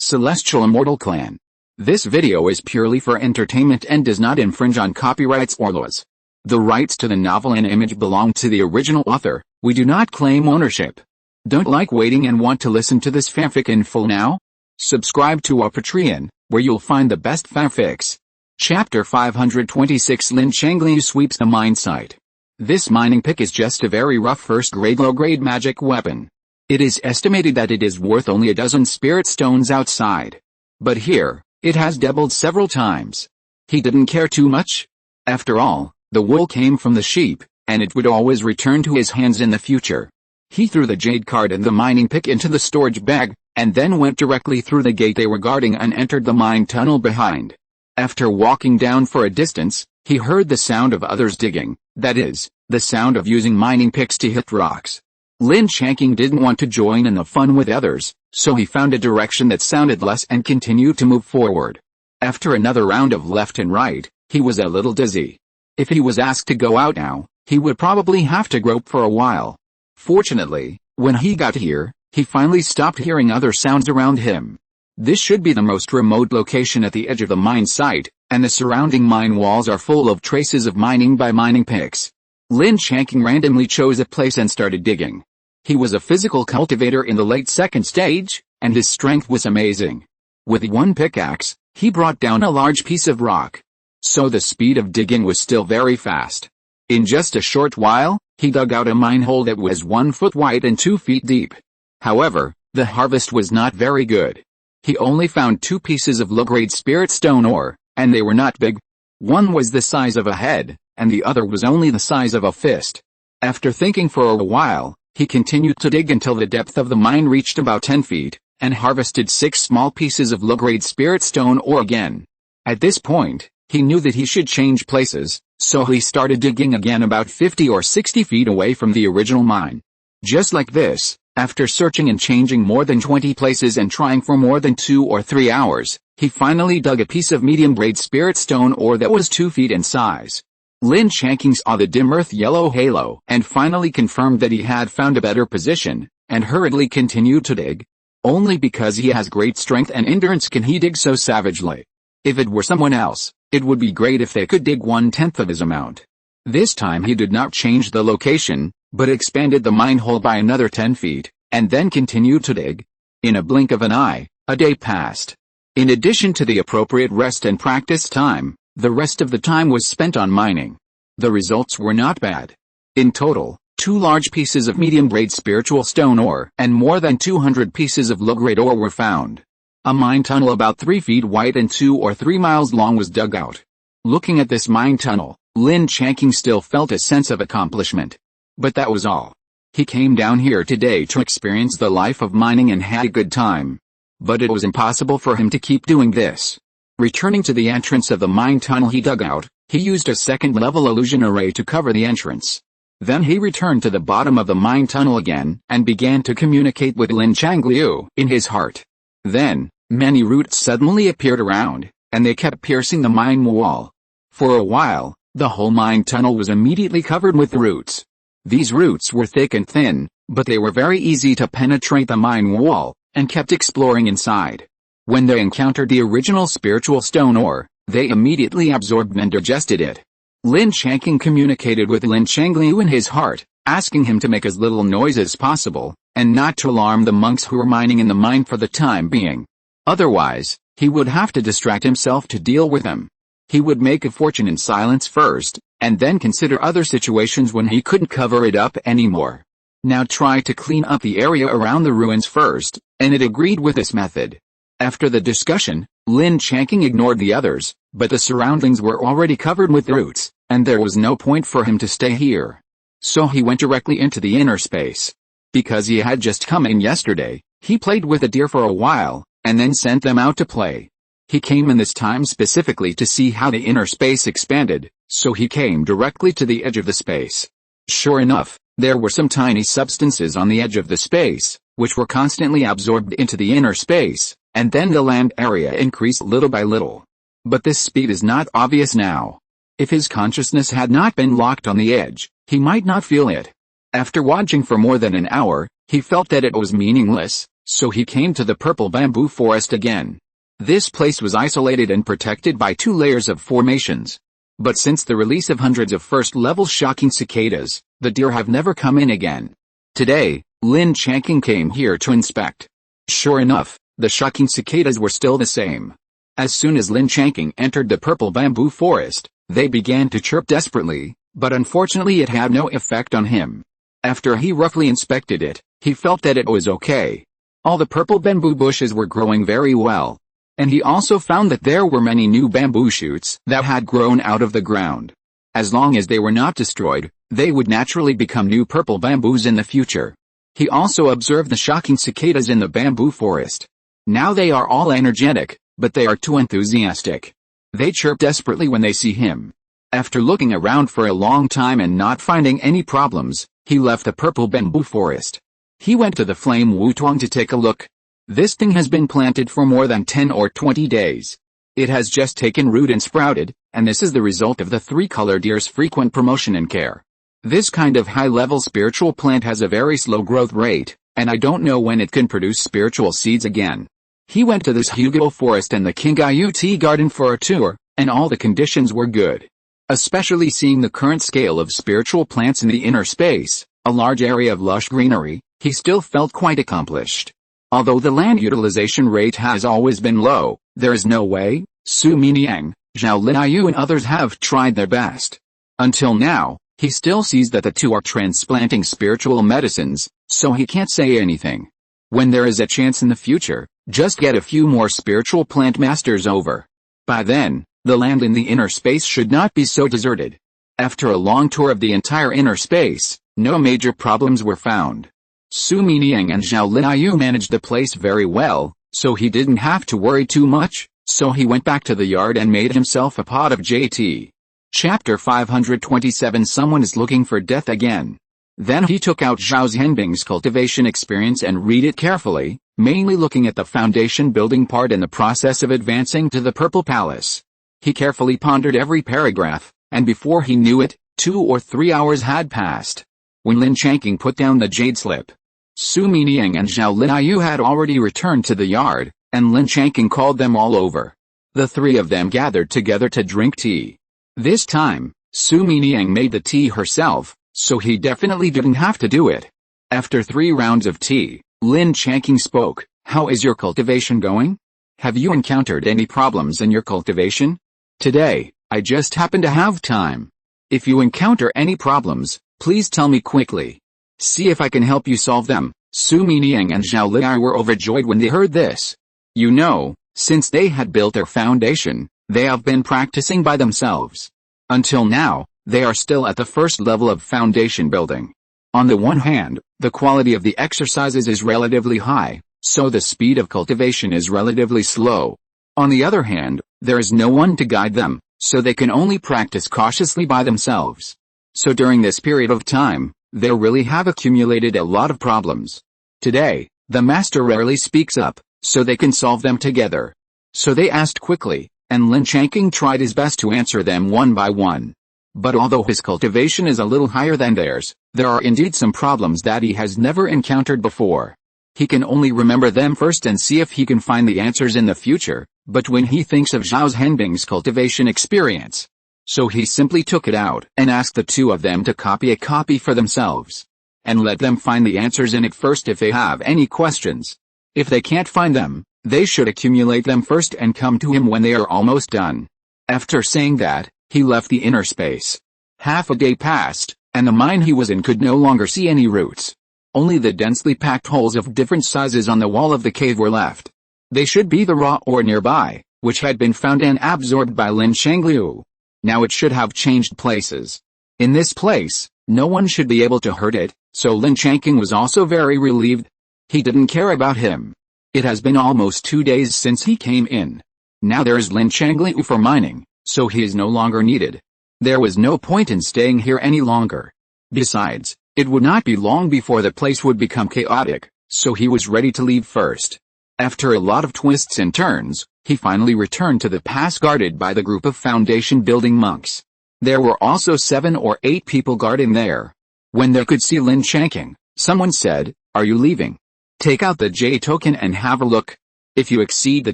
Celestial Immortal Clan. This video is purely for entertainment and does not infringe on copyrights or laws. The rights to the novel and image belong to the original author. We do not claim ownership. Don't like waiting and want to listen to this fanfic in full now? Subscribe to our Patreon, where you'll find the best fanfics. Chapter 526 Lin Changqing sweeps the mine site. This mining pick is just a very rough first-grade low-grade magic weapon. It is estimated that it is worth only a dozen spirit stones outside. But here, it has doubled several times. He didn't care too much. After all, the wool came from the sheep, and it would always return to his hands in the future. He threw the jade card and the mining pick into the storage bag, and then went directly through the gate they were guarding and entered the mine tunnel behind. After walking down for a distance, he heard the sound of others digging, that is, the sound of using mining picks to hit rocks. Lin Changqing didn't want to join in the fun with others, so he found a direction that sounded less and continued to move forward. After another round of left and right, he was a little dizzy. If he was asked to go out now, he would probably have to grope for a while. Fortunately, when he got here, he finally stopped hearing other sounds around him. This should be the most remote location at the edge of the mine site, and the surrounding mine walls are full of traces of mining by mining picks. Lin Changqing randomly chose a place and started digging. He was a physical cultivator in the late second stage, and his strength was amazing. With one pickaxe, he brought down a large piece of rock. So the speed of digging was still very fast. In just a short while, he dug out a mine hole that was 1 foot wide and 2 feet deep. However, the harvest was not very good. He only found 2 pieces of low-grade spirit stone ore, and they were not big. One was the size of a head, and the other was only the size of a fist. After thinking for a while, he continued to dig until the depth of the mine reached about 10 feet, and harvested 6 small pieces of low-grade spirit stone ore again. At this point, he knew that he should change places, so he started digging again about 50 or 60 feet away from the original mine. Just like this, after searching and changing more than 20 places and trying for more than 2 or 3 hours, he finally dug a piece of medium-grade spirit stone ore that was 2 feet in size. Lin Changqing saw the dim earth yellow halo and finally confirmed that he had found a better position, and hurriedly continued to dig. Only because he has great strength and endurance can he dig so savagely. If it were someone else, it would be great if they could dig 1/10 of his amount. This time he did not change the location, but expanded the mine hole by another 10 feet, and then continued to dig. In a blink of an eye, a day passed. In addition to the appropriate rest and practice time, the rest of the time was spent on mining. The results were not bad. In total, 2 large pieces of medium-grade spiritual stone ore and more than 200 pieces of low-grade ore were found. A mine tunnel about 3 feet wide and 2 or 3 miles long was dug out. Looking at this mine tunnel, Lin Changqing still felt a sense of accomplishment. But that was all. He came down here today to experience the life of mining and had a good time. But it was impossible for him to keep doing this. Returning to the entrance of the mine tunnel he dug out, he used a second-level illusion array to cover the entrance. Then he returned to the bottom of the mine tunnel again and began to communicate with Lin Changqing in his heart. Then, many roots suddenly appeared around, and they kept piercing the mine wall. For a while, the whole mine tunnel was immediately covered with roots. These roots were thick and thin, but they were very easy to penetrate the mine wall, and kept exploring inside. When they encountered the original spiritual stone ore, they immediately absorbed and digested it. Lin Changqing communicated with Lin Changqing in his heart, asking him to make as little noise as possible, and not to alarm the monks who were mining in the mine for the time being. Otherwise, he would have to distract himself to deal with them. He would make a fortune in silence first, and then consider other situations when he couldn't cover it up anymore. Now try to clean up the area around the ruins first, and it agreed with this method. After the discussion, Lin Changqing ignored the others, but the surroundings were already covered with roots, and there was no point for him to stay here. So he went directly into the inner space. Because he had just come in yesterday, he played with the deer for a while, and then sent them out to play. He came in this time specifically to see how the inner space expanded, so he came directly to the edge of the space. Sure enough, there were some tiny substances on the edge of the space, which were constantly absorbed into the inner space, and then the land area increased little by little. But this speed is not obvious now. If his consciousness had not been locked on the edge, he might not feel it. After watching for more than an hour, he felt that it was meaningless, so he came to the purple bamboo forest again. This place was isolated and protected by 2 layers of formations. But since the release of hundreds of first-level shocking cicadas, the deer have never come in again. Today, Lin Changqing came here to inspect. Sure enough, the shocking cicadas were still the same. As soon as Lin Changqing entered the purple bamboo forest, they began to chirp desperately, but unfortunately it had no effect on him. After he roughly inspected it, he felt that it was okay. All the purple bamboo bushes were growing very well. And he also found that there were many new bamboo shoots that had grown out of the ground. As long as they were not destroyed, they would naturally become new purple bamboos in the future. He also observed the shocking cicadas in the bamboo forest. Now they are all energetic, but they are too enthusiastic. They chirp desperately when they see him. After looking around for a long time and not finding any problems, he left the purple bamboo forest. He went to the flame wutuang to take a look. This thing has been planted for more than 10 or 20 days. It has just taken root and sprouted, and this is the result of the 3-color deer's frequent promotion and care. This kind of high-level spiritual plant has a very slow growth rate, and I don't know when it can produce spiritual seeds again. He went to this Hugo forest and the Kingayu tea garden for a tour, and all the conditions were good. Especially seeing the current scale of spiritual plants in the inner space, a large area of lush greenery, he still felt quite accomplished. Although the land utilization rate has always been low, there is no way. Su Miniang, Zhao Linayu and others have tried their best. Until now, he still sees that the 2 are transplanting spiritual medicines, so he can't say anything. When there is a chance in the future, just get a few more spiritual plant masters over. By then, the land in the inner space should not be so deserted. After a long tour of the entire inner space, no major problems were found. Su Miniang and Zhao Linayu managed the place very well, so he didn't have to worry too much, so he went back to the yard and made himself a pot of JT. Chapter 527 Someone is looking for death again. Then he took out Zhao Zhenbing's cultivation experience and read it carefully, mainly looking at the foundation building part and the process of advancing to the Purple Palace. He carefully pondered every paragraph, and before he knew it, 2 or 3 hours had passed. When Lin Changqing put down the jade slip, Su Miniang and Zhao Linayu had already returned to the yard, and Lin Changqing called them all over. The 3 of them gathered together to drink tea. This time, Su Miniang made the tea herself, so he definitely didn't have to do it. After 3 rounds of tea, Lin Changqing spoke. How is your cultivation going? Have you encountered any problems in your cultivation? Today, I just happen to have time. If you encounter any problems, please tell me quickly. See if I can help you solve them. Su Miniang and Zhao Liai were overjoyed when they heard this. You know, since they had built their foundation, they have been practicing by themselves. Until now, they are still at the first level of foundation building. On the one hand, the quality of the exercises is relatively high, so the speed of cultivation is relatively slow. On the other hand, there is no one to guide them, so they can only practice cautiously by themselves. So during this period of time, they really have accumulated a lot of problems. Today, the master rarely speaks up, so they can solve them together. So they asked quickly, and Lin Changqing tried his best to answer them one by one. But although his cultivation is a little higher than theirs, there are indeed some problems that he has never encountered before. He can only remember them first and see if he can find the answers in the future, but when he thinks of Zhao Zhenbing's cultivation experience, so he simply took it out and asked the 2 of them to copy a copy for themselves. And let them find the answers in it first if they have any questions. If they can't find them, they should accumulate them first and come to him when they are almost done. After saying that, he left the inner space. Half a day passed, and the mine he was in could no longer see any roots. Only the densely packed holes of different sizes on the wall of the cave were left. They should be the raw ore nearby, which had been found and absorbed by Lin Changqing. Now it should have changed places. In this place, no one should be able to hurt it, so Lin Changqing was also very relieved. He didn't care about him. It has been almost 2 days since he came in. Now there is Lin Changqing for mining, so he is no longer needed. There was no point in staying here any longer. Besides, it would not be long before the place would become chaotic, so he was ready to leave first. After a lot of twists and turns, he finally returned to the pass guarded by the group of foundation building monks. There were also 7 or 8 people guarding there. When they could see Lin Changqing, someone said, "Are you leaving?" Take out the J token and have a look. If you exceed the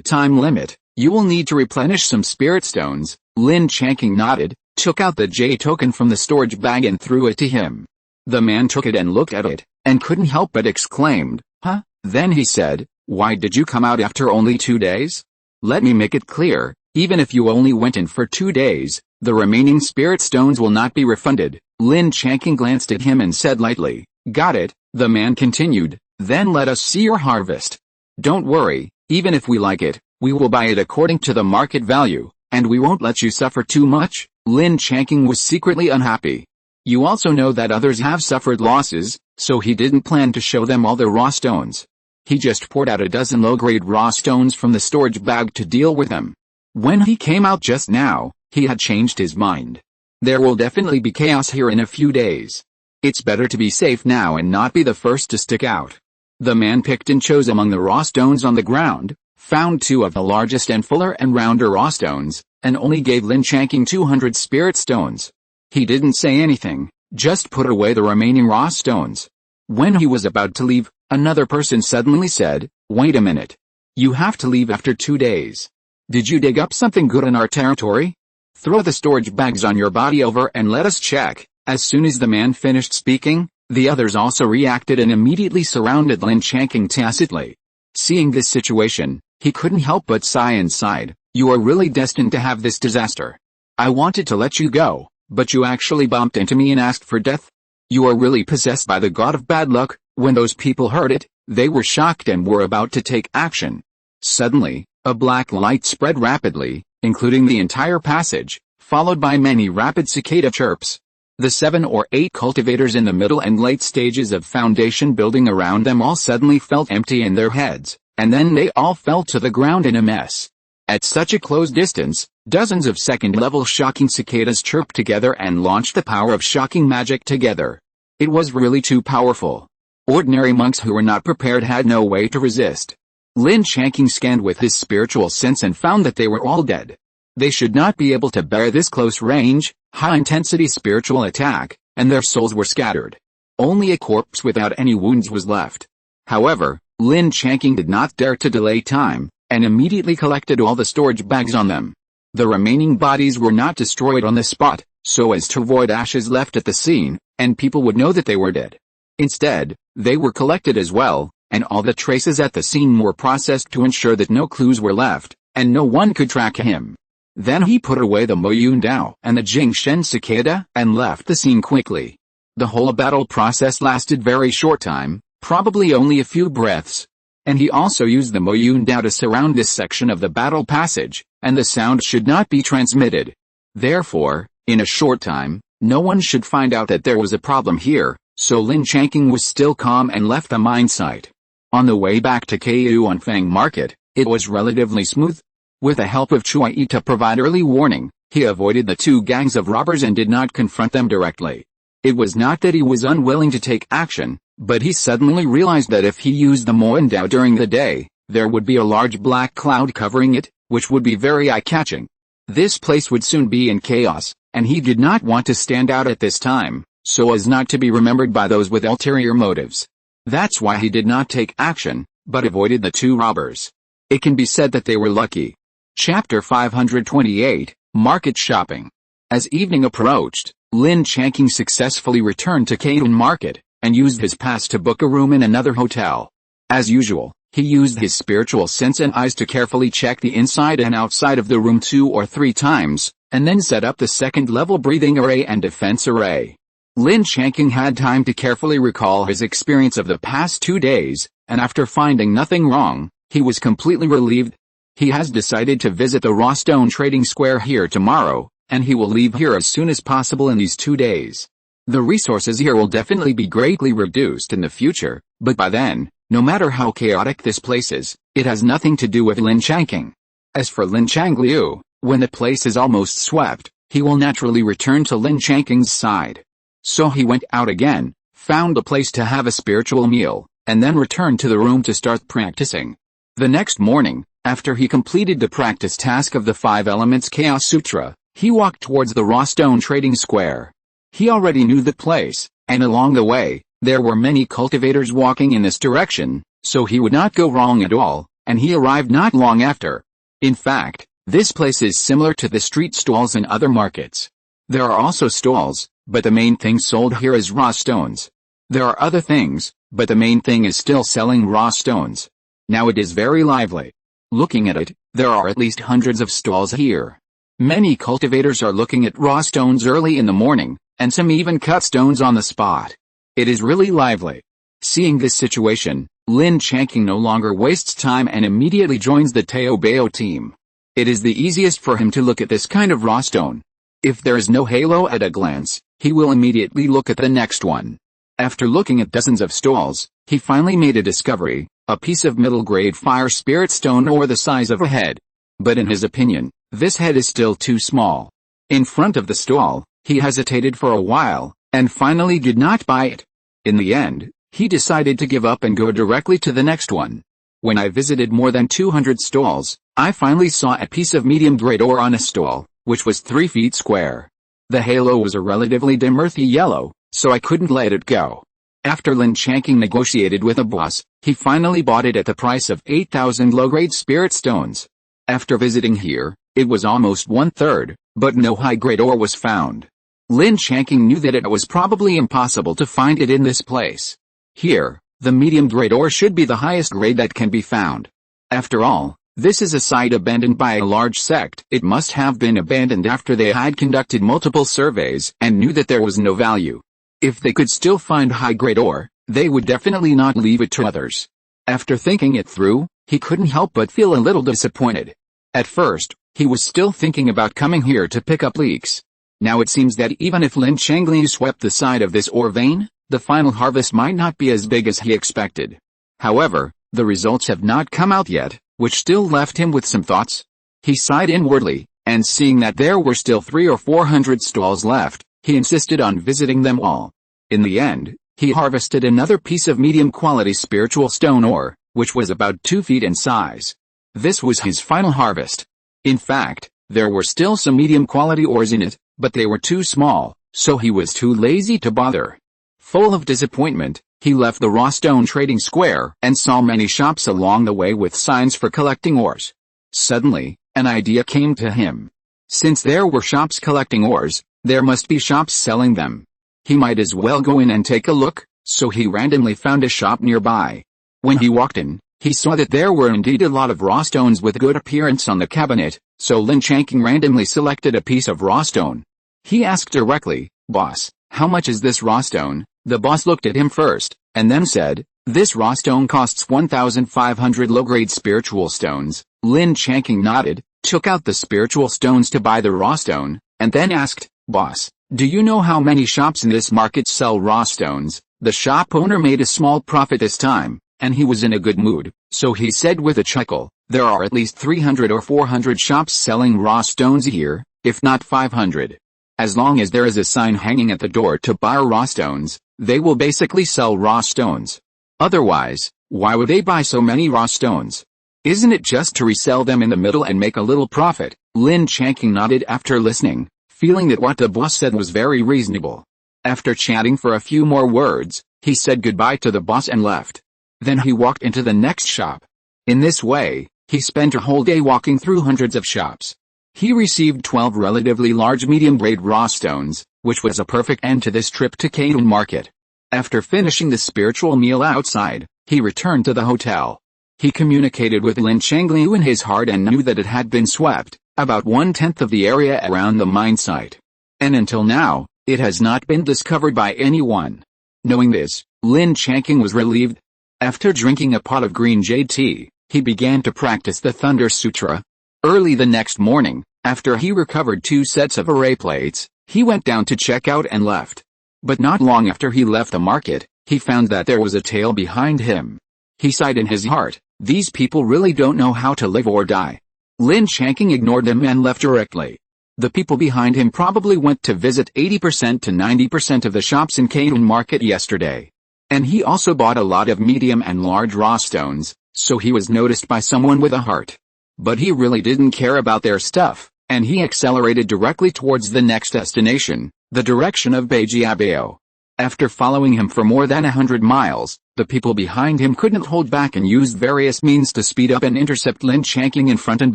time limit, you will need to replenish some spirit stones." Lin Changqing nodded, took out the J token from the storage bag and threw it to him. The man took it and looked at it, and couldn't help but exclaimed, "Huh?" Then he said, "Why did you come out after only 2 days? Let me make it clear, even if you only went in for 2 days, the remaining spirit stones will not be refunded." Lin Changqing glanced at him and said lightly, "Got it." The man continued, "Then let us see your harvest. Don't worry, even if we like it, we will buy it according to the market value, and we won't let you suffer too much." Lin Changqing was secretly unhappy. You also know that others have suffered losses, so he didn't plan to show them all the raw stones. He just poured out a dozen low-grade raw stones from the storage bag to deal with them. When he came out just now, he had changed his mind. There will definitely be chaos here in a few days. It's better to be safe now and not be the first to stick out. The man picked and chose among the raw stones on the ground, found 2 of the largest and fuller and rounder raw stones, and only gave Lin Changqing 200 spirit stones. He didn't say anything, just put away the remaining raw stones. When he was about to leave, another person suddenly said, "Wait a minute. You have to leave after 2 days. Did you dig up something good in our territory? Throw the storage bags on your body over and let us check." As soon as the man finished speaking, the others also reacted and immediately surrounded Lin Changqing tacitly. Seeing this situation, he couldn't help but sigh and sighed, "You are really destined to have this disaster. I wanted to let you go, but you actually bumped into me and asked for death. You are really possessed by the god of bad luck." When those people heard it, they were shocked and were about to take action. Suddenly, a black light spread rapidly, including the entire passage, followed by many rapid cicada chirps. The 7 or 8 cultivators in the middle and late stages of foundation building around them all suddenly felt empty in their heads, and then they all fell to the ground in a mess. At such a close distance, dozens of second-level shocking cicadas chirped together and launched the power of shocking magic together. It was really too powerful. Ordinary monks who were not prepared had no way to resist. Lin Changqing scanned with his spiritual sense and found that they were all dead. They should not be able to bear this close range, high-intensity spiritual attack, and their souls were scattered. Only a corpse without any wounds was left. However, Lin Changqing did not dare to delay time, and immediately collected all the storage bags on them. The remaining bodies were not destroyed on the spot, so as to avoid ashes left at the scene, and people would know that they were dead. Instead, they were collected as well, and all the traces at the scene were processed to ensure that no clues were left, and no one could track him. Then he put away the Moyun Dao and the Jingshen cicada, and left the scene quickly. The whole battle process lasted very short time, probably only a few breaths. And he also used the Moyun Dao to surround this section of the battle passage, and the sound should not be transmitted. Therefore, in a short time, no one should find out that there was a problem here, so Lin Changqing was still calm and left the mine site. On the way back to Jiufeng Market, it was relatively smooth. With the help of Chua Yi to provide early warning, he avoided the 2 gangs of robbers and did not confront them directly. It was not that he was unwilling to take action, but he suddenly realized that if he used the Moyun Dao during the day, there would be a large black cloud covering it, which would be very eye-catching. This place would soon be in chaos, and he did not want to stand out at this time, so as not to be remembered by those with ulterior motives. That's why he did not take action, but avoided the 2 robbers. It can be said that they were lucky. Chapter 528, Market Shopping. As evening approached, Lin Changqing successfully returned to Jiufeng Market, and used his pass to book a room in another hotel. As usual, he used his spiritual sense and eyes to carefully check the inside and outside of the room 2 or 3 times, and then set up the second-level breathing array and defense array. Lin Changqing had time to carefully recall his experience of the past 2 days, and after finding nothing wrong, he was completely relieved. He has decided to visit the raw stone trading square here tomorrow, and he will leave here as soon as possible in these 2 days. The resources here will definitely be greatly reduced in the future, but by then, no matter how chaotic this place is, it has nothing to do with Lin Changqing. As for Lin Changliu, when the place is almost swept, he will naturally return to Lin Changqing's side. So he went out again, found a place to have a spiritual meal, and then returned to the room to start practicing. The next morning, after he completed the practice task of the 5 Elements Chaos Sutra, he walked towards the raw stone trading square. He already knew the place, and along the way, there were many cultivators walking in this direction, so he would not go wrong at all, and he arrived not long after. In fact, this place is similar to the street stalls in other markets. There are also stalls, but the main thing sold here is raw stones. There are other things, but the main thing is still selling raw stones. Now it is very lively. Looking at it, there are at least hundreds of stalls here. Many cultivators are looking at raw stones early in the morning, and some even cut stones on the spot. It is really lively. Seeing this situation, Lin Changqing no longer wastes time and immediately joins the Taoism team. It is the easiest for him to look at this kind of raw stone. If there is no halo at a glance, he will immediately look at the next one. After looking at dozens of stalls, he finally made a discovery, a piece of middle-grade fire spirit stone or the size of a head. But in his opinion, this head is still too small. In front of the stall, he hesitated for a while, and finally did not buy it. In the end, he decided to give up and go directly to the next one. When I visited more than 200 stalls, I finally saw a piece of medium-grade ore on a stall, which was 3 feet square. The halo was a relatively dim earthy yellow, so I couldn't let it go. After Lin Changqing negotiated with a boss, he finally bought it at the price of 8,000 low-grade spirit stones. After visiting here, it was almost 1/3, but no high-grade ore was found. Lin Changqing knew that it was probably impossible to find it in this place. Here, the medium-grade ore should be the highest grade that can be found. After all, this is a site abandoned by a large sect. It must have been abandoned after they had conducted multiple surveys and knew that there was no value. If they could still find high-grade ore, they would definitely not leave it to others. After thinking it through, he couldn't help but feel a little disappointed. At first, he was still thinking about coming here to pick up leeks. Now it seems that even if Lin Changqing swept the side of this ore vein, the final harvest might not be as big as he expected. However, the results have not come out yet, which still left him with some thoughts. He sighed inwardly, and seeing that there were still 300 or 400 stalls left, he insisted on visiting them all. In the end, he harvested another piece of medium-quality spiritual stone ore, which was about 2 feet in size. This was his final harvest. In fact, there were still some medium-quality ores in it, but they were too small, so he was too lazy to bother. Full of disappointment, he left the raw stone trading square and saw many shops along the way with signs for collecting ores. Suddenly, an idea came to him. Since there were shops collecting ores, there must be shops selling them. He might as well go in and take a look, so he randomly found a shop nearby. When he walked in, he saw that there were indeed a lot of raw stones with good appearance on the cabinet, so Lin Changqing randomly selected a piece of raw stone. He asked directly, "Boss, how much is this raw stone?" The boss looked at him first, and then said, "This raw stone costs 1,500 low-grade spiritual stones." Lin Changqing nodded, took out the spiritual stones to buy the raw stone, and then asked, "Boss, do you know how many shops in this market sell raw stones?" The shop owner made a small profit this time, and he was in a good mood, so he said with a chuckle, "There are at least 300 or 400 shops selling raw stones here, if not 500. As long as there is a sign hanging at the door to buy raw stones, they will basically sell raw stones. Otherwise, why would they buy so many raw stones? Isn't it just to resell them in the middle and make a little profit?" Lin Changqing nodded after listening, feeling that what the boss said was very reasonable. After chatting for a few more words, he said goodbye to the boss and left. Then he walked into the next shop. In this way, he spent a whole day walking through hundreds of shops. He received 12 relatively large medium-grade raw stones, which was a perfect end to this trip to Caton Market. After finishing the spiritual meal outside, he returned to the hotel. He communicated with Lin Changqing in his heart and knew that it had been swept, about 1/10 of the area around the mine site. And until now, it has not been discovered by anyone. Knowing this, Lin Changqing was relieved. After drinking a pot of green jade tea, he began to practice the Thunder Sutra. Early the next morning, after he recovered 2 sets of array plates, he went down to check out and left. But not long after he left the market, he found that there was a tail behind him. He sighed in his heart, "These people really don't know how to live or die." Lin Changqing ignored them and left directly. The people behind him probably went to visit 80% to 90% of the shops in Caton Market yesterday. And he also bought a lot of medium and large raw stones, so he was noticed by someone with a heart. But he really didn't care about their stuff, and he accelerated directly towards the next destination, the direction of Beijiabao. After following him for more than 100 miles, the people behind him couldn't hold back and used various means to speed up and intercept Lin Changqing in front and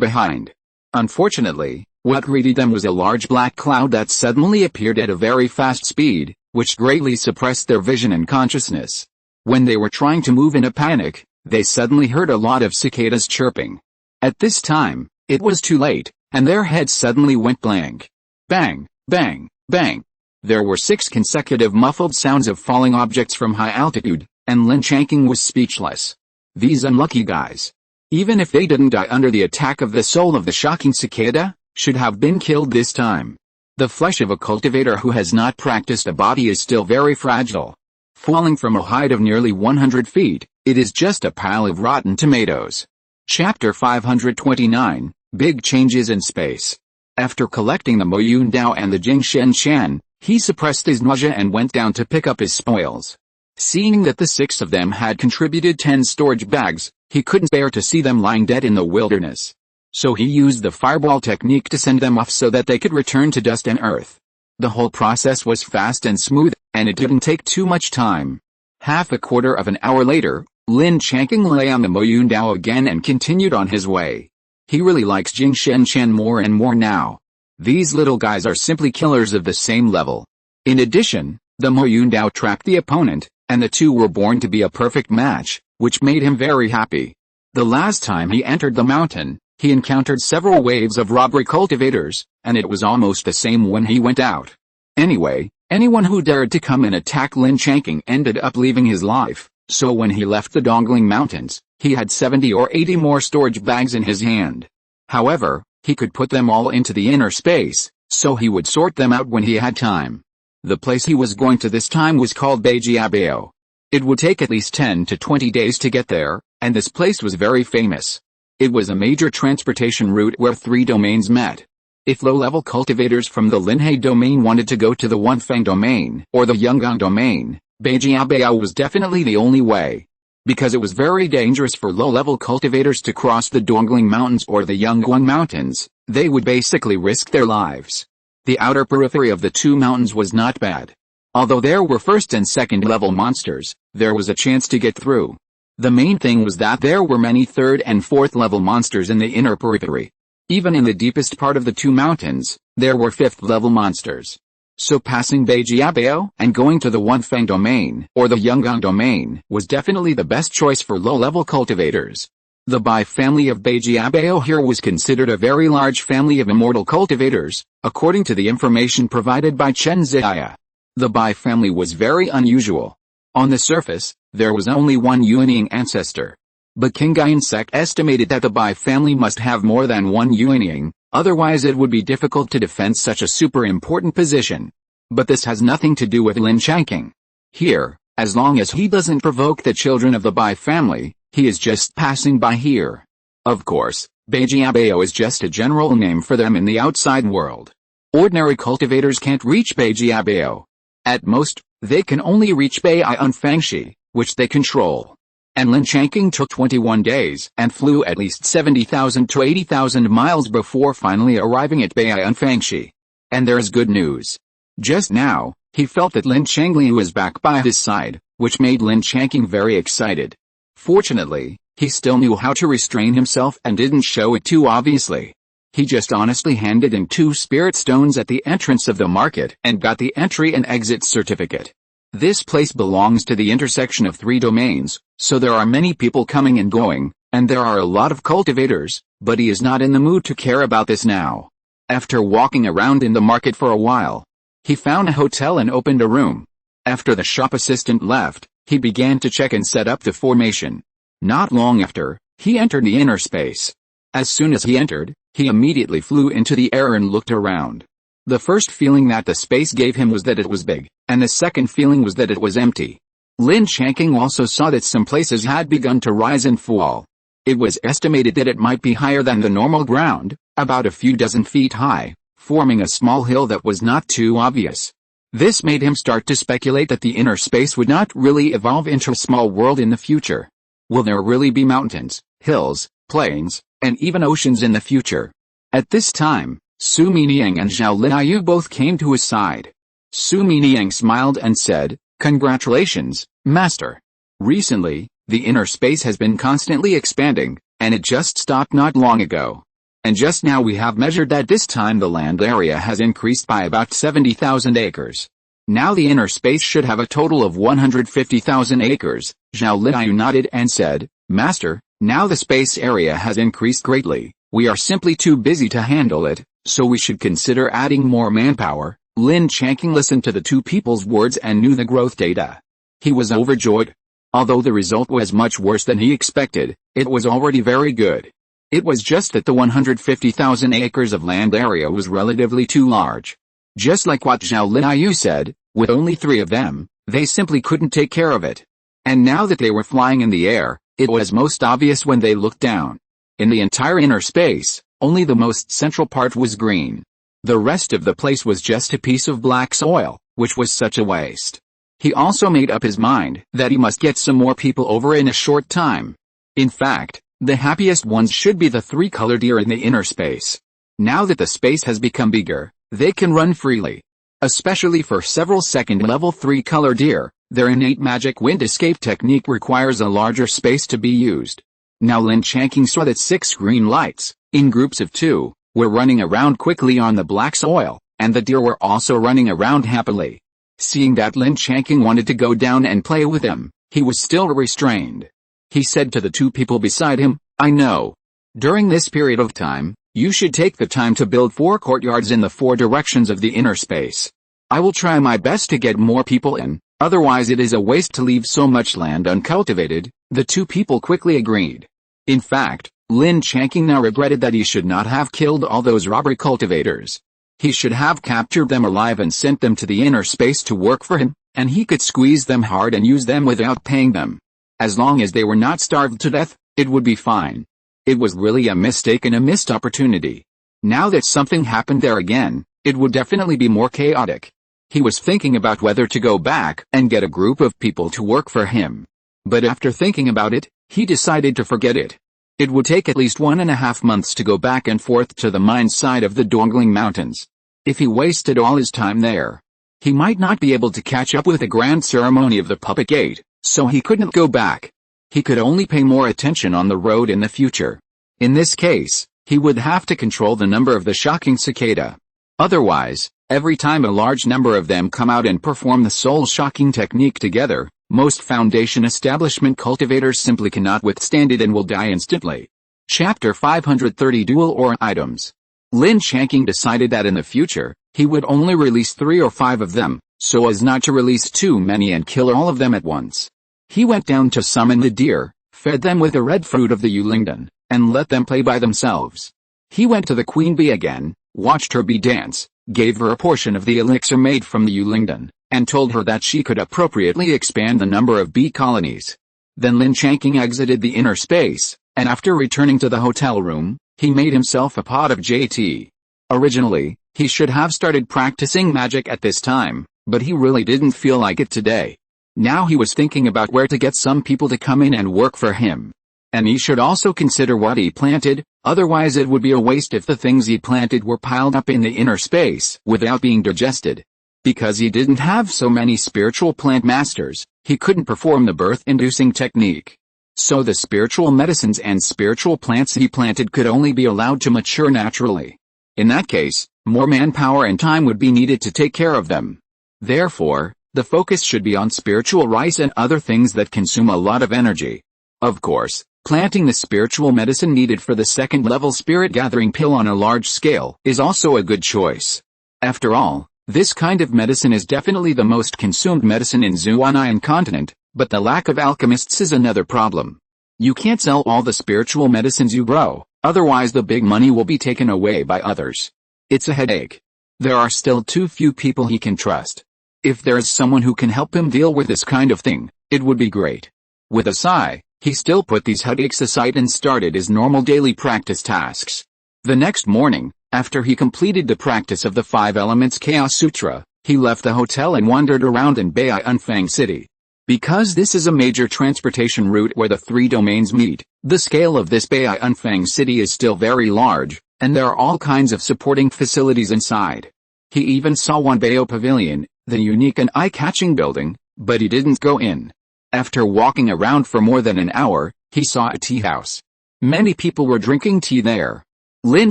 behind. Unfortunately, what greeted them was a large black cloud that suddenly appeared at a very fast speed, which greatly suppressed their vision and consciousness. When they were trying to move in a panic, they suddenly heard a lot of cicadas chirping. At this time, it was too late, and their heads suddenly went blank. Bang, bang, bang. There were 6 consecutive muffled sounds of falling objects from high altitude, and Lin Changqing was speechless. These unlucky guys, even if they didn't die under the attack of the soul of the shocking cicada, should have been killed this time. The flesh of a cultivator who has not practiced a body is still very fragile. Falling from a height of nearly 100 feet, it is just a pile of rotten tomatoes. Chapter 529, Big Changes in Space. After collecting the Mo Yun Dao and the Jing Shen Shan, he suppressed his nausea and went down to pick up his spoils. Seeing that the 6 of them had contributed 10 storage bags, he couldn't bear to see them lying dead in the wilderness. So he used the fireball technique to send them off so that they could return to dust and earth. The whole process was fast and smooth, and it didn't take too much time. Half a quarter of an hour later, Lin Changqing lay on the Mo Yun Dao again and continued on his way. He really likes Jing Shen Shan more and more now. These little guys are simply killers of the same level. In addition, the Mo Yun Dao trapped the opponent, and the two were born to be a perfect match, which made him very happy. The last time he entered the mountain, he encountered several waves of robbery cultivators, and it was almost the same when he went out. Anyway, anyone who dared to come and attack Lin Changqing ended up leaving his life, so when he left the Dongling Mountains, he had 70 or 80 more storage bags in his hand. However, he could put them all into the inner space, so he would sort them out when he had time. The place he was going to this time was called Beijiabao. It would take at least 10 to 20 days to get there, and this place was very famous. It was a major transportation route where 3 domains met. If low-level cultivators from the Linhai domain wanted to go to the Wunfeng domain or the Yonggang domain, Beijiabao was definitely the only way. Because it was very dangerous for low-level cultivators to cross the Dongling Mountains or the Yongguang Mountains, they would basically risk their lives. The outer periphery of the 2 mountains was not bad. Although there were first and second level monsters, there was a chance to get through. The main thing was that there were many third and fourth level monsters in the inner periphery. Even in the deepest part of the 2 mountains, there were 5th level monsters. So passing Beijiabao and going to the Wunfeng domain or the Yonggang domain was definitely the best choice for low-level cultivators. The Bai family of Beijiabao here was considered a very large family of immortal cultivators, according to the information provided by Chen Ziya. The Bai family was very unusual. On the surface, there was only one Yuanying ancestor. But King Gainsek estimated that the Bai family must have more than one Yuanying, otherwise it would be difficult to defend such a super important position. But this has nothing to do with Lin Changqing. Here, as long as he doesn't provoke the children of the Bai family, he is just passing by here. Of course, Beijiabao is just a general name for them in the outside world. Ordinary cultivators can't reach Beijiabao. At most, they can only reach Bai'anfangshi, which they control. And Lin Changqing took 21 days and flew at least 70,000 to 80,000 miles before finally arriving at Bai'anfangshi. And there's good news. Just now, he felt that Lin Changqing was back by his side, which made Lin Changqing very excited. Fortunately, he still knew how to restrain himself and didn't show it too obviously. He just honestly handed in 2 spirit stones at the entrance of the market and got the entry and exit certificate. This place belongs to the intersection of 3 domains, so there are many people coming and going, and there are a lot of cultivators, but he is not in the mood to care about this now. After walking around in the market for a while, he found a hotel and opened a room. After the shop assistant left, he began to check and set up the formation. Not long after, he entered the inner space. As soon as he entered, he immediately flew into the air and looked around. The first feeling that the space gave him was that it was big, and the second feeling was that it was empty. Lin Changqing also saw that some places had begun to rise and fall. It was estimated that it might be higher than the normal ground, about a few dozen feet high, forming a small hill that was not too obvious. This made him start to speculate that the inner space would not really evolve into a small world in the future. Will there really be mountains, hills, plains, and even oceans in the future? At this time, Su Miniang and Zhao Linyu both came to his side. Su Miniang smiled and said, Congratulations, Master. Recently, the inner space has been constantly expanding, and it just stopped not long ago. And just now we have measured that this time the land area has increased by about 70,000 acres. Now the inner space should have a total of 150,000 acres. Zhao Liyu nodded and said, Master, now the space area has increased greatly. We are simply too busy to handle it, so we should consider adding more manpower. Lin Changqing listened to the two people's words and knew the growth data. He was overjoyed. Although the result was much worse than he expected, it was already very good. It was just that the 150,000 acres of land area was relatively too large. Just like what Zhao Liyu said, with only 3 of them, they simply couldn't take care of it. And now that they were flying in the air, it was most obvious when they looked down. In the entire inner space, only the most central part was green. The rest of the place was just a piece of black soil, which was such a waste. He also made up his mind that he must get some more people over in a short time. In fact, the happiest ones should be the 3-color deer in the inner space. Now that the space has become bigger, they can run freely. Especially for several second level 3-color deer, their innate magic wind escape technique requires a larger space to be used. Now Lin Changqing saw that 6 green lights, in groups of 2, were running around quickly on the black soil, and the deer were also running around happily. Seeing that Lin Changqing wanted to go down and play with them, he was still restrained. He said to the 2 people beside him, I know. During this period of time, you should take the time to build 4 courtyards in the 4 directions of the inner space. I will try my best to get more people in, otherwise it is a waste to leave so much land uncultivated. The 2 people quickly agreed. In fact, Lin Changqing now regretted that he should not have killed all those robber cultivators. He should have captured them alive and sent them to the inner space to work for him, and he could squeeze them hard and use them without paying them. As long as they were not starved to death, it would be fine. It was really a mistake and a missed opportunity. Now that something happened there again, it would definitely be more chaotic. He was thinking about whether to go back and get a group of people to work for him. But after thinking about it, he decided to forget it. It would take at least 1.5 months to go back and forth to the mine side of the Dongling Mountains. If he wasted all his time there, he might not be able to catch up with the grand ceremony of the puppet gate, so he couldn't go back. He could only pay more attention on the road in the future. In this case, he would have to control the number of the shocking cicada. Otherwise, every time a large number of them come out and perform the soul-shocking technique together, most foundation establishment cultivators simply cannot withstand it and will die instantly. Chapter 530 Dual Aura Items. Lin Changqing decided that in the future, he would only release 3 or 5 of them, so as not to release too many and kill all of them at once. He went down to summon the deer, fed them with the red fruit of the Yulingdan, and let them play by themselves. He went to the queen bee again, watched her bee dance, gave her a portion of the elixir made from the Yulingdan, and told her that she could appropriately expand the number of bee colonies. Then Lin Changqing exited the inner space, and after returning to the hotel room, he made himself a pot of JT. Originally, he should have started practicing magic at this time, but he really didn't feel like it today. Now he was thinking about where to get some people to come in and work for him. And he should also consider what he planted, otherwise it would be a waste if the things he planted were piled up in the inner space without being digested. Because he didn't have so many spiritual plant masters, he couldn't perform the birth-inducing technique. So the spiritual medicines and spiritual plants he planted could only be allowed to mature naturally. In that case, more manpower and time would be needed to take care of them. Therefore, the focus should be on spiritual rice and other things that consume a lot of energy. Of course, planting the spiritual medicine needed for the second-level spirit-gathering pill on a large scale is also a good choice. After all, this kind of medicine is definitely the most consumed medicine in Zuanayan continent, but the lack of alchemists is another problem. You can't sell all the spiritual medicines you grow, otherwise the big money will be taken away by others. It's a headache. There are still too few people he can trust. If there is someone who can help him deal with this kind of thing, it would be great. With a sigh, he still put these headaches aside and started his normal daily practice tasks. The next morning, after he completed the practice of the 5 Elements Chaos Sutra, he left the hotel and wandered around in Baiyunfeng City. Because this is a major transportation route where the 3 domains meet, the scale of this Baiyunfeng City is still very large, and there are all kinds of supporting facilities inside. He even saw one Bayo Pavilion, the unique and eye-catching building, but he didn't go in. After walking around for more than an hour, he saw a tea house. Many people were drinking tea there. Lin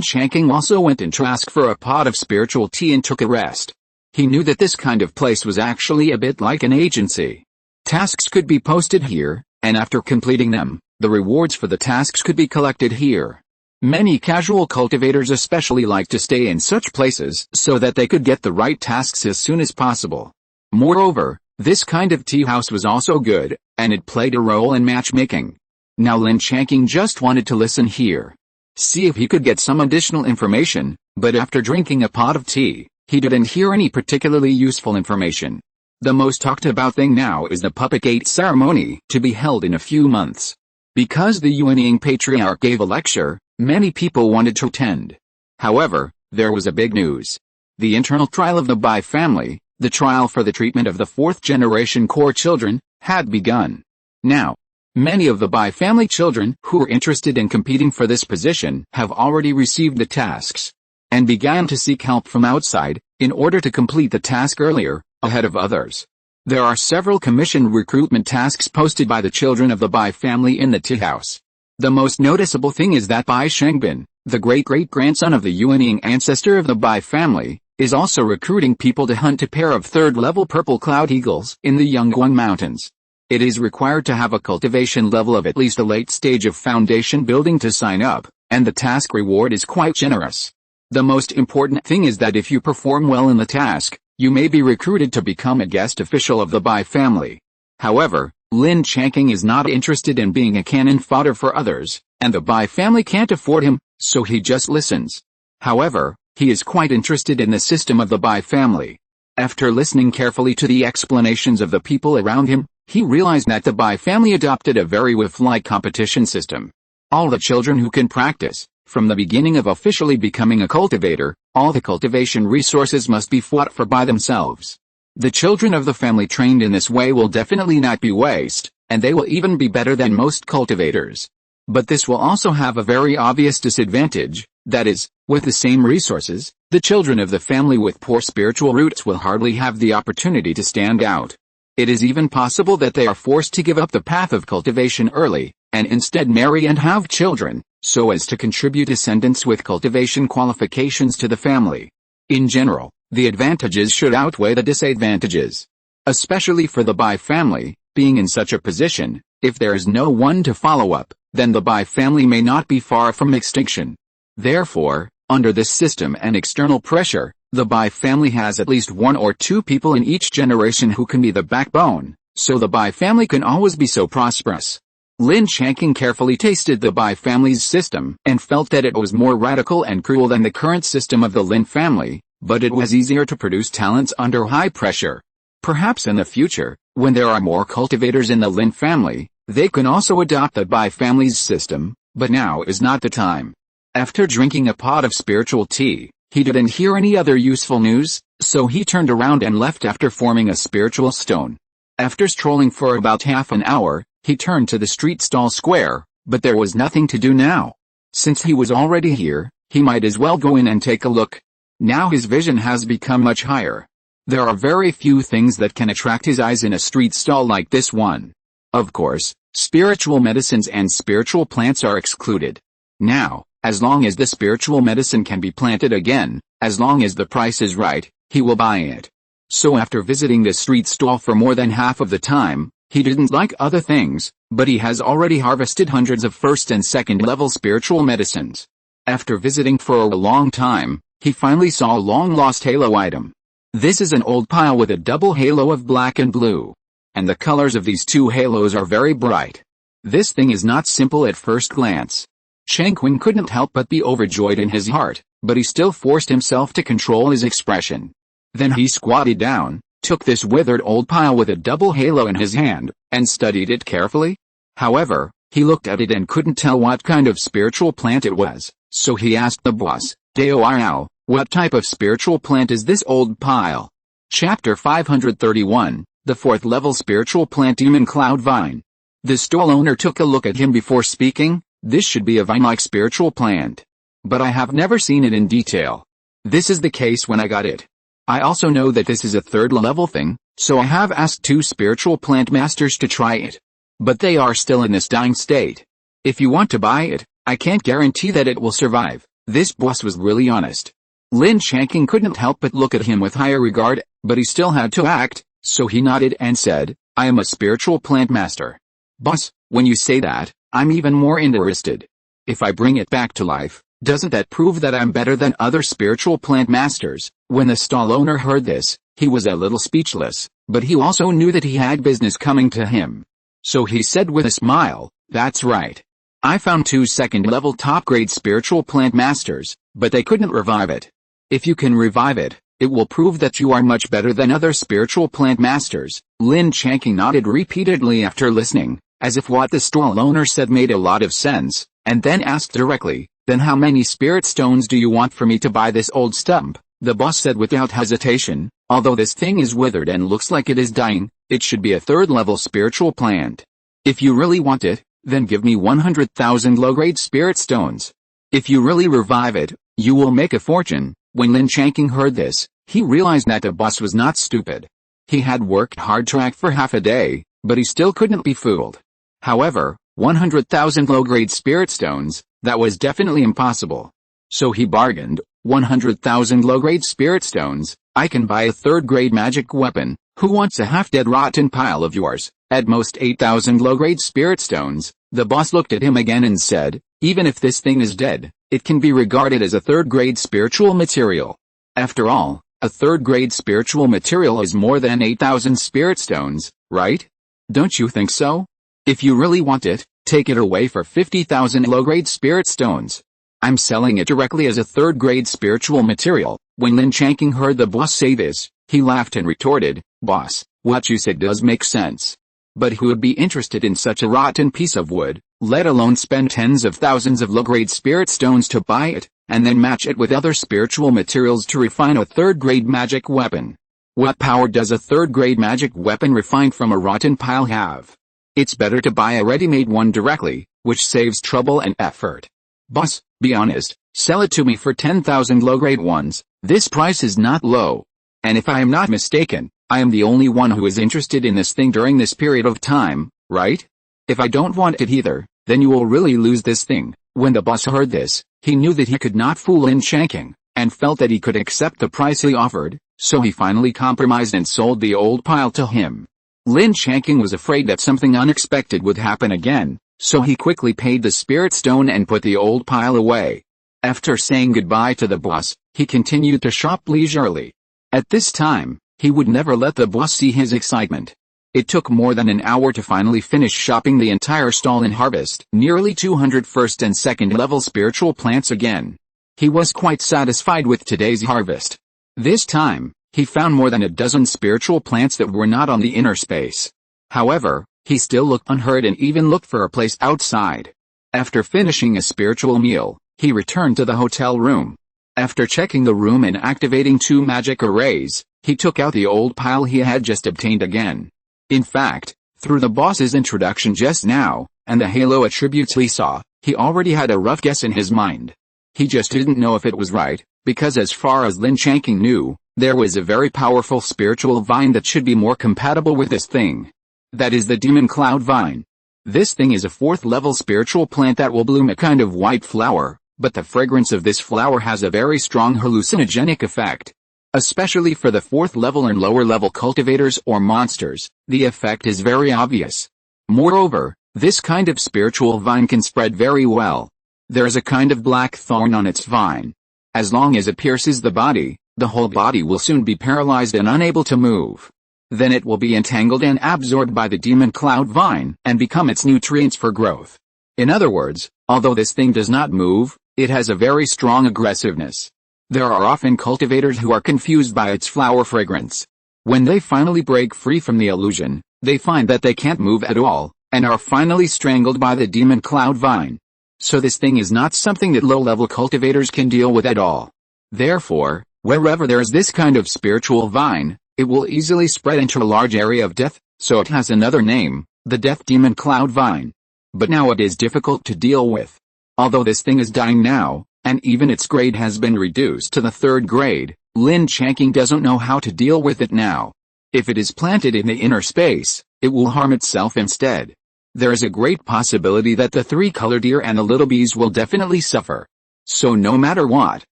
Changqing also went in to ask for a pot of spiritual tea and took a rest. He knew that this kind of place was actually a bit like an agency. Tasks could be posted here, and after completing them, the rewards for the tasks could be collected here. Many casual cultivators especially like to stay in such places so that they could get the right tasks as soon as possible. Moreover, this kind of tea house was also good, and it played a role in matchmaking. Now Lin Changqing just wanted to listen here. See if he could get some additional information, but after drinking a pot of tea, he didn't hear any particularly useful information. The most talked about thing now is the puppet gate ceremony to be held in a few months. Because the Yuanying patriarch gave a lecture, many people wanted to attend. However, there was a big news. The internal trial of the Bai family, the trial for the treatment of the fourth-generation core children, had begun. Now, many of the Bai family children who were interested in competing for this position have already received the tasks, and began to seek help from outside, in order to complete the task earlier, ahead of others. There are several commissioned recruitment tasks posted by the children of the Bai family in the tea house. The most noticeable thing is that Bai Shengbin, the great-great-grandson of the Yuanying ancestor of the Bai family, is also recruiting people to hunt a pair of third-level purple cloud eagles in the Yangguang Mountains. It is required to have a cultivation level of at least a late stage of foundation building to sign up, and the task reward is quite generous. The most important thing is that if you perform well in the task, you may be recruited to become a guest official of the Bai family. However, Lin Changqing is not interested in being a cannon fodder for others, and the Bai family can't afford him, so he just listens. However, he is quite interested in the system of the Bai family. After listening carefully to the explanations of the people around him, he realized that the Bai family adopted a very WIF-like competition system. All the children who can practice, from the beginning of officially becoming a cultivator, all the cultivation resources must be fought for by themselves. The children of the family trained in this way will definitely not be waste, and they will even be better than most cultivators. But this will also have a very obvious disadvantage, that is, with the same resources, the children of the family with poor spiritual roots will hardly have the opportunity to stand out. It is even possible that they are forced to give up the path of cultivation early, and instead marry and have children, so as to contribute descendants with cultivation qualifications to the family. In general, the advantages should outweigh the disadvantages. Especially for the Bai family, being in such a position, if there is no one to follow up, then the Bai family may not be far from extinction. Therefore, under this system and external pressure, the Bai family has at least 1 or 2 people in each generation who can be the backbone, so the Bai family can always be so prosperous. Lin Changqing carefully tasted the Bai family's system and felt that it was more radical and cruel than the current system of the Lin family, but it was easier to produce talents under high pressure. Perhaps in the future, when there are more cultivators in the Lin family, they can also adopt the Bai family's system, but now is not the time. After drinking a pot of spiritual tea, he didn't hear any other useful news, so he turned around and left after forming a spiritual stone. After strolling for about half an hour, he turned to the street stall square, but there was nothing to do now. Since he was already here, he might as well go in and take a look. Now his vision has become much higher. There are very few things that can attract his eyes in a street stall like this one. Of course, spiritual medicines and spiritual plants are excluded. Now, as long as the spiritual medicine can be planted again, as long as the price is right, he will buy it. So after visiting the street stall for more than half of the time, he didn't like other things, but he has already harvested hundreds of first and second level spiritual medicines. After visiting for a long time, he finally saw a long-lost halo item. This is an old pile with a double halo of black and blue. And the colors of these two halos are very bright. This thing is not simple at first glance. Changqing couldn't help but be overjoyed in his heart, but he still forced himself to control his expression. Then he squatted down, took this withered old pile with a double halo in his hand, and studied it carefully. However, he looked at it and couldn't tell what kind of spiritual plant it was, so he asked the boss, Dao, what type of spiritual plant is this old pile? Chapter 531, the 4th level spiritual plant Demon Cloud Vine. The stall owner took a look at him before speaking. This should be a vine-like spiritual plant. But I have never seen it in detail. This is the case when I got it. I also know that this is a 3rd level thing, So I have asked 2 spiritual plant masters to try it. But they are still in this dying state. If you want to buy it, I can't guarantee that it will survive." This boss was really honest. Lin Changqing couldn't help but look at him with higher regard, but he still had to act, so he nodded and said, "I am a spiritual plant master." "Boss, when you say that, I'm even more interested. If I bring it back to life, doesn't that prove that I'm better than other spiritual plant masters?" When the stall owner heard this, he was a little speechless, but he also knew that he had business coming to him. So he said with a smile, "That's right. I found 2 second-level top-grade spiritual plant masters, but they couldn't revive it. If you can revive it, it will prove that you are much better than other spiritual plant masters." Lin Changqing nodded repeatedly after listening, as if what the stall owner said made a lot of sense, and then asked directly, "Then how many spirit stones do you want for me to buy this old stump?" The boss said without hesitation, "Although this thing is withered and looks like it is dying, it should be a 3rd-level spiritual plant. If you really want it, then give me 100,000 low-grade spirit stones. If you really revive it, you will make a fortune." When Lin Changqing heard this, he realized that the boss was not stupid. He had worked hard to act for half a day, but he still couldn't be fooled. However, 100,000 low-grade spirit stones, that was definitely impossible. So he bargained, 100,000 low-grade spirit stones, I can buy a 3rd-grade magic weapon. Who wants a half-dead rotten pile of yours? At most 8,000 low-grade spirit stones. The boss looked at him again and said, "Even if this thing is dead, it can be regarded as a 3rd-grade spiritual material. After all, a 3rd-grade spiritual material is more than 8,000 spirit stones, right? Don't you think so? If you really want it, take it away for 50,000 low-grade spirit stones. I'm selling it directly as a 3rd-grade spiritual material." When Lin Changqing heard the boss say this, he laughed and retorted, "Boss, what you said does make sense. But who would be interested in such a rotten piece of wood, let alone spend tens of thousands of low-grade spirit stones to buy it, and then match it with other spiritual materials to refine a 3rd-grade magic weapon? What power does a 3rd-grade magic weapon refined from a rotten pile have? It's better to buy a ready-made one directly, which saves trouble and effort. Boss, be honest, sell it to me for 10,000 low-grade ones. This price is not low. And if I am not mistaken, I am the only one who is interested in this thing during this period of time, right? If I don't want it either, then you will really lose this thing." When the boss heard this, he knew that he could not fool Lin Changqing, and felt that he could accept the price he offered, so he finally compromised and sold the old pile to him. Lin Changqing was afraid that something unexpected would happen again, so he quickly paid the spirit stone and put the old pile away. After saying goodbye to the boss, he continued to shop leisurely. At this time, he would never let the boss see his excitement. It took more than an hour to finally finish shopping the entire stall and harvest nearly 200 1st and 2nd level spiritual plants again. He was quite satisfied with today's harvest. This time, he found more than a dozen spiritual plants that were not on the inner space. However, he still looked unhurt and even looked for a place outside. After finishing a spiritual meal, he returned to the hotel room. After checking the room and activating 2 magic arrays, he took out the old pile he had just obtained again. In fact, through the boss's introduction just now, and the halo attributes he saw, he already had a rough guess in his mind. He just didn't know if it was right, because as far as Lin Changqing knew, there was a very powerful spiritual vine that should be more compatible with this thing. That is the demon cloud vine. This thing is a 4th-level spiritual plant that will bloom a kind of white flower, but the fragrance of this flower has a very strong hallucinogenic effect. Especially for the 4th-level and lower-level cultivators or monsters, the effect is very obvious. Moreover, this kind of spiritual vine can spread very well. There is a kind of black thorn on its vine. As long as it pierces the body, the whole body will soon be paralyzed and unable to move. Then it will be entangled and absorbed by the demon cloud vine and become its nutrients for growth. In other words, although this thing does not move, it has a very strong aggressiveness. There are often cultivators who are confused by its flower fragrance. When they finally break free from the illusion, they find that they can't move at all, and are finally strangled by the demon cloud vine. So this thing is not something that low-level cultivators can deal with at all. Therefore, wherever there is this kind of spiritual vine, it will easily spread into a large area of death, so it has another name, the death demon cloud vine. But now it is difficult to deal with. Although this thing is dying now, and even its grade has been reduced to the 3rd grade, Lin Changqing doesn't know how to deal with it now. If it is planted in the inner space, it will harm itself instead. There is a great possibility that the three-colored deer and the little bees will definitely suffer. So no matter what,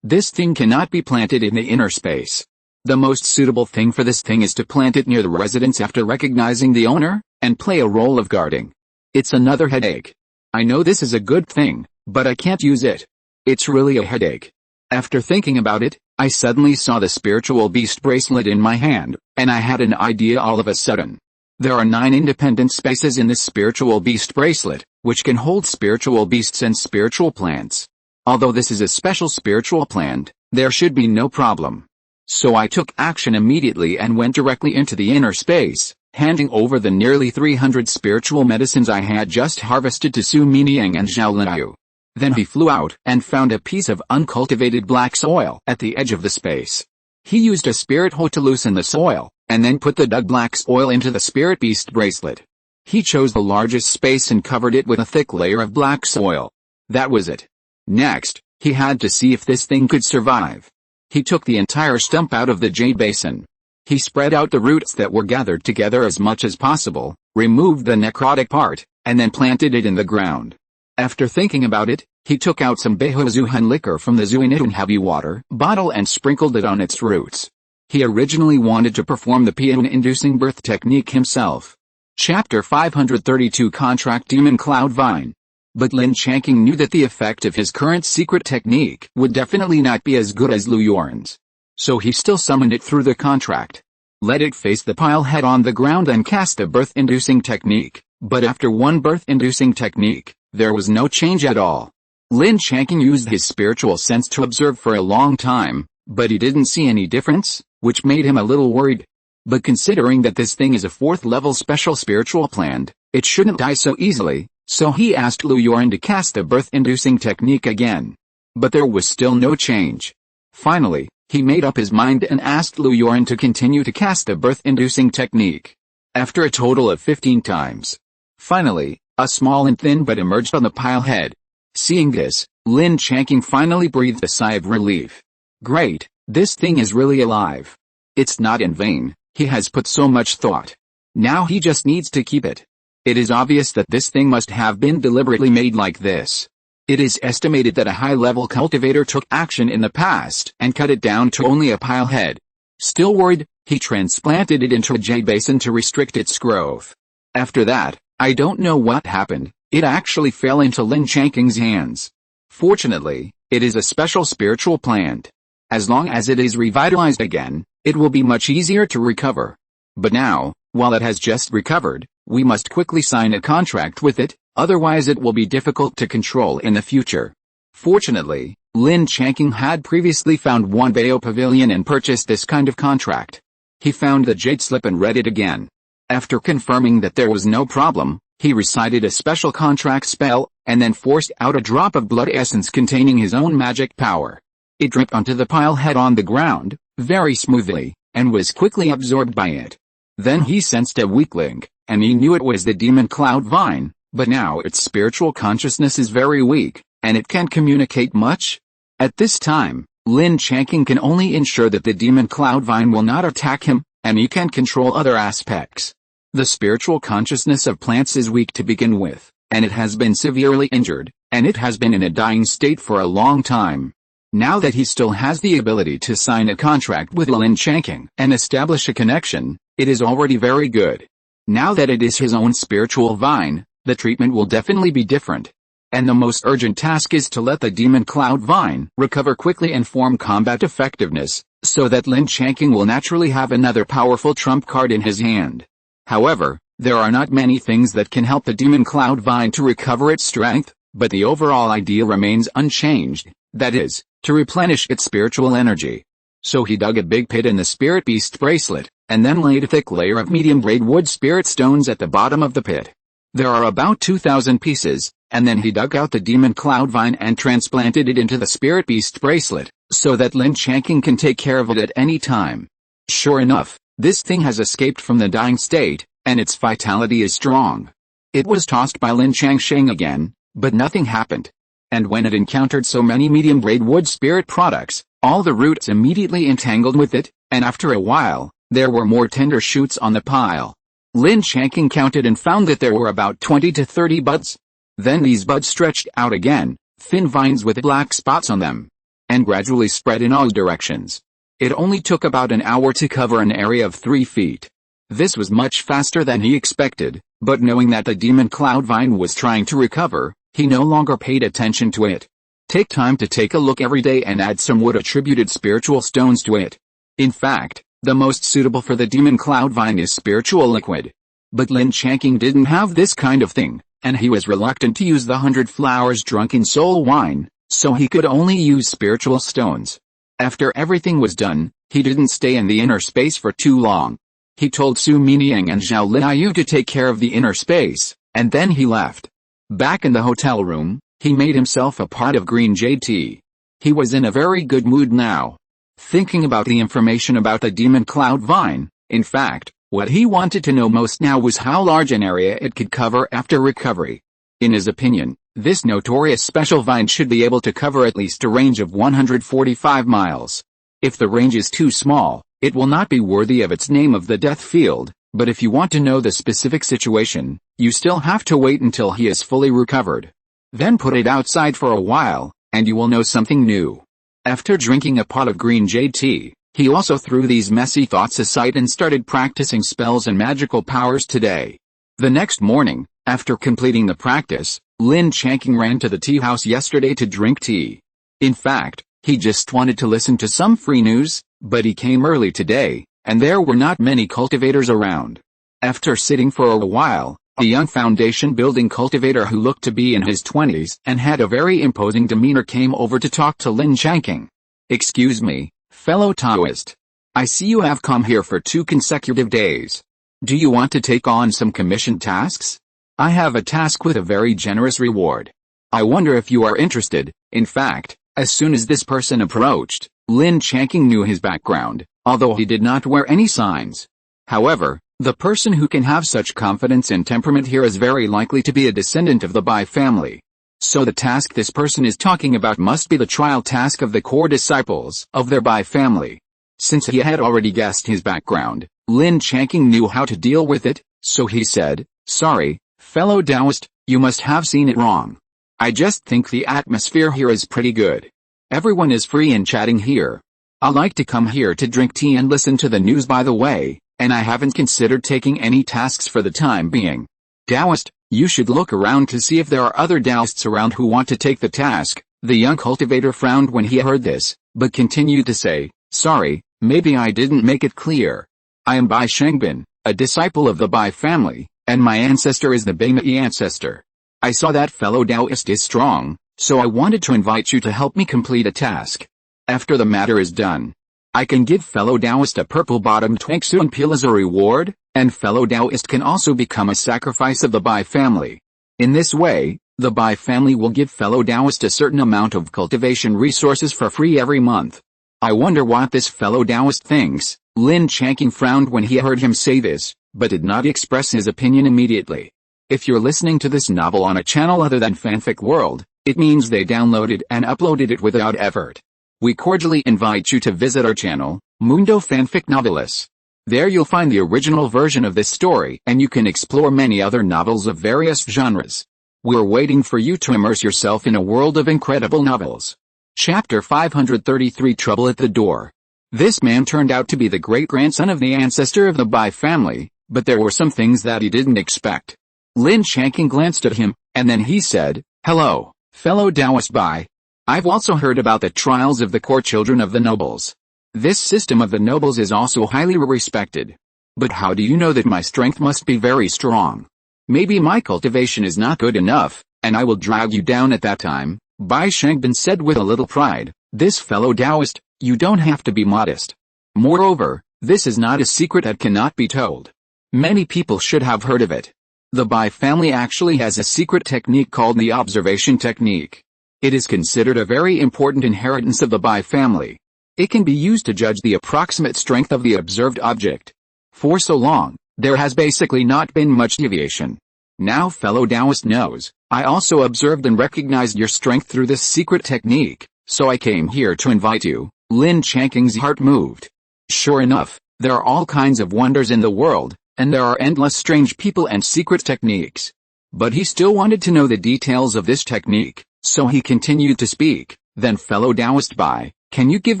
this thing cannot be planted in the inner space. The most suitable thing for this thing is to plant it near the residence after recognizing the owner, and play a role of guarding. It's another headache. I know this is a good thing, but I can't use it. It's really a headache. After thinking about it, I suddenly saw the spiritual beast bracelet in my hand, and I had an idea all of a sudden. There are 9 independent spaces in this spiritual beast bracelet, which can hold spiritual beasts and spiritual plants. Although this is a special spiritual plant, there should be no problem. So I took action immediately and went directly into the inner space, handing over the nearly 300 spiritual medicines I had just harvested to Su Miniang and Zhao Linyu. Then he flew out and found a piece of uncultivated black soil at the edge of the space. He used a spirit hoe to loosen the soil, and then put the dug black soil into the spirit beast bracelet. He chose the largest space and covered it with a thick layer of black soil. That was it. Next, he had to see if this thing could survive. He took the entire stump out of the jade basin. He spread out the roots that were gathered together as much as possible, removed the necrotic part, and then planted it in the ground. After thinking about it, he took out some Beihuazuhan liquor from the Zuinitun heavy water bottle and sprinkled it on its roots. He originally wanted to perform the Pian-inducing birth technique himself. Chapter 532 Contract Demon Cloud Vine. But Lin Changqing knew that the effect of his current secret technique would definitely not be as good as Lu Yuan's. So he still summoned it through the contract. Let it face the pile head on the ground and cast a birth-inducing technique. But after one birth-inducing technique, there was no change at all. Lin Changqing used his spiritual sense to observe for a long time, but he didn't see any difference, which made him a little worried. But considering that this thing is a 4th-level special spiritual plant, it shouldn't die so easily, so he asked Lu Yuan to cast the birth-inducing technique again. But there was still no change. Finally, he made up his mind and asked Lu Yuan to continue to cast the birth-inducing technique. After a total of 15 times. Finally, a small and thin bud emerged on the pile head. Seeing this, Lin Changqing finally breathed a sigh of relief. Great, this thing is really alive. It's not in vain, he has put so much thought. Now he just needs to keep it. It is obvious that this thing must have been deliberately made like this. It is estimated that a high-level cultivator took action in the past and cut it down to only a pile head. Still worried, he transplanted it into a jade basin to restrict its growth. After that, I don't know what happened, it actually fell into Lin Changqing's hands. Fortunately, it is a special spiritual plant. As long as it is revitalized again, it will be much easier to recover. But now, while it has just recovered, we must quickly sign a contract with it, otherwise it will be difficult to control in the future. Fortunately, Lin Changqing had previously found one Bayo Pavilion and purchased this kind of contract. He found the jade slip and read it again. After confirming that there was no problem, he recited a special contract spell, and then forced out a drop of blood essence containing his own magic power. It dripped onto the pile head on the ground, very smoothly, and was quickly absorbed by it. Then he sensed a weak link, and he knew it was the demon cloud vine, but now its spiritual consciousness is very weak, and it can't communicate much. At this time, Lin Changqing can only ensure that the demon cloud vine will not attack him, and he can control other aspects. The spiritual consciousness of plants is weak to begin with, and it has been severely injured, and it has been in a dying state for a long time. Now that he still has the ability to sign a contract with Lin Changqing and establish a connection, it is already very good. Now that it is his own spiritual vine, the treatment will definitely be different. And the most urgent task is to let the demon cloud vine recover quickly and form combat effectiveness, so that Lin Changqing will naturally have another powerful trump card in his hand. However, there are not many things that can help the demon cloud vine to recover its strength, but the overall idea remains unchanged, that is, to replenish its spiritual energy. So he dug a big pit in the spirit beast bracelet, and then laid a thick layer of medium-grade wood spirit stones at the bottom of the pit. There are about 2,000 pieces, and then he dug out the demon cloud vine and transplanted it into the spirit beast bracelet, so that Lin Changqing can take care of it at any time. Sure enough, this thing has escaped from the dying state, and its vitality is strong. It was tossed by Lin Changqing again, but nothing happened. And when it encountered so many medium-grade wood spirit products, all the roots immediately entangled with it, and after a while, There were more tender shoots on the pile. Lin Changqing counted and found that there were about 20 to 30 buds. Then these buds stretched out again, thin vines with black spots on them, and gradually spread in all directions. It only took about an hour to cover an area of 3 feet. This was much faster than he expected, but knowing that the demon cloud vine was trying to recover, he no longer paid attention to it. Take time to take a look every day and add some wood-attributed spiritual stones to it. In fact, the most suitable for the demon cloud vine is spiritual liquid. But Lin Changqing didn't have this kind of thing, and he was reluctant to use the 100 flowers drunken soul wine, so he could only use spiritual stones. After everything was done, he didn't stay in the inner space for too long. He told Su Miniang and Zhao Linyu to take care of the inner space, and then he left. Back in the hotel room, he made himself a pot of green jade tea. He was in a very good mood now. Thinking about the information about the demon cloud vine, in fact, what he wanted to know most now was how large an area it could cover after recovery. In his opinion, this notorious special vine should be able to cover at least a range of 145 miles. If the range is too small, it will not be worthy of its name of the death field, but if you want to know the specific situation, you still have to wait until he is fully recovered. Then put it outside for a while, and you will know something new. After drinking a pot of green jade tea, he also threw these messy thoughts aside and started practicing spells and magical powers today. The next morning, after completing the practice, Lin Changqing ran to the tea house yesterday to drink tea. In fact, he just wanted to listen to some free news, but he came early today, and there were not many cultivators around. After sitting for a while, a young foundation-building cultivator who looked to be in his 20s and had a very imposing demeanor came over to talk to Lin Changqing. "Excuse me, fellow Taoist. I see you have come here for 2 consecutive days. Do you want to take on some commissioned tasks? I have a task with a very generous reward. I wonder if you are interested." In fact, as soon as this person approached, Lin Changqing knew his background, although he did not wear any signs. However, the person who can have such confidence and temperament here is very likely to be a descendant of the Bai family. So the task this person is talking about must be the trial task of the core disciples of their Bai family. Since he had already guessed his background, Lin Changqing knew how to deal with it, so he said, "Sorry, fellow Taoist, you must have seen it wrong. I just think the atmosphere here is pretty good. Everyone is free and chatting here. I like to come here to drink tea and listen to the news by the way, and I haven't considered taking any tasks for the time being. Taoist, you should look around to see if there are other Taoists around who want to take the task." The young cultivator frowned when he heard this, but continued to say, "Sorry, maybe I didn't make it clear. I am Bai Shengbin, a disciple of the Bai family, and my ancestor is the Baimei ancestor. I saw that fellow Taoist is strong, so I wanted to invite you to help me complete a task. After the matter is done, I can give fellow Taoist a purple-bottomed Twangsun peel as a reward, and fellow Taoist can also become a sacrifice of the Bai family. In this way, the Bai family will give fellow Taoist a certain amount of cultivation resources for free every month." I wonder what this fellow Taoist thinks. Lin Changqing frowned when he heard him say this, but did not express his opinion immediately. If you're listening to this novel on a channel other than Fanfic World, it means they downloaded and uploaded it without effort. We cordially invite you to visit our channel, Mundo Fanfic Novelis. There you'll find the original version of this story and you can explore many other novels of various genres. We're waiting for you to immerse yourself in a world of incredible novels. Chapter 533 Trouble at the Door. This man turned out to be the great-grandson of the ancestor of the Bai family, but there were some things that he didn't expect. Lin Changqing glanced at him, and then he said, "Hello, fellow Taoist Bai. I've also heard about the trials of the core children of the nobles. This system of the nobles is also highly respected. But how do you know that my strength must be very strong? Maybe my cultivation is not good enough, and I will drag you down at that time." Bai Shengbin said with a little pride, "This fellow Taoist, you don't have to be modest. Moreover, this is not a secret that cannot be told. Many people should have heard of it. The Bai family actually has a secret technique called the observation technique. It is considered a very important inheritance of the Bai family. It can be used to judge the approximate strength of the observed object. For so long, there has basically not been much deviation. Now fellow Taoist knows, I also observed and recognized your strength through this secret technique, so I came here to invite you." Lin Changqing's heart moved. Sure enough, There are all kinds of wonders in the world, and there are endless strange people and secret techniques. But he still wanted to know the details of this technique, so he continued to speak. Then, fellow Taoist Bai, can you give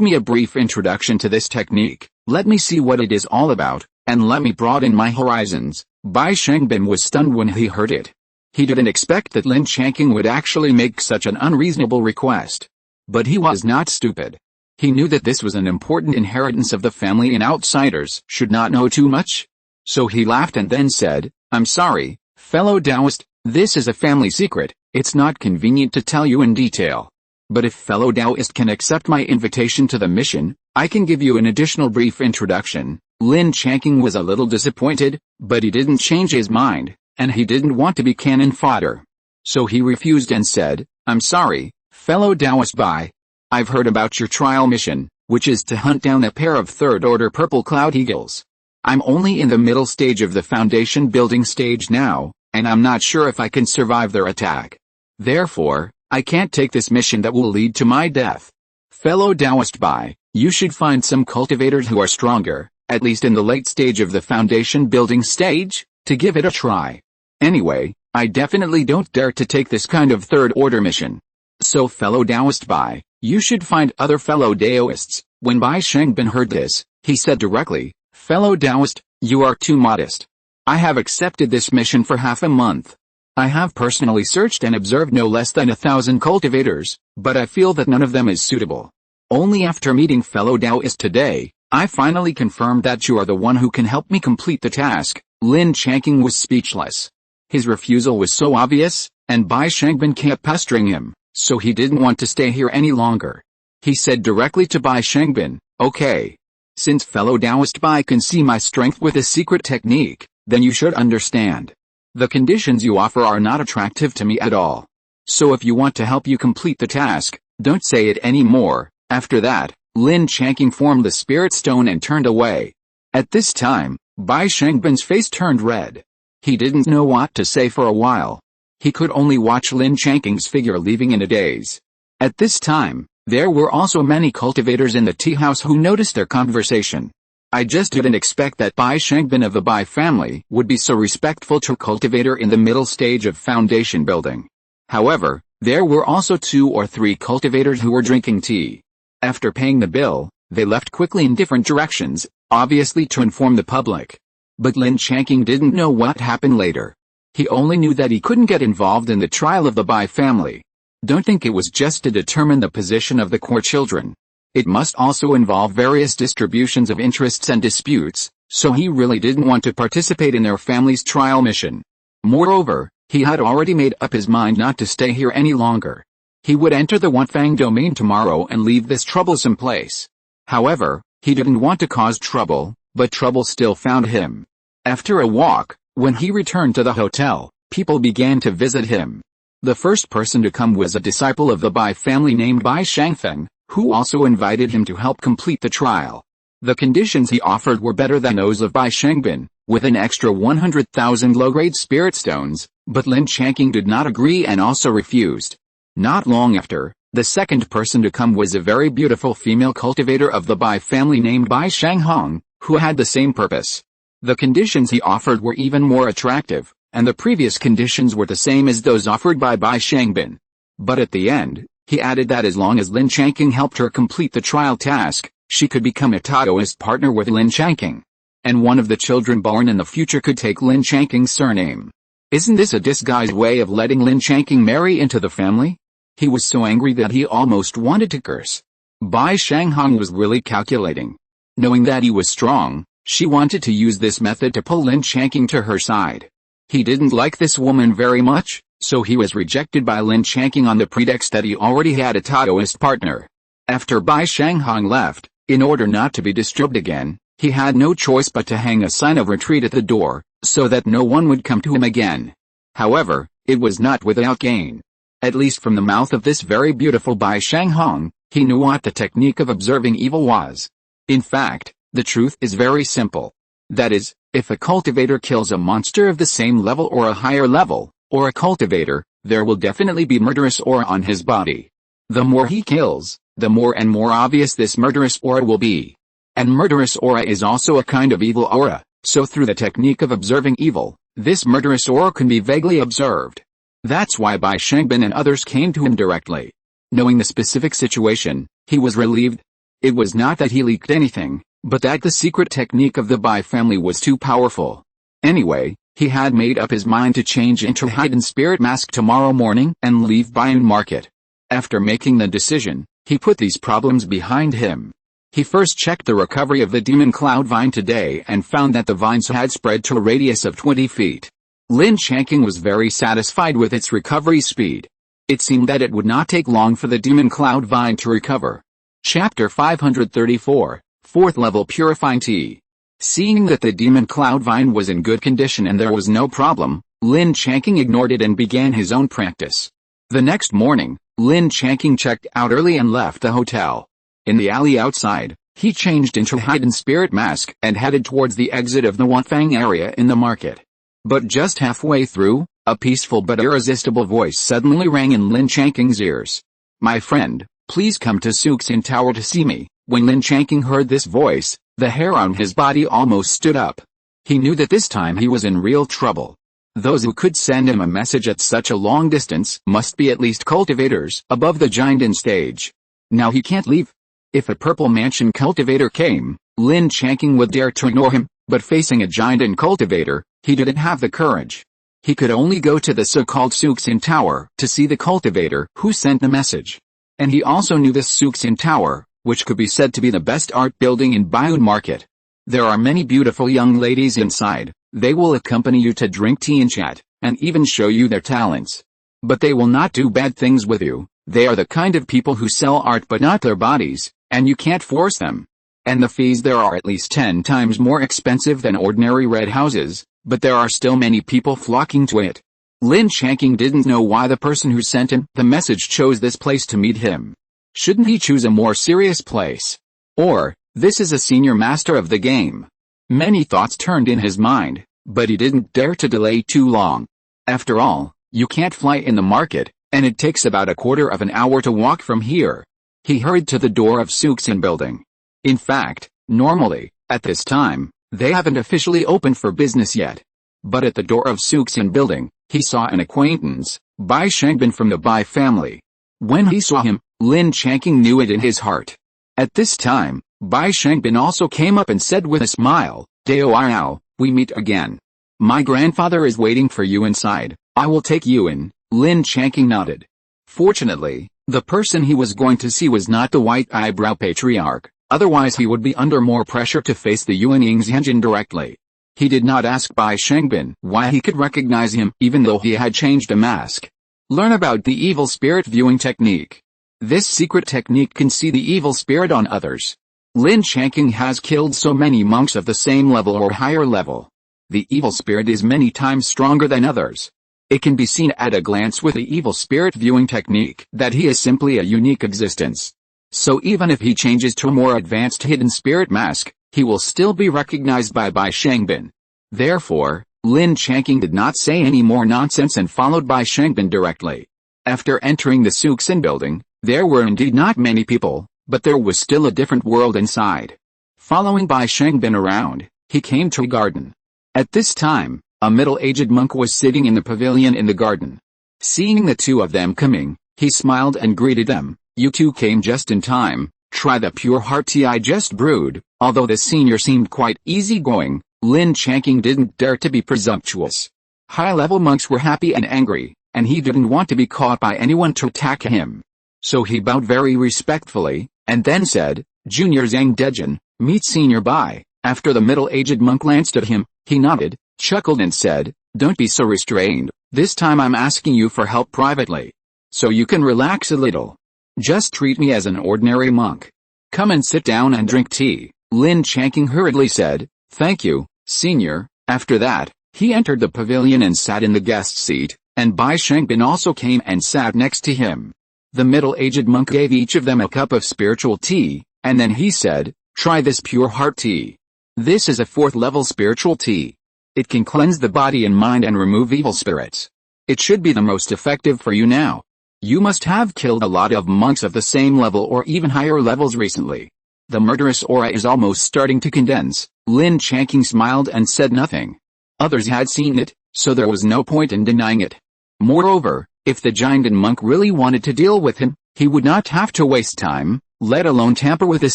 me a brief introduction to this technique? Let me see what it is all about, and let me broaden my horizons. Bai Shangbin was stunned when he heard it. He didn't expect that Lin Changqing would actually make such an unreasonable request. But he was not stupid. He knew that this was an important inheritance of the family and outsiders should not know too much. So he laughed and then said, I'm sorry, fellow Taoist, this is a family secret, it's not convenient to tell you in detail. But if fellow Taoist can accept my invitation to the mission, I can give you an additional brief introduction. Lin Changqing was a little disappointed, but he didn't change his mind, and he didn't want to be cannon fodder. So he refused and said, I'm sorry, fellow Taoist Bai. I've heard about your trial mission, which is to hunt down a pair of third-order purple cloud eagles. I'm only in the middle stage of the foundation building stage now, and I'm not sure if I can survive their attack. Therefore, I can't take this mission that will lead to my death. Fellow Taoist Bai, you should find some cultivators who are stronger, at least in the late stage of the foundation building stage, to give it a try. Anyway, I definitely don't dare to take this kind of third-order mission. So fellow Taoist Bai, you should find other fellow Taoists. When Bai Shangbin heard this, he said directly, fellow Taoist, you are too modest. I have accepted this mission for half a month. I have personally searched and observed no less than 1,000 cultivators, but I feel that none of them is suitable. Only after meeting fellow Taoists today, I finally confirmed that you are the one who can help me complete the task. Lin Changqing was speechless. His refusal was so obvious, and Bai Shangbin kept pestering him, so he didn't want to stay here any longer. He said directly to Bai Shangbin, okay. Since fellow Taoist Bai can see my strength with a secret technique, then you should understand. The conditions you offer are not attractive to me at all. So if you want to help you complete the task, don't say it anymore. After that, Lin Changqing formed the spirit stone and turned away. At this time, Bai Shangbin's face turned red. He didn't know what to say for a while. He could only watch Lin Changqing's figure leaving in a daze. At this time, there were also many cultivators in the tea house who noticed their conversation. I just didn't expect that Bai Shangbin of the Bai family would be so respectful to a cultivator in the middle stage of foundation building. However, there were also 2 or 3 cultivators who were drinking tea. After paying the bill, they left quickly in different directions, obviously to inform the public. But Lin Changqing didn't know what happened later. He only knew that he couldn't get involved in the trial of the Bai family. Don't think it was just to determine the position of the core children. It must also involve various distributions of interests and disputes, so he really didn't want to participate in their family's trial mission. Moreover, he had already made up his mind not to stay here any longer. He would enter the Wanfang domain tomorrow and leave this troublesome place. However, he didn't want to cause trouble, but trouble still found him. After a walk, when he returned to the hotel, people began to visit him. The first person to come was a disciple of the Bai family named Bai Shangfeng, who also invited him to help complete the trial. The conditions he offered were better than those of Bai Shangbin, with an extra 100,000 low-grade spirit stones, but Lin Changqing did not agree and also refused. Not long after, the second person to come was a very beautiful female cultivator of the Bai family named Bai Shanghong, who had the same purpose. The conditions he offered were even more attractive, and the previous conditions were the same as those offered by Bai Shangbin. But at the end, he added that as long as Lin Changqing helped her complete the trial task, she could become a Taoist partner with Lin Changqing. And one of the children born in the future could take Lin Changqing's surname. Isn't this a disguised way of letting Lin Changqing marry into the family? He was so angry that he almost wanted to curse. Bai Shanghong was really calculating. Knowing that he was strong, she wanted to use this method to pull Lin Changqing to her side. He didn't like this woman very much, so he was rejected by Lin Changqing on the pretext that he already had a Taoist partner. After Bai Shanghong left, in order not to be disturbed again, he had no choice but to hang a sign of retreat at the door, so that no one would come to him again. However, it was not without gain. At least from the mouth of this very beautiful Bai Shanghong, he knew what the technique of observing evil was. In fact, the truth is very simple. That is, if a cultivator kills a monster of the same level or a higher level, or a cultivator, there will definitely be murderous aura on his body. The more he kills, the more and more obvious this murderous aura will be. And murderous aura is also a kind of evil aura, so through the technique of observing evil, this murderous aura can be vaguely observed. That's why Bai Shangbin and others came to him directly. Knowing the specific situation, he was relieved. It was not that he leaked anything, but that the secret technique of the Bai family was too powerful. Anyway, he had made up his mind to change into hidden spirit mask tomorrow morning and leave Baiun Market. After making the decision, he put these problems behind him. He first checked the recovery of the demon cloud vine today and found that the vines had spread to a radius of 20 feet. Lin Changqing was very satisfied with its recovery speed. It seemed that it would not take long for the demon cloud vine to recover. Chapter 534, 4th Level Purifying Tea. Seeing that the demon cloud vine was in good condition and there was no problem, Lin Changqing ignored it and began his own practice. The next morning, Lin Changqing checked out early and left the hotel. In the alley outside, he changed into hidden spirit mask and headed towards the exit of the Wanfang area in the market. But just halfway through, a peaceful but irresistible voice suddenly rang in Lin Changqing's ears. "My friend, please come to Suxin Tower to see me." When Lin Changqing heard this voice, the hair on his body almost stood up. He knew that this time he was in real trouble. Those who could send him a message at such a long distance must be at least cultivators above the giant stage. Now he can't leave. If a purple mansion cultivator came, Lin Changqing would dare to ignore him, but facing a giant cultivator, he didn't have the courage. He could only go to the so-called Suxin Tower to see the cultivator who sent the message. And he also knew this Suxin Tower, which could be said to be the best art building in Baiun Market. There are many beautiful young ladies inside. They will accompany you to drink tea and chat, and even show you their talents. But they will not do bad things with you. They are the kind of people who sell art but not their bodies, and you can't force them. And the fees there are at least 10 times more expensive than ordinary red houses, but there are still many people flocking to it. Lin Changqing didn't know why the person who sent him the message chose this place to meet him. Shouldn't he choose a more serious place? Or, this is a senior master of the game. Many thoughts turned in his mind, but he didn't dare to delay too long. After all, you can't fly in the market, and it takes about a quarter of an hour to walk from here. He hurried to the door of Suxin building. In fact, normally, at this time, they haven't officially opened for business yet. But at the door of Suxin building, he saw an acquaintance, Bai Shangbin from the Bai family. When he saw him, Lin Changqing knew it in his heart. At this time, Bai Shangbin also came up and said with a smile, "Dao Yao, we meet again. My grandfather is waiting for you inside. I will take you in." Lin Changqing nodded. Fortunately, the person he was going to see was not the white eyebrow patriarch, otherwise he would be under more pressure to face the Yuanying Xianjin directly. He did not ask Bai Shangbin why he could recognize him even though he had changed a mask. Learn about the evil spirit viewing technique. This secret technique can see the evil spirit on others. Lin Changqing has killed so many monks of the same level or higher level. The evil spirit is many times stronger than others. It can be seen at a glance with the evil spirit viewing technique that he is simply a unique existence. So even if he changes to a more advanced hidden spirit mask, he will still be recognized by Bai Shangbin. Therefore, Lin Changqing did not say any more nonsense and followed Bai Shangbin directly. After entering the Suxin building, there were indeed not many people, but there was still a different world inside. Following Bai Shangbin around, he came to a garden. At this time, a middle-aged monk was sitting in the pavilion in the garden. Seeing the two of them coming, he smiled and greeted them. "You two came just in time. Try the pure heart tea I just brewed." Although the senior seemed quite easygoing, Lin Changqing didn't dare to be presumptuous. High-level monks were happy and angry, and he didn't want to be caught by anyone to attack him. So he bowed very respectfully, and then said, "Junior Zhang Dejin, meet Senior Bai." After the middle-aged monk glanced at him, he nodded, chuckled and said, "Don't be so restrained. This time I'm asking you for help privately. So you can relax a little. Just treat me as an ordinary monk. Come and sit down and drink tea." Lin Changqing hurriedly said, "Thank you, Senior." After that, he entered the pavilion and sat in the guest seat, and Bai Shangbin also came and sat next to him. The middle-aged monk gave each of them a cup of spiritual tea, and then he said, "Try this pure heart tea. This is a 4th-level spiritual tea. It can cleanse the body and mind and remove evil spirits. It should be the most effective for you now. You must have killed a lot of monks of the same level or even higher levels recently. The murderous aura is almost starting to condense. Lin Changqing smiled and said nothing. Others had seen it, so there was no point in denying it. Moreover, if the giant and monk really wanted to deal with him, he would not have to waste time, let alone tamper with his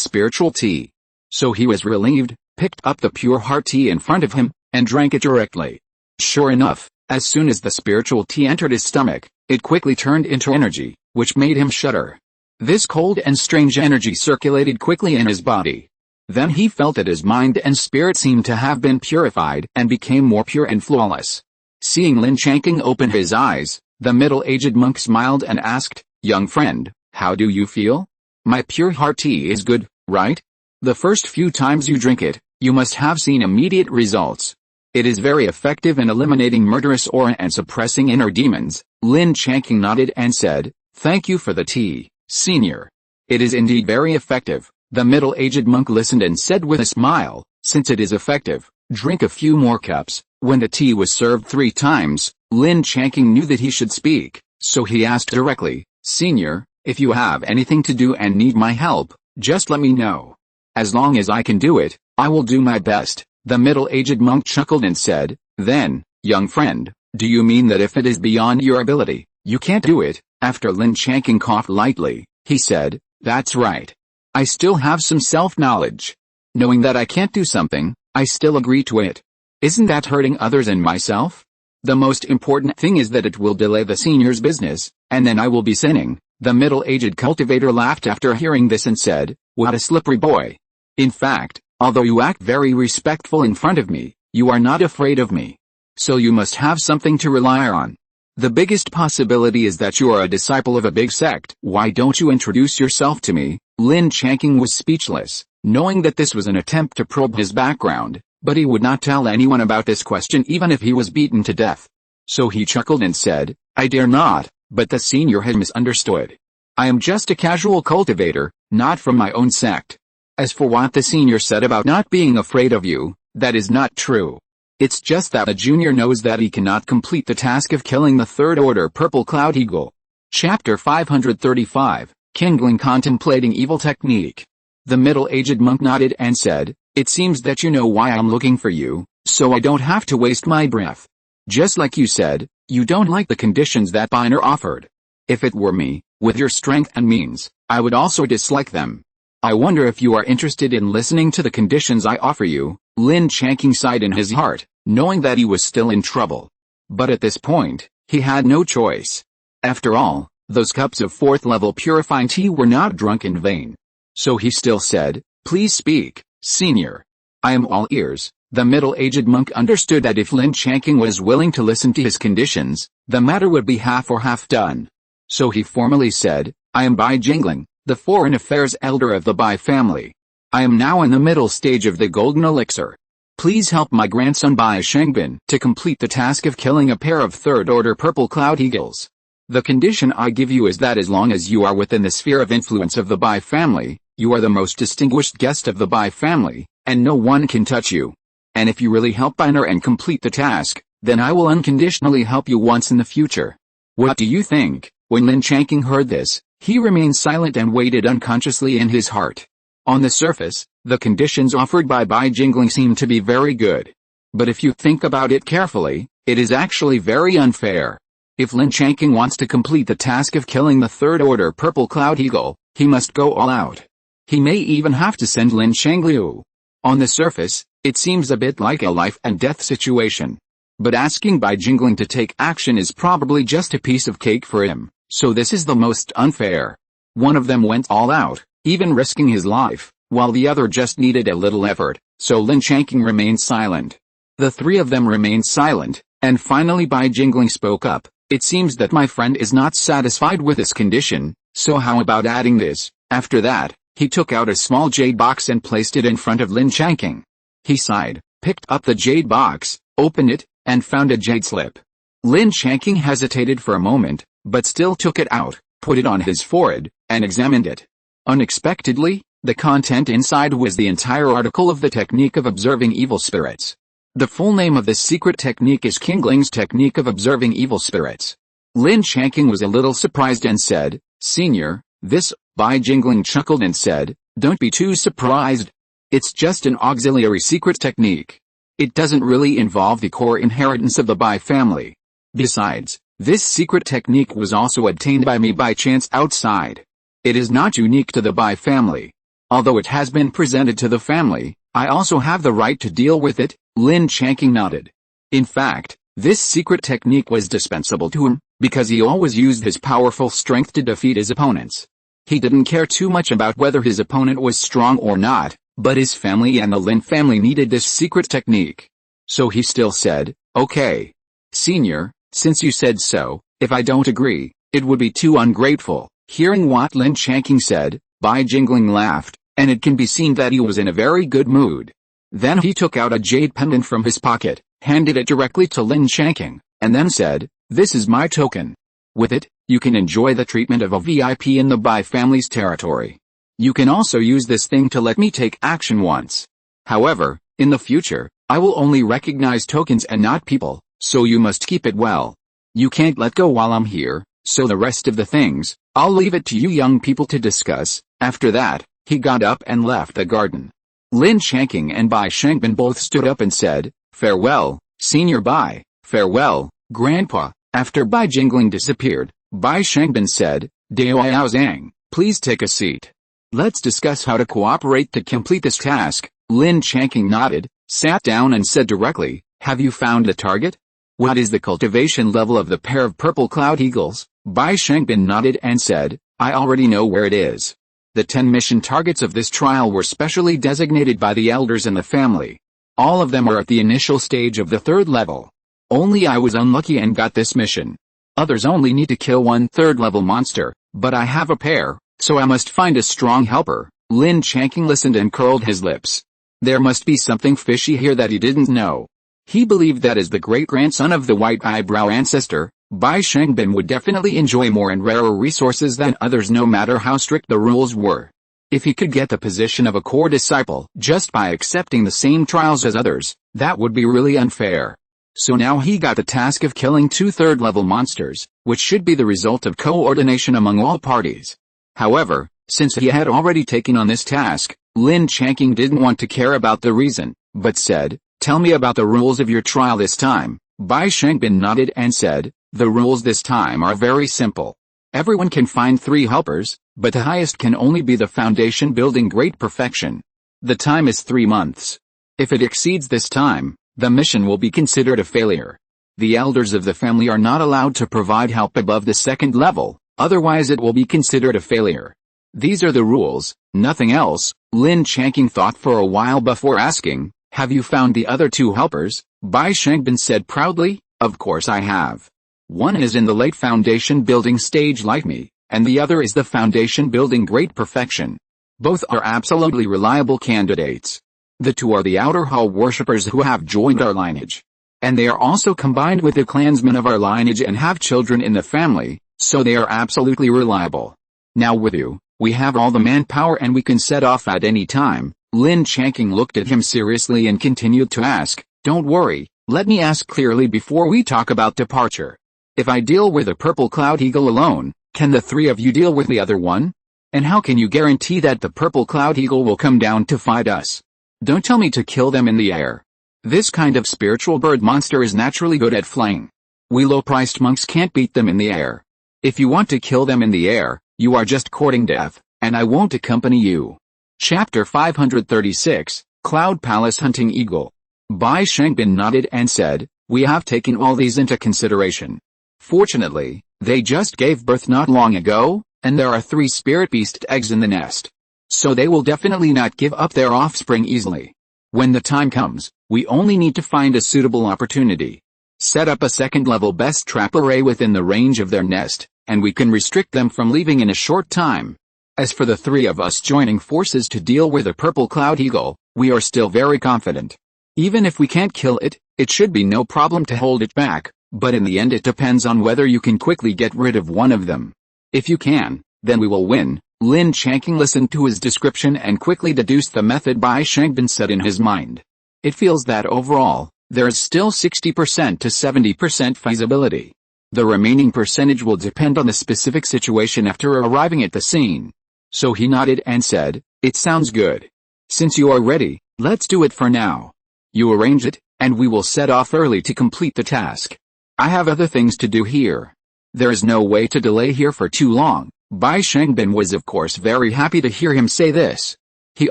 spiritual tea. So he was relieved, picked up the pure heart tea in front of him, and drank it directly. Sure enough, as soon as the spiritual tea entered his stomach, it quickly turned into energy, which made him shudder. This cold and strange energy circulated quickly in his body. Then he felt that his mind and spirit seemed to have been purified and became more pure and flawless. Seeing Lin Changqing open his eyes, the middle-aged monk smiled and asked, "Young friend, how do you feel? My pure heart tea is good, right? The first few times you drink it, you must have seen immediate results. It is very effective in eliminating murderous aura and suppressing inner demons." Lin Changqing nodded and said, "Thank you for the tea, senior. It is indeed very effective." The middle-aged monk listened and said with a smile, "Since it is effective, drink a few more cups." When the tea was served 3 times, Lin Changqing knew that he should speak, so he asked directly, "Senior, if you have anything to do and need my help, just let me know. As long as I can do it, I will do my best." The middle-aged monk chuckled and said, "Then, young friend, do you mean that if it is beyond your ability, you can't do it?" After Lin Changqing coughed lightly, he said, "That's right. I still have some self-knowledge. Knowing that I can't do something, I still agree to it. Isn't that hurting others and myself? The most important thing is that it will delay the senior's business, and then I will be sinning." The middle-aged cultivator laughed after hearing this and said, "What a slippery boy. In fact, although you act very respectful in front of me, you are not afraid of me. So you must have something to rely on. The biggest possibility is that you are a disciple of a big sect. Why don't you introduce yourself to me?" Lin Changqing was speechless, knowing that this was an attempt to probe his background, but he would not tell anyone about this question even if he was beaten to death. So he chuckled and said, "I dare not, but the senior has misunderstood. I am just a casual cultivator, not from my own sect. As for what the senior said about not being afraid of you, that is not true. It's just that a junior knows that he cannot complete the task of killing the third-order purple cloud eagle." Chapter 535, Kindling Contemplating Evil Technique. The middle-aged monk nodded and said, "It seems that you know why I'm looking for you, so I don't have to waste my breath. Just like you said, you don't like the conditions that Biner offered. If it were me, with your strength and means, I would also dislike them. I wonder if you are interested in listening to the conditions I offer you." Lin Changqing sighed in his heart, knowing that he was still in trouble. But at this point, he had no choice. After all, those cups of 4th-level purifying tea were not drunk in vain. So he still said, "Please speak, senior. I am all ears." The middle-aged monk understood that if Lin Changqing was willing to listen to his conditions, the matter would be half or half done. So he formally said, "I am Bai Jingling, the foreign affairs elder of the Bai family. I am now in the middle stage of the golden elixir. Please help my grandson Bai Shengbin to complete the task of killing a pair of third-order purple cloud eagles. The condition I give you is that as long as you are within the sphere of influence of the Bai family, you are the most distinguished guest of the Bai family, and no one can touch you. And if you really help Biner and complete the task, then I will unconditionally help you once in the future." What do you think? When Lin Changqing heard this, he remained silent and waited unconsciously in his heart. On the surface, the conditions offered by Bai Jingling seem to be very good. But if you think about it carefully, it is actually very unfair. If Lin Changqing wants to complete the task of killing the third-order purple cloud eagle, he must go all out. He may even have to send Lin Changliu. On the surface, it seems a bit like a life-and-death situation. But asking Bai Jingling to take action is probably just a piece of cake for him, so this is the most unfair. One of them went all out, even risking his life, while the other just needed a little effort, so Lin Changqing remained silent. The 3 of them remained silent, and finally Bai Jingling spoke up. "It seems that my friend is not satisfied with this condition, so how about adding this?" After that, he took out a small jade box and placed it in front of Lin Changqing. He sighed, picked up the jade box, opened it, and found a jade slip. Lin Changqing hesitated for a moment, but still took it out, put it on his forehead, and examined it. Unexpectedly, the content inside was the entire article of the technique of observing evil spirits. The full name of this secret technique is Kindling's Technique of Observing Evil Spirits. Lin Changqing was a little surprised and said, "Senior, this..." Bai Jingling chuckled and said, Don't be too surprised. It's just an auxiliary secret technique. It doesn't really involve the core inheritance of the Bai family. Besides, this secret technique was also obtained by me by chance outside. It is not unique to the Bai family. Although it has been presented to the family, I also have the right to deal with it. Lin Changqing nodded. In fact, this secret technique was dispensable to him, because he always used his powerful strength to defeat his opponents. He didn't care too much about whether his opponent was strong or not, but his family and the Lin family needed this secret technique. So he still said, "Okay. Senior, since you said so, if I don't agree, it would be too ungrateful." Hearing what Lin Changqing said, Bai Jingling laughed, and it can be seen that he was in a very good mood. Then he took out a jade pendant from his pocket, handed it directly to Lin Changqing, and then said, "This is my token. With it, you can enjoy the treatment of a VIP in the Bai family's territory. You can also use this thing to let me take action once. However, in the future, I will only recognize tokens and not people, so you must keep it well. You can't let go while I'm here, so the rest of the things, I'll leave it to you young people to discuss." After that, he got up and left the garden. Lin Changqing and Bai Shengbin both stood up and said, "Farewell, Senior Bai, farewell, Grandpa." After Bai Jingling disappeared, Bai Shengbin said, "Dao Zhang, please take a seat. Let's discuss how to cooperate to complete this task." Lin Changqing nodded, sat down and said directly, "Have you found the target? What is the cultivation level of the pair of purple cloud eagles?" Bai Shengbin nodded and said, "I already know where it is. The 10 mission targets of this trial were specially designated by the elders in the family. All of them are at the initial stage of the 3rd level. Only I was unlucky and got this mission. Others only need to kill 1 3rd-level monster, but I have a pair, so I must find a strong helper." Lin Changqing listened and curled his lips. There must be something fishy here that he didn't know. He believed that as the great-grandson of the white eyebrow ancestor, Bai Shengbin would definitely enjoy more and rarer resources than others no matter how strict the rules were. If he could get the position of a core disciple just by accepting the same trials as others, that would be really unfair. So now he got the task of killing 2 3rd-level monsters, which should be the result of coordination among all parties. However, since he had already taken on this task, Lin Changqing didn't want to care about the reason, but said, "Tell me about the rules of your trial this time." Bai Shengbin nodded and said, "The rules this time are very simple. Everyone can find 3 helpers, but the highest can only be the foundation building great perfection. The time is 3 months. If it exceeds this time, the mission will be considered a failure. The elders of the family are not allowed to provide help above the 2nd level, otherwise it will be considered a failure. These are the rules, nothing else." Lin Changqing thought for a while before asking, "Have you found the other 2 helpers?" Bai Shengbin said proudly, "Of course I have. One is in the late foundation building stage like me, and the other is the foundation building great perfection. Both are absolutely reliable candidates. The 2 are the outer hall worshippers who have joined our lineage. And they are also combined with the clansmen of our lineage and have children in the family, so they are absolutely reliable. Now with you, we have all the manpower and we can set off at any time." Lin Changqing looked at him seriously and continued to ask, "Don't worry, let me ask clearly before we talk about departure. If I deal with a purple cloud eagle alone, can the 3 of you deal with the other one? And how can you guarantee that the purple cloud eagle will come down to fight us? Don't tell me to kill them in the air. This kind of spiritual bird monster is naturally good at flying. We low-priced monks can't beat them in the air. If you want to kill them in the air, you are just courting death, and I won't accompany you." Chapter 536, Cloud Palace Hunting Eagle. Bai Shengbin nodded and said, "We have taken all these into consideration. Fortunately, they just gave birth not long ago, and there are 3 spirit beast eggs in the nest. So they will definitely not give up their offspring easily. When the time comes, we only need to find a suitable opportunity. Set up a 2nd-level best trap array within the range of their nest, and we can restrict them from leaving in a short time. As for the 3 of us joining forces to deal with a purple cloud eagle, we are still very confident. Even if we can't kill it, it should be no problem to hold it back, but in the end it depends on whether you can quickly get rid of one of them. If you can, then we will win." Lin Changqing listened to his description and quickly deduced the method Bai Shengbin said in his mind. It feels that overall, there is still 60% to 70% feasibility. The remaining percentage will depend on the specific situation after arriving at the scene. So he nodded and said, It sounds good. Since you are ready, let's do it for now. You arrange it, and we will set off early to complete the task. I have other things to do here. There is no way to delay here for too long. Bai Shengbin was of course very happy to hear him say this. He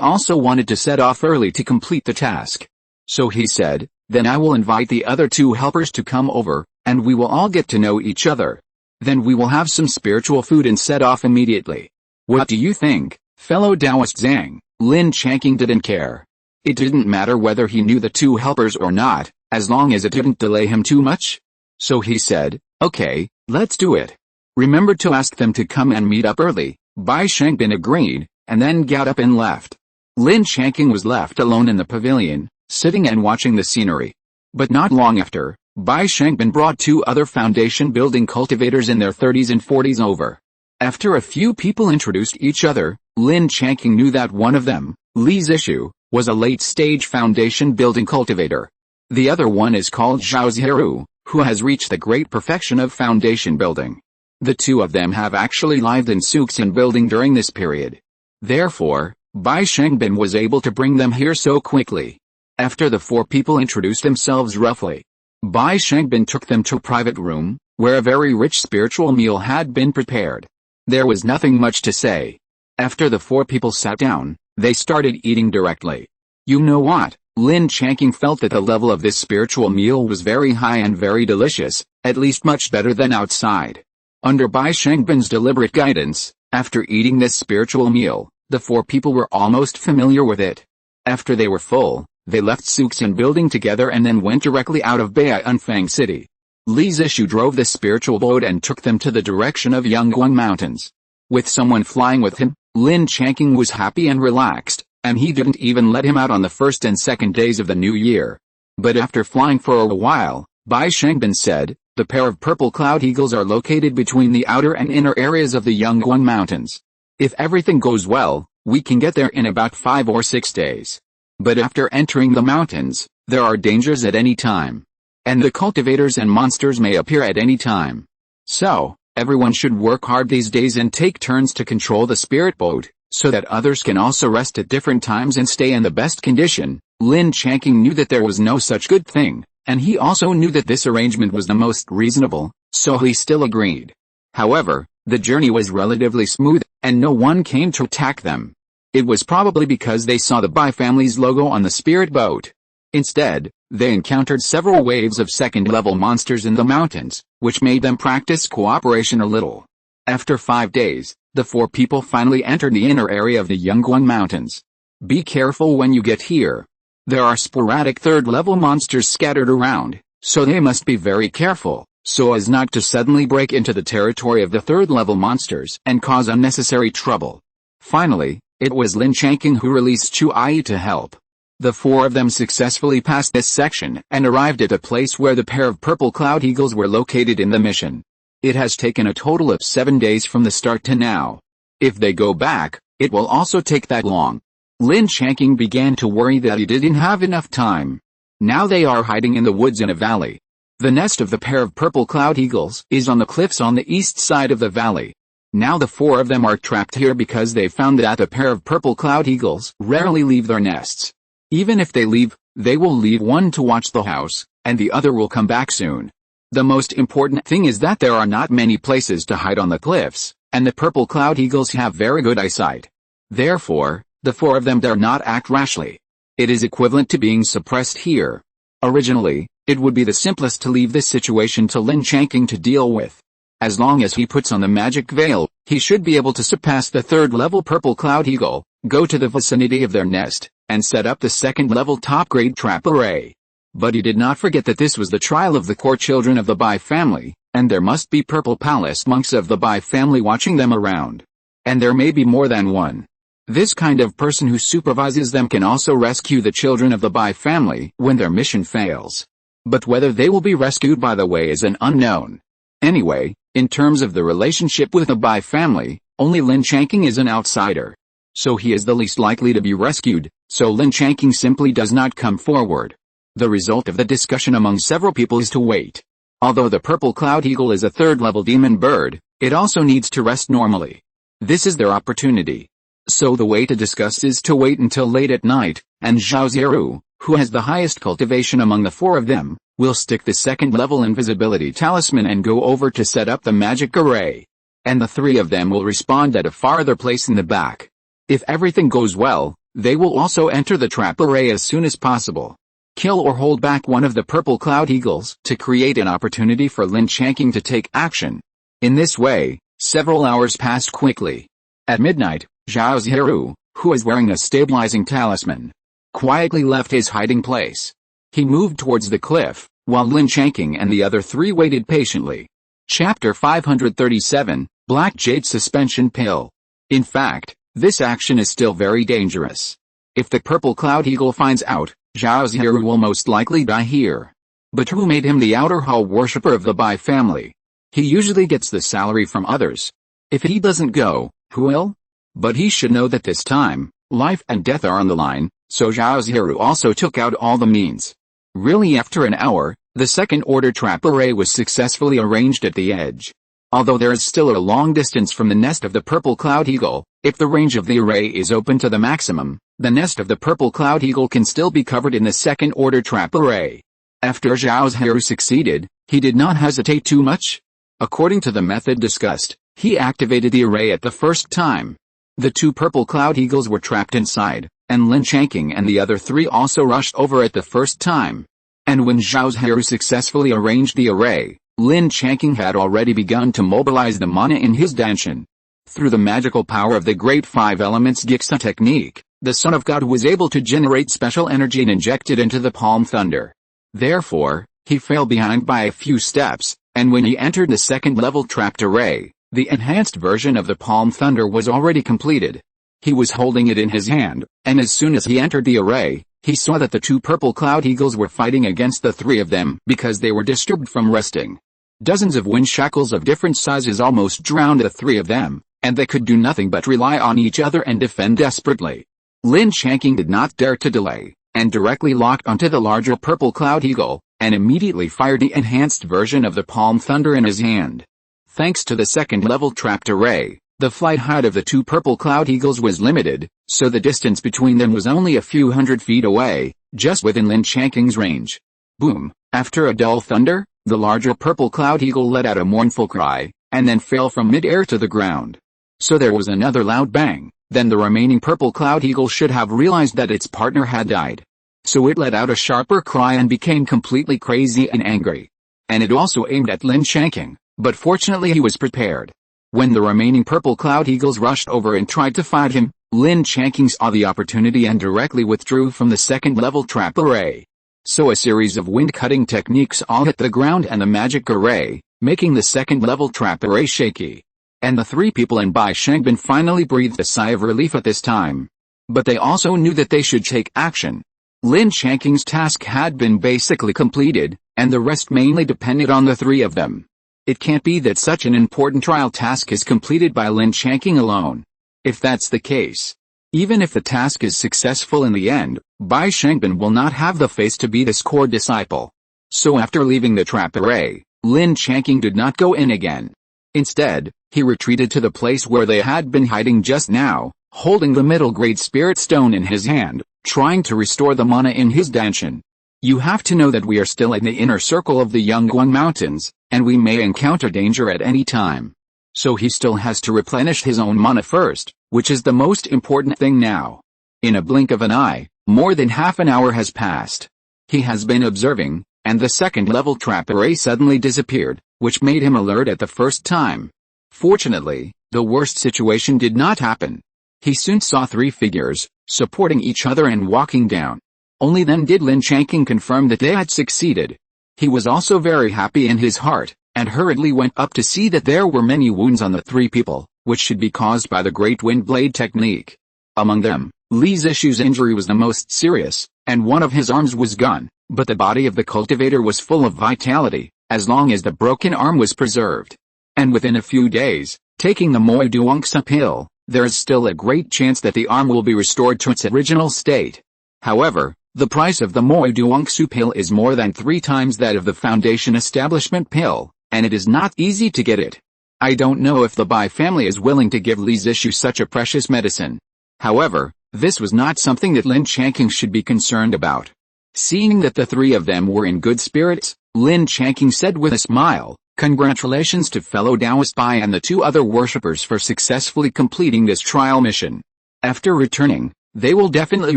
also wanted to set off early to complete the task. So he said, then I will invite the other two helpers to come over, and we will all get to know each other. Then we will have some spiritual food and set off immediately. What do you think, fellow Taoist Zhang? Lin Changqing didn't care. It didn't matter whether he knew the two helpers or not, as long as it didn't delay him too much. So he said, okay, let's do it. Remember to ask them to come and meet up early. Bai Shengbin agreed, and then got up and left. Lin Changqing was left alone in the pavilion, sitting and watching the scenery. But not long after, Bai Shengbin brought two other foundation building cultivators in their 30s and 40s over. After a few people introduced each other, Lin Changqing knew that one of them, Li Zishu, was a late-stage foundation building cultivator. The other one is called Zhao Zhiru, who has reached the great perfection of foundation building. The two of them have actually lived in Suxian building during this period. Therefore, Bai Shengbin was able to bring them here so quickly. After the four people introduced themselves roughly, Bai Shengbin took them to a private room, where a very rich spiritual meal had been prepared. There was nothing much to say. After the four people sat down, they started eating directly. You know what? Lin Changqing felt that the level of this spiritual meal was very high and very delicious, at least much better than outside. Under Bai Shengbin's deliberate guidance, after eating this spiritual meal, the four people were almost familiar with it. After they were full, they left Suxian building together and then went directly out of Baiyunfeng city. Li Zishu drove the spiritual boat and took them to the direction of Yangguang Mountains. With someone flying with him, Lin Changqing was happy and relaxed, and he didn't even let him out on the first and second days of the new year. But after flying for a while, Bai Shengbin said, the pair of purple cloud eagles are located between the outer and inner areas of the Yangguang Mountains. If everything goes well, we can get there in about 5 or 6 days. But after entering the mountains, there are dangers at any time. And the cultivators and monsters may appear at any time. So, everyone should work hard these days and take turns to control the spirit boat, so that others can also rest at different times and stay in the best condition. Lin Changqing knew that there was no such good thing, and he also knew that this arrangement was the most reasonable, so he still agreed. However, the journey was relatively smooth, and no one came to attack them. It was probably because they saw the Bai family's logo on the spirit boat. Instead, they encountered several waves of second-level monsters in the mountains, which made them practice cooperation a little. After 5 days, the four people finally entered the inner area of the Yangguang Mountains. Be careful when you get here. There are sporadic third-level monsters scattered around, so they must be very careful, so as not to suddenly break into the territory of the third-level monsters and cause unnecessary trouble. Finally, it was Lin Changqing who released Chu Ai to help. The four of them successfully passed this section and arrived at a place where the pair of purple cloud eagles were located in the mission. It has taken a total of 7 days from the start to now. If they go back, it will also take that long. Lin Changqing began to worry that he didn't have enough time. Now they are hiding in the woods in a valley. The nest of the pair of purple cloud eagles is on the cliffs on the east side of the valley. Now the four of them are trapped here because they found that a pair of purple cloud eagles rarely leave their nests. Even if they leave, they will leave one to watch the house, and the other will come back soon. The most important thing is that there are not many places to hide on the cliffs, and the purple cloud eagles have very good eyesight. Therefore, the four of them dare not act rashly. It is equivalent to being suppressed here. Originally, it would be the simplest to leave this situation to Lin Changqing to deal with. As long as he puts on the magic veil, he should be able to surpass the third-level purple cloud eagle, go to the vicinity of their nest, and set up the second-level top-grade trap array. But he did not forget that this was the trial of the core children of the Bai family, and there must be purple palace monks of the Bai family watching them around. And there may be more than one. This kind of person who supervises them can also rescue the children of the Bai family when their mission fails. But whether they will be rescued by the way is an unknown. Anyway, in terms of the relationship with the Bai family, only Lin Changqing is an outsider. So he is the least likely to be rescued, so Lin Changqing simply does not come forward. The result of the discussion among several people is to wait. Although the purple cloud eagle is a third-level demon bird, it also needs to rest normally. This is their opportunity. So the way to discuss is to wait until late at night, and Zhao Zhiru, who has the highest cultivation among the four of them, will stick the second level invisibility talisman and go over to set up the magic array. And the three of them will respond at a farther place in the back. If everything goes well, they will also enter the trap array as soon as possible. Kill or hold back one of the purple cloud eagles to create an opportunity for Lin Changqing to take action. In this way, several hours passed quickly. At midnight, Zhao Zhiru, who was wearing a stabilizing talisman, quietly left his hiding place. He moved towards the cliff, while Lin Changqing and the other three waited patiently. Chapter 537, Black Jade Suspension Pill. In fact, this action is still very dangerous. If the purple cloud eagle finds out, Zhao Zhiru will most likely die here. But who made him the outer hall worshipper of the Bai family? He usually gets the salary from others. If he doesn't go, who will? But he should know that this time, life and death are on the line, so Zhao Zhiru also took out all the means. Really, after an hour, the second-order trap array was successfully arranged at the edge. Although there is still a long distance from the nest of the purple cloud eagle, if the range of the array is open to the maximum, the nest of the purple cloud eagle can still be covered in the second-order trap array. After Zhao Zhiru succeeded, he did not hesitate too much. According to the method discussed, he activated the array at the first time. The two purple cloud eagles were trapped inside, and Lin Changqing and the other three also rushed over at the first time. And when Zhao Zhiru successfully arranged the array, Lin Changqing had already begun to mobilize the mana in his danshan. Through the magical power of the Great Five Elements Gixia technique, the Son of God was able to generate special energy and inject it into the Palm Thunder. Therefore, he fell behind by a few steps, and when he entered the second-level trapped array, the enhanced version of the Palm Thunder was already completed. He was holding it in his hand, and as soon as he entered the array, he saw that the two purple cloud eagles were fighting against the three of them because they were disturbed from resting. Dozens of wind shackles of different sizes almost drowned the three of them, and they could do nothing but rely on each other and defend desperately. Lin Changqing did not dare to delay, and directly locked onto the larger purple cloud eagle, and immediately fired the enhanced version of the Palm Thunder in his hand. Thanks to the second-level trapped array, the flight height of the two purple cloud eagles was limited, so the distance between them was only a few hundred feet away, just within Lin Changqing's range. Boom! After a dull thunder, the larger purple cloud eagle let out a mournful cry, and then fell from mid-air to the ground. So there was another loud bang. Then the remaining purple cloud eagle should have realized that its partner had died. So it let out a sharper cry and became completely crazy and angry. And it also aimed at Lin Changqing, but fortunately he was prepared. When the remaining purple cloud eagles rushed over and tried to fight him, Lin Changqing saw the opportunity and directly withdrew from the second-level trap array. So a series of wind-cutting techniques all hit the ground and the magic array, making the second-level trap array shaky. And the three people in Bai Shangbin finally breathed a sigh of relief at this time. But they also knew that they should take action. Lin Changqing's task had been basically completed, and the rest mainly depended on the three of them. It can't be that such an important trial task is completed by Lin Changqing alone. If that's the case, even if the task is successful in the end, Bai Shangbin will not have the face to be this core disciple. So after leaving the trap array, Lin Changqing did not go in again. Instead, he retreated to the place where they had been hiding just now, holding the middle-grade spirit stone in his hand, trying to restore the mana in his danshan. You have to know that we are still in the inner circle of the Yangguang Mountains, and we may encounter danger at any time. So he still has to replenish his own mana first, which is the most important thing now. In a blink of an eye, more than half an hour has passed. He has been observing, and the second-level trap array suddenly disappeared, which made him alert at the first time. Fortunately, the worst situation did not happen. He soon saw three figures, supporting each other and walking down. Only then did Lin Changqing confirm that they had succeeded. He was also very happy in his heart, and hurriedly went up to see that there were many wounds on the three people, which should be caused by the Great Wind Blade technique. Among them, Li Zishu's injury was the most serious, and one of his arms was gone, but the body of the cultivator was full of vitality, as long as the broken arm was preserved. And within a few days, taking the Moi Duongsa pill, there is still a great chance that the arm will be restored to its original state. However, the price of the Moi Duongsu pill is more than 3 times that of the Foundation Establishment pill, and it is not easy to get it. I don't know if the Bai family is willing to give Li Zishu such a precious medicine. However, this was not something that Lin Changqing should be concerned about. Seeing that the three of them were in good spirits, Lin Changqing said with a smile, "Congratulations to fellow Taoist Bai and the two other worshippers for successfully completing this trial mission. After returning, they will definitely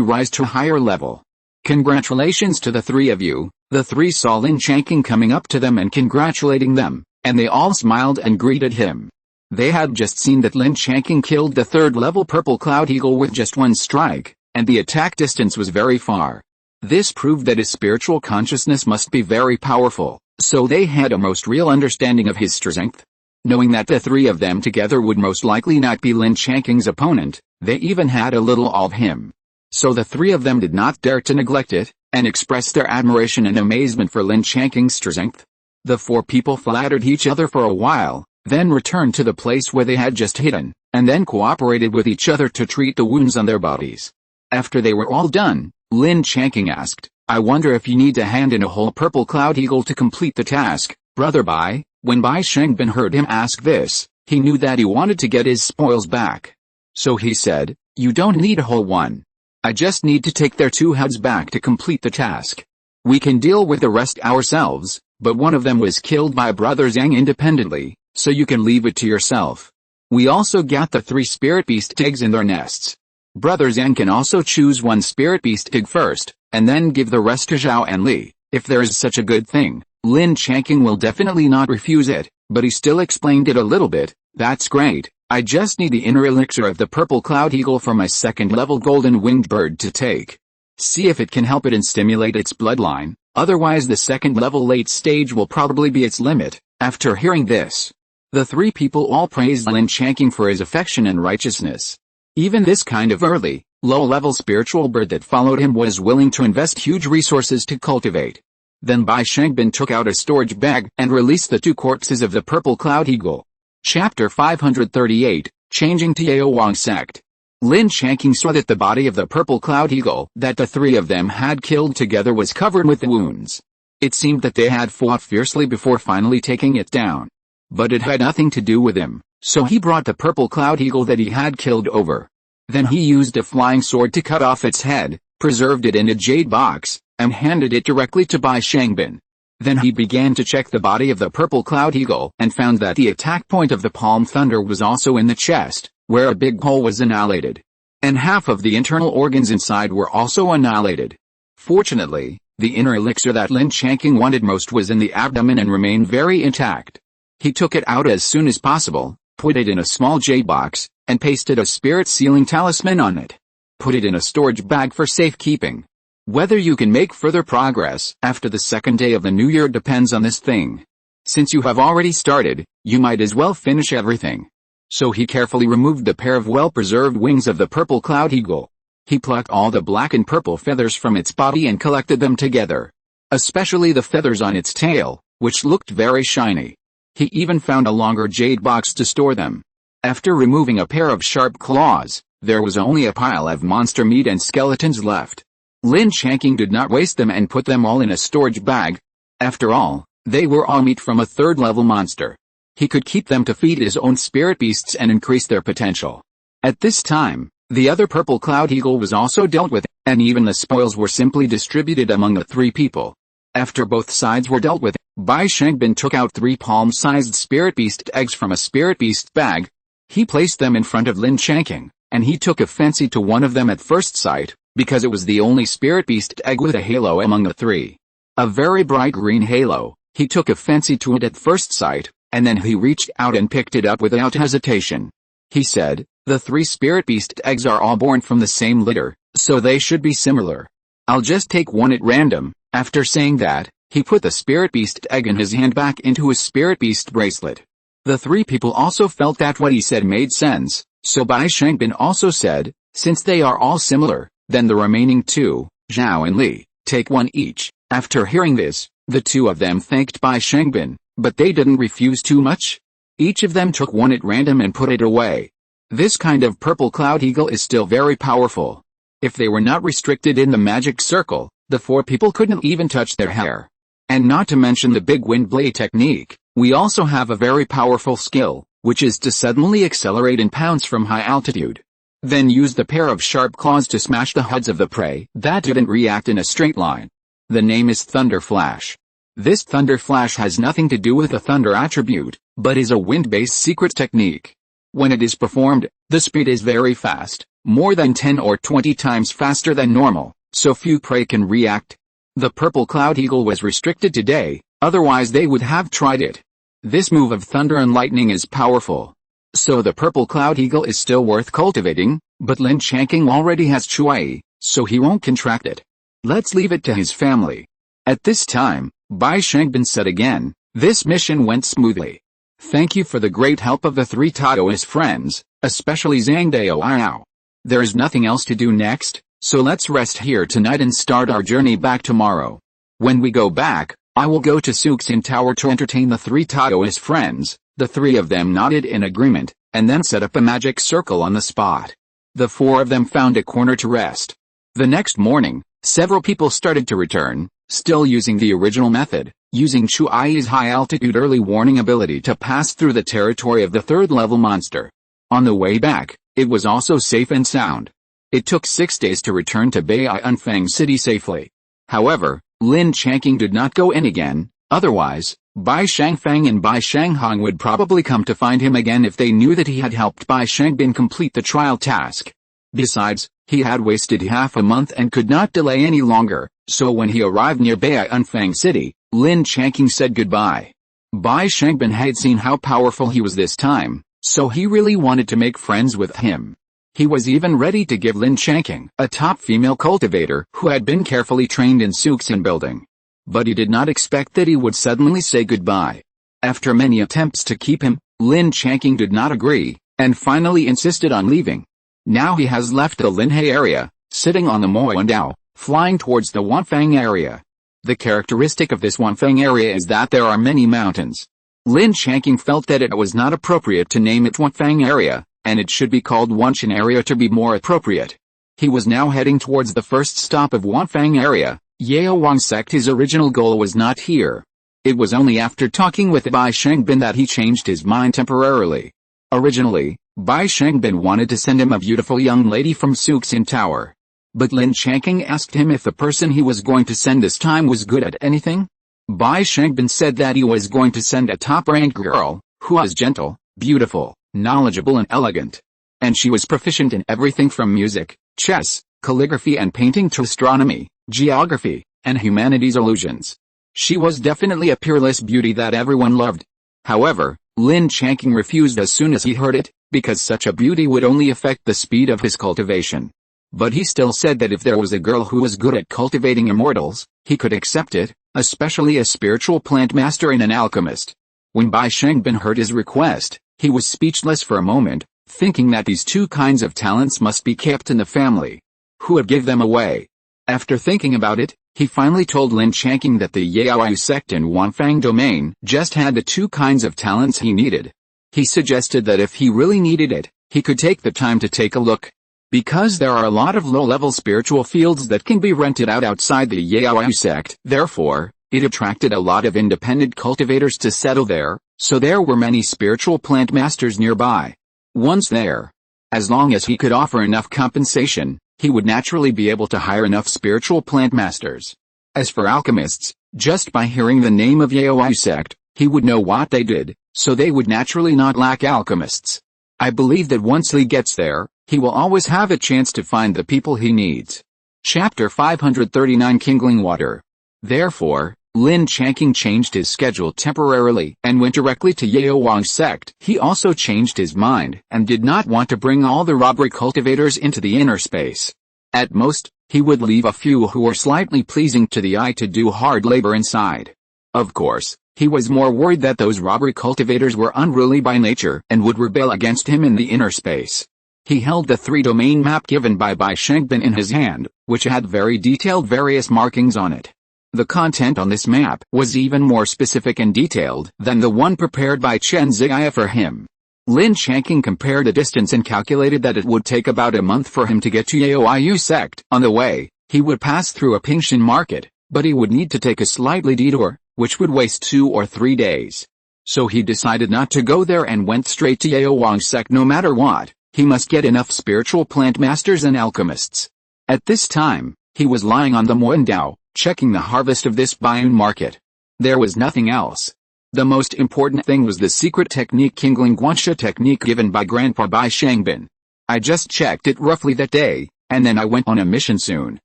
rise to a higher level. Congratulations to the three of you." The three saw Lin Changqing coming up to them and congratulating them, and they all smiled and greeted him. They had just seen that Lin Changqing killed the third-level purple cloud eagle with just one strike, and the attack distance was very far. This proved that his spiritual consciousness must be very powerful, so they had a most real understanding of his strength. Knowing that the three of them together would most likely not be Lin Changqing's opponent, they even had a little awe of him. So the three of them did not dare to neglect it, and expressed their admiration and amazement for Lin Changqing's strength. The four people flattered each other for a while, then returned to the place where they had just hidden, and then cooperated with each other to treat the wounds on their bodies. After they were all done, Lin Changqing asked, "I wonder if you need to hand in a whole purple cloud eagle to complete the task, Brother Bai?" When Bai Shengbin heard him ask this, he knew that he wanted to get his spoils back. So he said, "You don't need a whole one. I just need to take their two heads back to complete the task. We can deal with the rest ourselves, but one of them was killed by Brother Zhang independently, so you can leave it to yourself. We also got the 3 spirit beast eggs in their nests. Brother Zhang can also choose one spirit beast egg first, and then give the rest to Zhao and Li. If there is such a good thing, Lin Changqing will definitely not refuse it," but he still explained it a little bit. "That's great. I just need the inner elixir of the purple cloud eagle for my second-level golden winged bird to take. See if it can help it and stimulate its bloodline, otherwise the second-level late stage will probably be its limit." After hearing this, the three people all praised Lin Changqing for his affection and righteousness. Even this kind of early, low-level spiritual bird that followed him was willing to invest huge resources to cultivate. Then Bai Shengbin took out a storage bag and released the 2 corpses of the purple cloud eagle. Chapter 538, Changing Tao Wang Sect. Lin Changqing saw that the body of the purple cloud eagle that the three of them had killed together was covered with wounds. It seemed that they had fought fiercely before finally taking it down. But it had nothing to do with him, so he brought the purple cloud eagle that he had killed over. Then he used a flying sword to cut off its head, preserved it in a jade box, and handed it directly to Bai Shengbin. Then he began to check the body of the purple cloud eagle and found that the attack point of the palm thunder was also in the chest, where a big hole was annihilated. And half of the internal organs inside were also annihilated. Fortunately, the inner elixir that Lin Changqing wanted most was in the abdomen and remained very intact. He took it out as soon as possible, put it in a small jade box, and pasted a spirit sealing talisman on it. Put it in a storage bag for safekeeping. Whether you can make further progress after the second day of the new year depends on this thing. Since you have already started, you might as well finish everything. So he carefully removed the pair of well-preserved wings of the purple cloud eagle. He plucked all the black and purple feathers from its body and collected them together. Especially the feathers on its tail, which looked very shiny. He even found a longer jade box to store them. After removing a pair of sharp claws, there was only a pile of monster meat and skeletons left. Lin Changqing did not waste them and put them all in a storage bag. After all, they were all meat from a third-level monster. He could keep them to feed his own spirit beasts and increase their potential. At this time, the other purple cloud eagle was also dealt with, and even the spoils were simply distributed among the 3 people. After both sides were dealt with, Bai Shengbin took out 3 palm-sized spirit beast eggs from a spirit beast bag. He placed them in front of Lin Changqing, and he took a fancy to one of them at first sight, because it was the only spirit beast egg with a halo among the 3. A very bright green halo. He took a fancy to it at first sight, and then he reached out and picked it up without hesitation. He said, "The 3 spirit beast eggs are all born from the same litter, so they should be similar. I'll just take one at random." After saying that, he put the spirit beast egg in his hand back into his spirit beast bracelet. The 3 people also felt that what he said made sense, so Bai Shengbin also said, "Since they are all similar, then the remaining 2, Zhao and Li, take one each." After hearing this, the 2 of them thanked Bai Shengbin, but they didn't refuse too much. Each of them took one at random and put it away. This kind of purple cloud eagle is still very powerful. If they were not restricted in the magic circle, the 4 people couldn't even touch their hair. And not to mention the big wind blade technique, we also have a very powerful skill, which is to suddenly accelerate and pounce from high altitude. then used a pair of sharp claws to smash the heads of the prey that didn't react in a straight line. The name is Thunder Flash. This Thunder Flash has nothing to do with the thunder attribute, but is a wind-based secret technique. When it is performed, the speed is very fast, more than 10 or 20 times faster than normal, so few prey can react. The purple cloud eagle was restricted today, otherwise they would have tried it. This move of thunder and lightning is powerful. So the purple cloud eagle is still worth cultivating, but Lin Changqing already has Chui, so he won't contract it. Let's leave it to his family. At this time, Bai Shangbin said again, this mission went smoothly. Thank you for the great help of the 3 Taoist friends, especially Zhang Daoyao. There is nothing else to do next, so let's rest here tonight and start our journey back tomorrow. When we go back, I will go to Suxin Tower to entertain the 3 Taoist friends. The 3 of them nodded in agreement, and then set up a magic circle on the spot. The 4 of them found a corner to rest. The next morning, several people started to return, still using the original method, using Chui's high-altitude early warning ability to pass through the territory of the 3rd-level monster. On the way back, it was also safe and sound. It took 6 days to return to Baiyunfeng City safely. However, Lin Changqing did not go in again, otherwise, Bai Shangfang and Bai Shanghong would probably come to find him again if they knew that he had helped Bai Shangbin complete the trial task. Besides, he had wasted half a month and could not delay any longer, so when he arrived near Baiyunfeng City, Lin Changqing said goodbye. Bai Shangbin had seen how powerful he was this time, so he really wanted to make friends with him. He was even ready to give Lin Changqing a top female cultivator who had been carefully trained in Suxin building. But he did not expect that he would suddenly say goodbye. After many attempts to keep him, Lin Changqing did not agree, and finally insisted on leaving. Now he has left the Linhe area, sitting on the Moandao, flying towards the Wanfang area. The characteristic of this Wanfang area is that there are many mountains. Lin Changqing felt that it was not appropriate to name it Wanfang area, and it should be called Wanshan area to be more appropriate. He was now heading towards the first stop of Wanfang area. Yao Wang sect. His original goal was not here. It was only after talking with Bai Shangbin that he changed his mind temporarily. Originally, Bai Shangbin wanted to send him a beautiful young lady from Suxin Tower. But Lin Changqing asked him if the person he was going to send this time was good at anything. Bai Shangbin said that he was going to send a top-ranked girl, who was gentle, beautiful, knowledgeable and elegant. And she was proficient in everything from music, chess, calligraphy and painting to astronomy, geography, and humanities illusions. She was definitely a peerless beauty that everyone loved. However, Lin Changqing refused as soon as he heard it, because such a beauty would only affect the speed of his cultivation. But he still said that if there was a girl who was good at cultivating immortals, he could accept it, especially a spiritual plant master and an alchemist. When Bai Shangbin heard his request, he was speechless for a moment, thinking that these 2 kinds of talents must be kept in the family. Who would give them away? After thinking about it, he finally told Lin Changqing that the Yaoyu sect in Wanfang domain just had the 2 kinds of talents he needed. He suggested that if he really needed it, he could take the time to take a look. Because there are a lot of low-level spiritual fields that can be rented out outside the Yaoyu sect, therefore, it attracted a lot of independent cultivators to settle there, so there were many spiritual plant masters nearby. Once there, as long as he could offer enough compensation, he would naturally be able to hire enough spiritual plant masters. As for alchemists, just by hearing the name of Yaoyu sect, he would know what they did, so they would naturally not lack alchemists. I believe that once he gets there, he will always have a chance to find the people he needs. Chapter 539 Kindling Water. Therefore, Lin Changqing changed his schedule temporarily and went directly to Yao Wang's sect. He also changed his mind and did not want to bring all the robbery cultivators into the inner space. At most, he would leave a few who were slightly pleasing to the eye to do hard labor inside. Of course, he was more worried that those robbery cultivators were unruly by nature and would rebel against him in the inner space. He held the 3-domain map given by Bai Shangbin in his hand, which had very detailed various markings on it. The content on this map was even more specific and detailed than the one prepared by Chen Ziya for him. Lin Changqing compared the distance and calculated that it would take about a month for him to get to Yaoyu sect. On the way, he would pass through a Pingshan market, but he would need to take a slightly detour, which would waste 2 or 3 days. So he decided not to go there and went straight to Yao Wang's sect no matter what. He must get enough spiritual plant masters and alchemists. At this time, he was lying on the Muandao, checking the harvest of this Baiyun market. There was nothing else. The most important thing was the secret technique Qingling Guanxia technique given by Grandpa Bai Shangbin. I just checked it roughly that day, and then I went on a mission soon.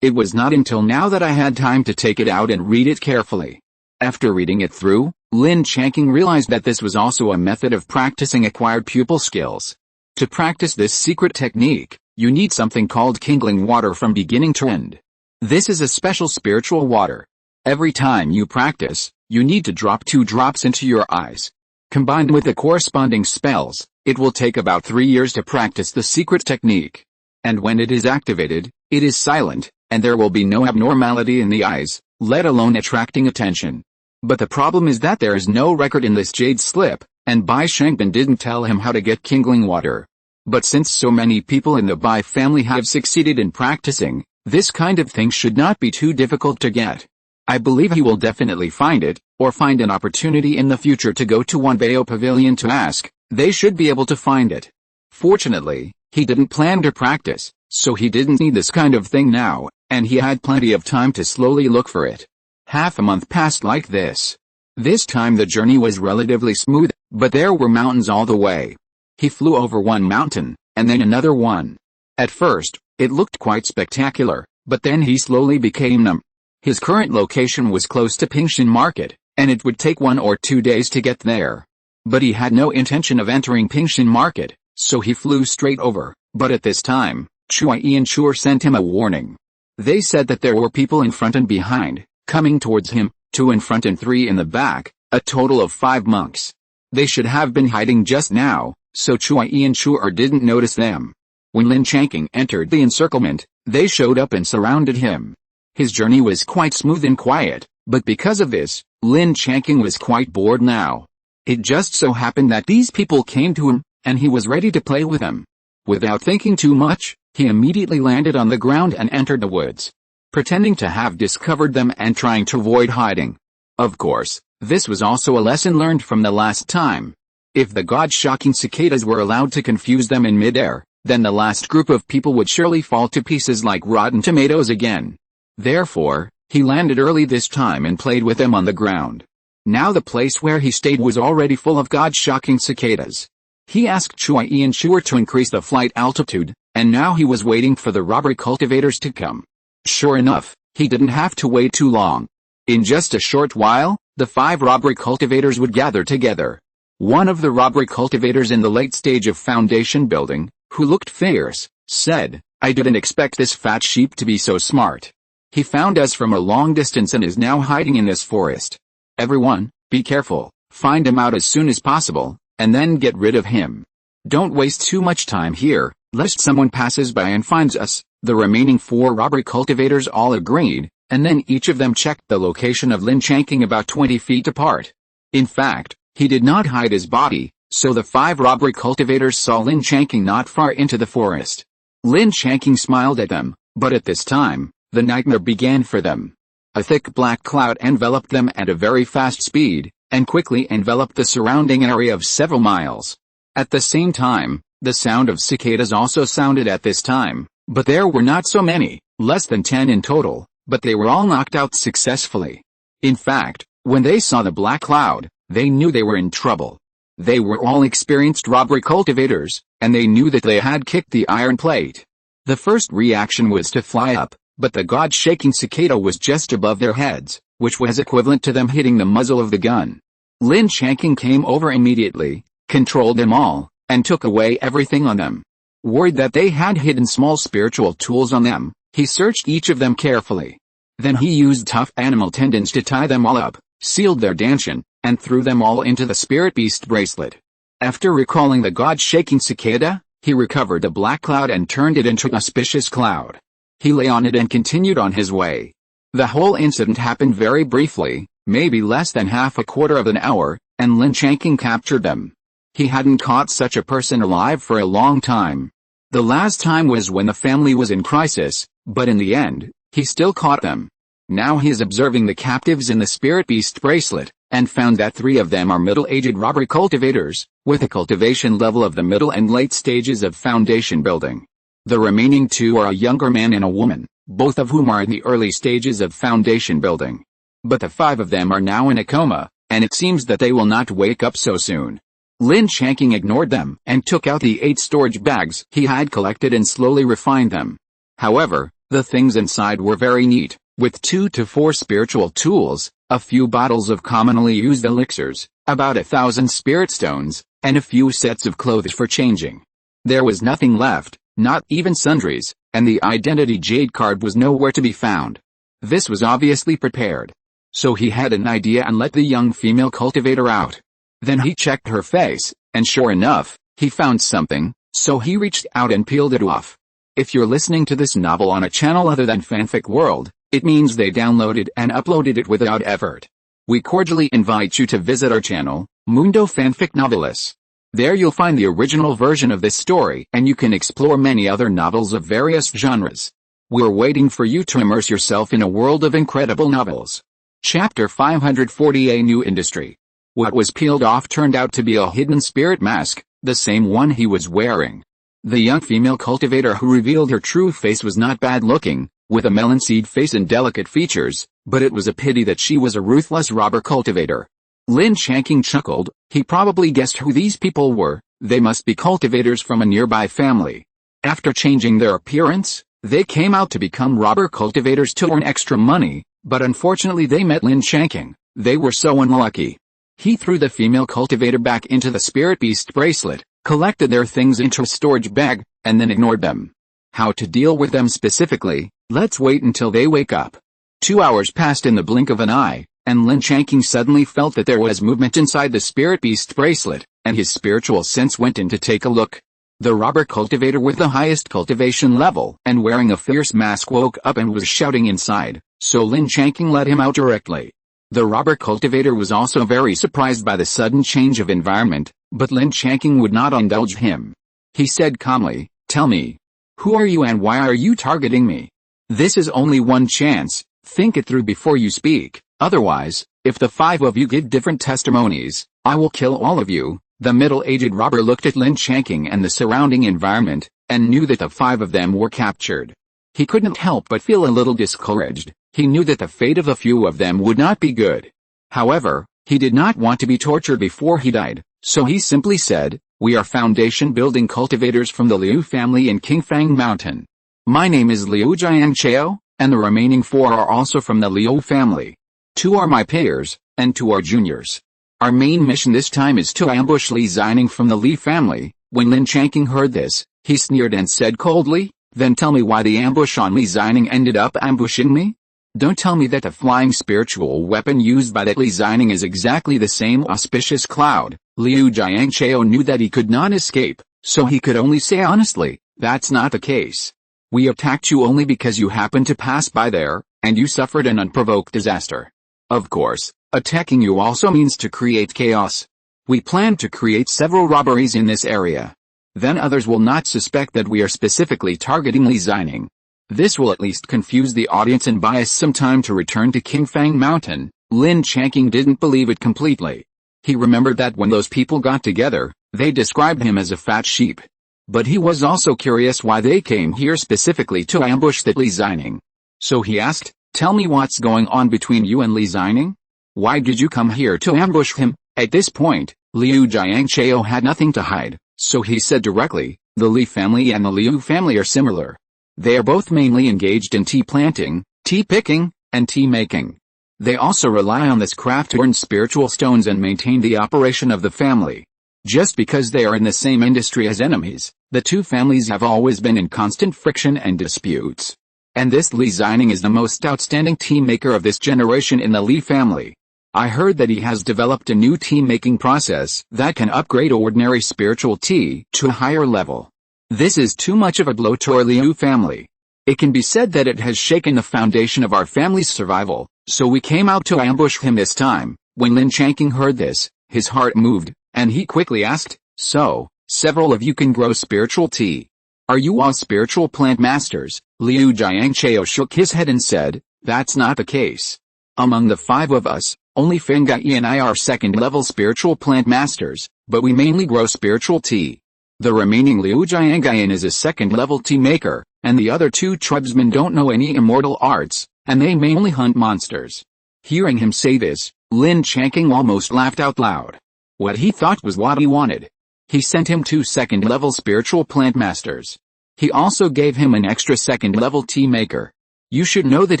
It was not until now that I had time to take it out and read it carefully. After reading it through, Lin Changqing realized that this was also a method of practicing acquired pupil skills. To practice this secret technique, you need something called Qingling water from beginning to end. This is a special spiritual water. Every time you practice, you need to drop 2 drops into your eyes. Combined with the corresponding spells, it will take about 3 years to practice the secret technique. And when it is activated, it is silent, and there will be no abnormality in the eyes, let alone attracting attention. But the problem is that there is no record in this jade slip, and Bai Shangbin didn't tell him how to get Qingling water. But since so many people in the Bai family have succeeded in practicing, this kind of thing should not be too difficult to get. I believe he will definitely find it, or find an opportunity in the future to go to Wanbao Pavilion to ask. They should be able to find it. Fortunately, he didn't plan to practice, so he didn't need this kind of thing now, and he had plenty of time to slowly look for it. Half a month passed like this. This time the journey was relatively smooth, but there were mountains all the way. He flew over one mountain, and then another one. At first, it looked quite spectacular, but then he slowly became numb. His current location was close to Pingshan Market, and it would take 1 or 2 days to get there. But he had no intention of entering Pingshan Market, so he flew straight over. But at this time, Chui and Chur sent him a warning. They said that there were people in front and behind, coming towards him, 2 in front and 3 in the back, a total of 5 monks. They should have been hiding just now, so Chui and Chur didn't notice them. When Lin Changqing entered the encirclement, they showed up and surrounded him. His journey was quite smooth and quiet, but because of this, Lin Changqing was quite bored now. It just so happened that these people came to him, and he was ready to play with them. Without thinking too much, he immediately landed on the ground and entered the woods, pretending to have discovered them and trying to avoid hiding. Of course, this was also a lesson learned from the last time. If the god-shocking cicadas were allowed to confuse them in midair, then the last group of people would surely fall to pieces like rotten tomatoes again. Therefore, he landed early this time and played with them on the ground. Now the place where he stayed was already full of god-shocking cicadas. He asked Chui and Chur to increase the flight altitude, and now he was waiting for the robber cultivators to come. Sure enough, he didn't have to wait too long. In just a short while, the 5 robbery cultivators would gather together. One of the robbery cultivators in the late stage of foundation building, who looked fierce, said, "I didn't expect this fat sheep to be so smart. He found us from a long distance and is now hiding in this forest. Everyone, be careful, find him out as soon as possible, and then get rid of him. Don't waste too much time here, lest someone passes by and finds us." The remaining 4 robbery cultivators all agreed, and then each of them checked the location of Lin Changqing about 20 feet apart. In fact, he did not hide his body, so the 5 robbery cultivators saw Lin Changqing not far into the forest. Lin Changqing smiled at them, but at this time, the nightmare began for them. A thick black cloud enveloped them at a very fast speed, and quickly enveloped the surrounding area of several miles. At the same time, the sound of cicadas also sounded at this time, but there were not so many, less than 10 in total, but they were all knocked out successfully. In fact, when they saw the black cloud, they knew they were in trouble. They were all experienced robbery cultivators, and they knew that they had kicked the iron plate. The first reaction was to fly up, but the god-shaking cicada was just above their heads, which was equivalent to them hitting the muzzle of the gun. Lin Changqing came over immediately, controlled them all, and took away everything on them. Worried that they had hidden small spiritual tools on them, he searched each of them carefully. Then he used tough animal tendons to tie them all up, sealed their danshan, and threw them all into the spirit beast bracelet. After recalling the god-shaking cicada, he recovered the black cloud and turned it into an auspicious cloud. He lay on it and continued on his way. The whole incident happened very briefly, maybe less than half a quarter of an hour, and Lin Changqing captured them. He hadn't caught such a person alive for a long time. The last time was when the family was in crisis, but in the end, he still caught them. Now he is observing the captives in the spirit beast bracelet, and found that 3 of them are middle-aged robber cultivators, with a cultivation level of the middle and late stages of foundation building. The remaining 2 are a younger man and a woman, both of whom are in the early stages of foundation building. But the 5 of them are now in a coma, and it seems that they will not wake up so soon. Lin Changqing ignored them and took out the 8 storage bags he had collected and slowly refined them. However, the things inside were very neat, with 2 to 4 spiritual tools, a few bottles of commonly used elixirs, about 1,000 spirit stones, and a few sets of clothes for changing. There was nothing left, not even sundries, and the identity jade card was nowhere to be found. This was obviously prepared. So he had an idea and let the young female cultivator out. Then he checked her face, and sure enough, he found something, so he reached out and peeled it off. If you're listening to this novel on a channel other than Fanfic World, it means they downloaded and uploaded it without effort. We cordially invite you to visit our channel, Mundo Fanfic Novelis. There you'll find the original version of this story and you can explore many other novels of various genres. We're waiting for you to immerse yourself in a world of incredible novels. Chapter 540: A New Industry. What was peeled off turned out to be a hidden spirit mask, the same one he was wearing. The young female cultivator who revealed her true face was not bad looking, with a melon seed face and delicate features, but it was a pity that she was a ruthless robber cultivator. Lin Changqing chuckled. He probably guessed who these people were. They must be cultivators from a nearby family. After changing their appearance, they came out to become robber cultivators to earn extra money, but unfortunately they met Lin Changqing. They were so unlucky. He threw the female cultivator back into the spirit beast bracelet, collected their things into a storage bag, and then ignored them. How to deal with them specifically, let's wait until they wake up. 2 hours passed in the blink of an eye, and Lin Changqing suddenly felt that there was movement inside the spirit beast bracelet, and his spiritual sense went in to take a look. The robber cultivator with the highest cultivation level and wearing a fierce mask woke up and was shouting inside, so Lin Changqing let him out directly. The robber cultivator was also very surprised by the sudden change of environment, but Lin Changqing would not indulge him. He said calmly, "Tell me, who are you and why are you targeting me? This is only one chance, think it through before you speak, otherwise, if the 5 of you give different testimonies, I will kill all of you." The middle-aged robber looked at Lin Changqing and the surrounding environment, and knew that the 5 of them were captured. He couldn't help but feel a little discouraged. He knew that the fate of a few of them would not be good. However, he did not want to be tortured before he died, so he simply said, "We are foundation building cultivators from the Liu family in Qingfang Mountain. My name is Liu Jiangchao, and the remaining 4 are also from the Liu family. 2 are my peers, and 2 are juniors. Our main mission this time is to ambush Li Zining from the Li family." When Lin Changqing heard this, he sneered and said coldly, "Then tell me why the ambush on Li Zining ended up ambushing me? Don't tell me that the flying spiritual weapon used by that Li Zining is exactly the same auspicious cloud." Liu Jiangchao knew that he could not escape, so he could only say honestly, "That's not the case. We attacked you only because you happened to pass by there, and you suffered an unprovoked disaster. Of course, attacking you also means to create chaos. We plan to create several robberies in this area. Then others will not suspect that we are specifically targeting Li Zining. This will at least confuse the audience and buy us some time to return to Qingfang Mountain." Lin Changqing didn't believe it completely. He remembered that when those people got together, they described him as a fat sheep. But he was also curious why they came here specifically to ambush that Li Zining. So he asked, "Tell me what's going on between you and Li Zining? Why did you come here to ambush him?" At this point, Liu Jiangchao had nothing to hide, so he said directly, "The Li family and the Liu family are similar. They are both mainly engaged in tea planting, tea picking, and tea making. They also rely on this craft to earn spiritual stones and maintain the operation of the family. Just because they are in the same industry as enemies, the 2 families have always been in constant friction and disputes. And this Li Zining is the most outstanding tea maker of this generation in the Li family. I heard that he has developed a new tea-making process that can upgrade ordinary spiritual tea to a higher level. This is too much of a blow to our Liu family. It can be said that it has shaken the foundation of our family's survival, so we came out to ambush him this time." When Lin Changqing heard this, his heart moved, and he quickly asked, "So, several of you can grow spiritual tea? Are you all spiritual plant masters?" Liu Jiangchao shook his head and said, "That's not the case. Among the 5 of us, Only Feng Gai and I are second-level spiritual plant masters, but we mainly grow spiritual tea. The remaining Liu Jiangayan is a second-level tea maker, and the other two tribesmen don't know any immortal arts, and they mainly hunt monsters. Hearing him say this, Lin Changqing almost laughed out loud. What he thought was what he wanted. He sent him 2 second-level spiritual plant masters. He also gave him an extra second-level tea maker. You should know that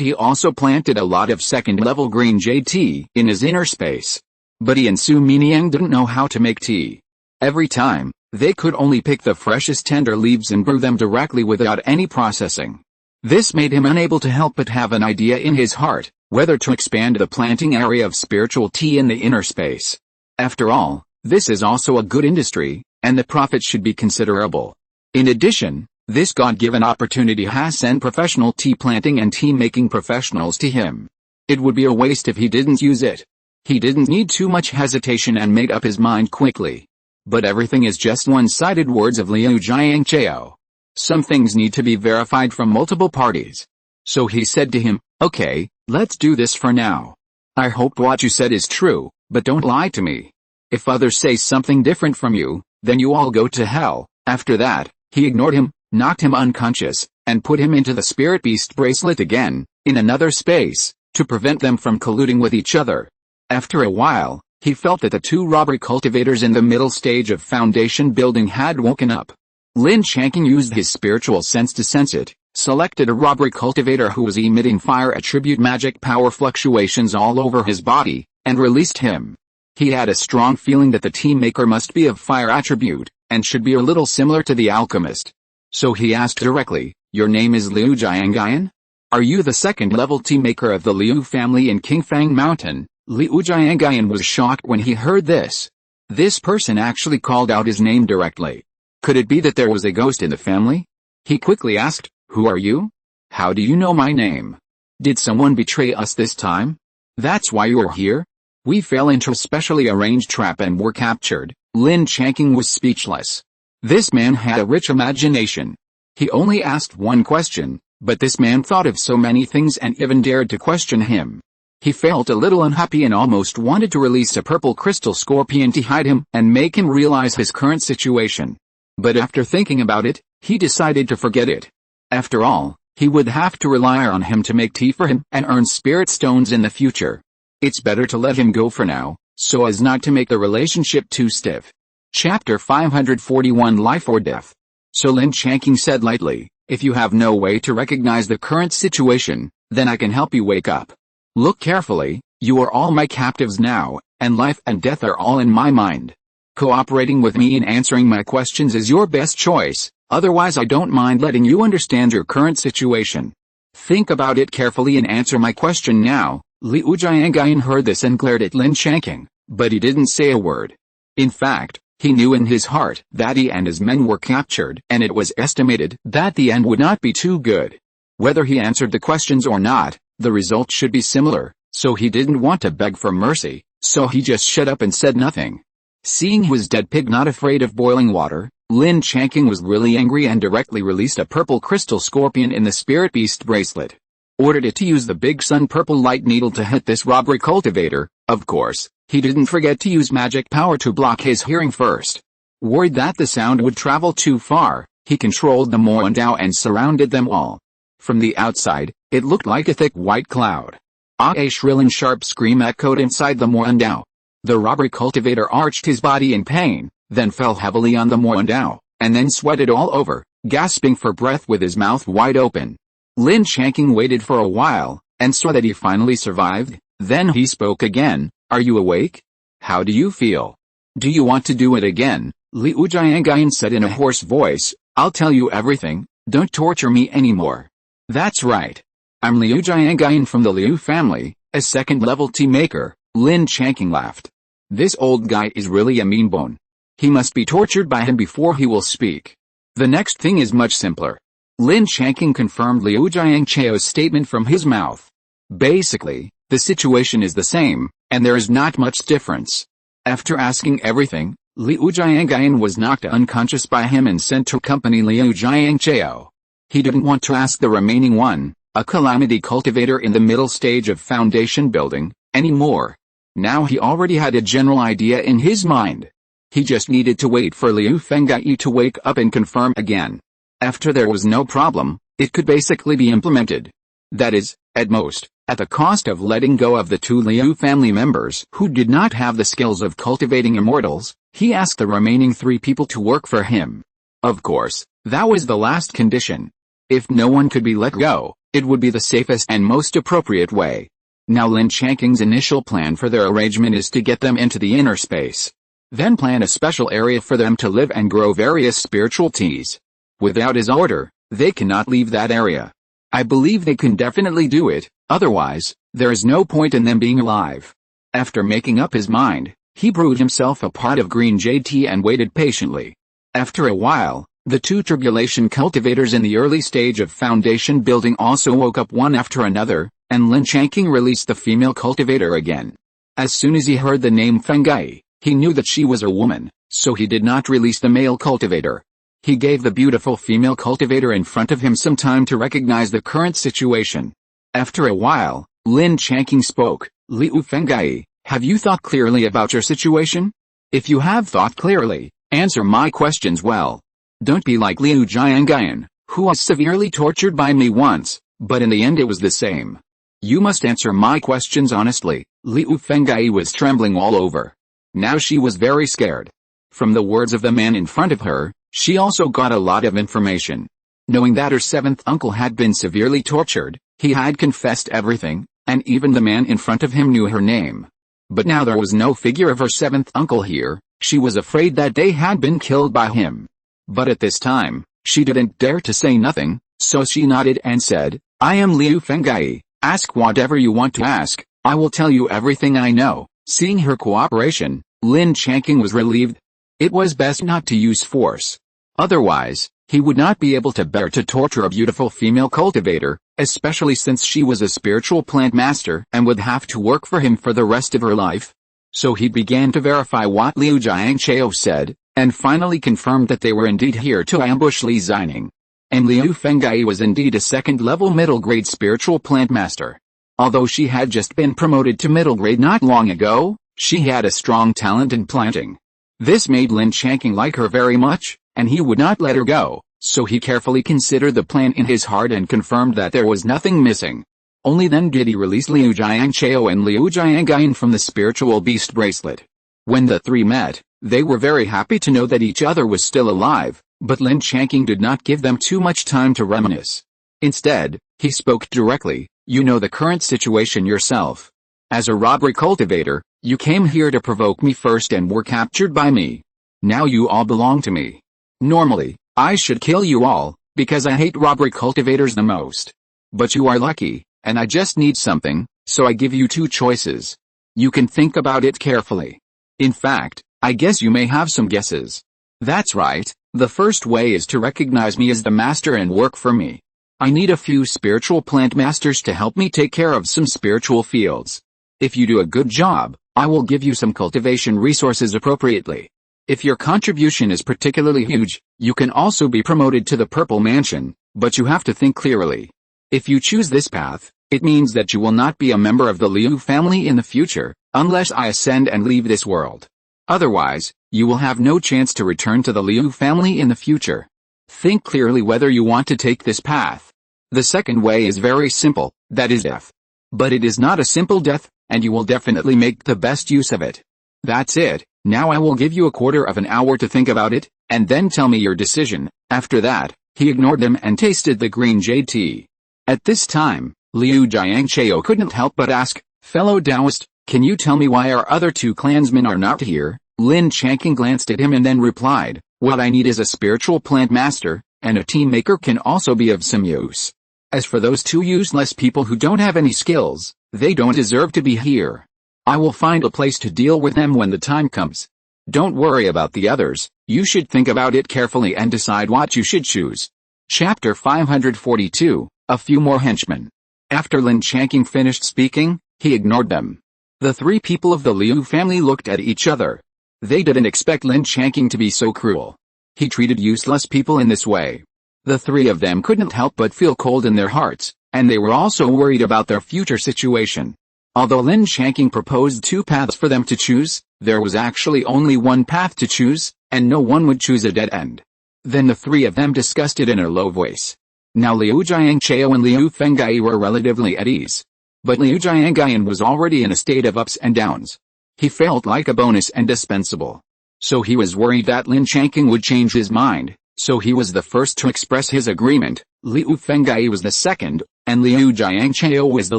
he also planted a lot of second-level green jade tea in his inner space. But he and Su Miniang didn't know how to make tea. Every time, they could only pick the freshest tender leaves and brew them directly without any processing. This made him unable to help but have an idea in his heart, whether to expand the planting area of spiritual tea in the inner space. After all, this is also a good industry, and the profit should be considerable. In addition, this God-given opportunity has sent professional tea planting and tea-making professionals to him. It would be a waste if he didn't use it. He didn't need too much hesitation and made up his mind quickly. But everything is just one-sided words of Liu Jiangchao. Some things need to be verified from multiple parties. So he said to him, "Okay, let's do this for now. I hope what you said is true, but don't lie to me. If others say something different from you, then you all go to hell." After that, he ignored him, knocked him unconscious, and put him into the spirit beast bracelet again, in another space, to prevent them from colluding with each other. After a while, he felt that the 2 robbery cultivators in the middle stage of foundation building had woken up. Lin Changqing used his spiritual sense to sense it, selected a robbery cultivator who was emitting fire attribute magic power fluctuations all over his body, and released him. He had a strong feeling that the tea maker must be of fire attribute, and should be a little similar to the alchemist. So he asked directly, "Your name is Liu Jiangayan? Are you the second-level tea maker of the Liu family in Qingfang Mountain?" Liu Jiangayan was shocked when he heard this. This person actually called out his name directly. Could it be that there was a ghost in the family? He quickly asked, "Who are you? How do you know my name? Did someone betray us this time? That's why you're here?" "We fell into a specially arranged trap and were captured." Lin Changqing was speechless. This man had a rich imagination. He only asked one question, but this man thought of so many things and even dared to question him. He felt a little unhappy and almost wanted to release a purple crystal scorpion to hide him and make him realize his current situation. But after thinking about it, he decided to forget it. After all, he would have to rely on him to make tea for him and earn spirit stones in the future. It's better to let him go for now, so as not to make the relationship too stiff. Chapter 541 Life or Death. So Lin Changqing said lightly, "If you have no way to recognize the current situation, then I can help you wake up. Look carefully, you are all my captives now, and life and death are all in my mind. Cooperating with me in answering my questions is your best choice, otherwise I don't mind letting you understand your current situation. Think about it carefully and answer my question now." Liu Jiangayan heard this and glared at Lin Changqing, but he didn't say a word. In fact, he knew in his heart that he and his men were captured and it was estimated that the end would not be too good. Whether he answered the questions or not, the result should be similar, so he didn't want to beg for mercy, so he just shut up and said nothing. Seeing his dead pig not afraid of boiling water, Lin Changqing was really angry and directly released a purple crystal scorpion in the spirit beast bracelet. Ordered it to use the big sun purple light needle to hit this robbery cultivator. Of course, he didn't forget to use magic power to block his hearing first. Worried that the sound would travel too far, he controlled the Moandao and surrounded them all. From the outside, it looked like a thick white cloud. A shrill and sharp scream echoed inside the Moandao. The robbery cultivator arched his body in pain, then fell heavily on the Moandao, and then sweated all over, gasping for breath with his mouth wide open. Lin Changqing waited for a while, and saw that he finally survived. Then he spoke again, "Are you awake? How do you feel? Do you want to do it again?" Liu Jiangayan said in a hoarse voice, "I'll tell you everything, don't torture me anymore." "That's right. I'm Liu Jiangayan from the Liu family, a second-level tea maker." Lin Changqing laughed. "This old guy is really a mean bone. He must be tortured by him before he will speak. The next thing is much simpler." Lin Changqing confirmed Liu Jiangchao's statement from his mouth. Basically, the situation is the same, and there is not much difference. After asking everything, Liu Jiangayan was knocked unconscious by him and sent to accompany Liu Jiangchao. He didn't want to ask the remaining one, a calamity cultivator in the middle stage of foundation building, anymore. Now he already had a general idea in his mind. He just needed to wait for Liu Fenggai to wake up and confirm again. After there was no problem, it could basically be implemented. That is, at most, at the cost of letting go of the 2 Liu family members who did not have the skills of cultivating immortals. He asked the remaining 3 people to work for him. Of course, that was the last condition. If no one could be let go, it would be the safest and most appropriate way. Now Lin Changqing's initial plan for their arrangement is to get them into the inner space. Then plan a special area for them to live and grow various spiritual teas. Without his order, they cannot leave that area. I believe they can definitely do it, otherwise, there is no point in them being alive. After making up his mind, he brewed himself a pot of green jade tea and waited patiently. After a while, the 2 tribulation cultivators in the early stage of foundation building also woke up one after another, and Lin Changqing released the female cultivator again. As soon as he heard the name Fenggai, he knew that she was a woman, so he did not release the male cultivator. He gave the beautiful female cultivator in front of him some time to recognize the current situation. After a while, Lin Changqing spoke. Liu Fenggai, have you thought clearly about your situation? If you have thought clearly, answer my questions well. Don't be like Liu Jiangyan, who was severely tortured by me once, but in the end it was the same. You must answer my questions honestly. Liu Fenggai was trembling all over. Now she was very scared. From the words of the man in front of her, she also got a lot of information. Knowing that her 7th uncle had been severely tortured, he had confessed everything, and even the man in front of him knew her name. But now there was no figure of her 7th uncle here. She was afraid that they had been killed by him. But at this time, she didn't dare to say nothing, so she nodded and said, I am Liu Fenggai, ask whatever you want to ask, I will tell you everything I know. Seeing her cooperation, Lin Changqing was relieved. It was best not to use force. Otherwise, he would not be able to bear to torture a beautiful female cultivator, especially since she was a spiritual plant master and would have to work for him for the rest of her life. So he began to verify what Liu Jiangchao said, and finally confirmed that they were indeed here to ambush Li Zining. And Liu Fenggai was indeed a 2nd-level middle-grade spiritual plant master. Although she had just been promoted to middle grade not long ago, she had a strong talent in planting. This made Lin Changqing like her very much, and he would not let her go, so he carefully considered the plan in his heart and confirmed that there was nothing missing. Only then did he release Liu Jiangchao and Liu Jiangayan from the spiritual beast bracelet. When the 3 met, they were very happy to know that each other was still alive, but Lin Changqing did not give them too much time to reminisce. Instead, he spoke directly, you know the current situation yourself. As a robbery cultivator, you came here to provoke me first and were captured by me. Now you all belong to me. Normally, I should kill you all, because I hate robbery cultivators the most. But you are lucky, and I just need something, so I give you 2 choices. You can think about it carefully. In fact, I guess you may have some guesses. That's right, the first way is to recognize me as the master and work for me. I need a few spiritual plant masters to help me take care of some spiritual fields. If you do a good job, I will give you some cultivation resources appropriately. If your contribution is particularly huge, you can also be promoted to the Purple Mansion, but you have to think clearly. If you choose this path, it means that you will not be a member of the Liu family in the future, unless I ascend and leave this world. Otherwise, you will have no chance to return to the Liu family in the future. Think clearly whether you want to take this path. The second way is very simple, that is death. But it is not a simple death, and you will definitely make the best use of it. That's it. Now I will give you a quarter of an hour to think about it, and then tell me your decision. After that, he ignored them and tasted the green jade tea. At this time, Liu Jiangchao couldn't help but ask, fellow Taoist, can you tell me why our other 2 clansmen are not here? Lin Changqing glanced at him and then replied, what I need is a spiritual plant master, and a team maker can also be of some use. As for those 2 useless people who don't have any skills, they don't deserve to be here. I will find a place to deal with them when the time comes. Don't worry about the others, you should think about it carefully and decide what you should choose. Chapter 542, A Few More Henchmen. After Lin Changqing finished speaking, he ignored them. The 3 people of the Liu family looked at each other. They didn't expect Lin Changqing to be so cruel. He treated useless people in this way. The 3 of them couldn't help but feel cold in their hearts, and they were also worried about their future situation. Although Lin Changqing proposed two paths for them to choose, there was actually only one path to choose, and no one would choose a dead end. Then the three of them discussed it in a low voice. Now Liu Jiangchao and Liu Fengai were relatively at ease. But Liu Jiangyan was already in a state of ups and downs. He felt like a bonus and dispensable. So he was worried that Lin Changqing would change his mind, so he was the first to express his agreement, Liu Fengai was the second, and Liu Jiangchao was the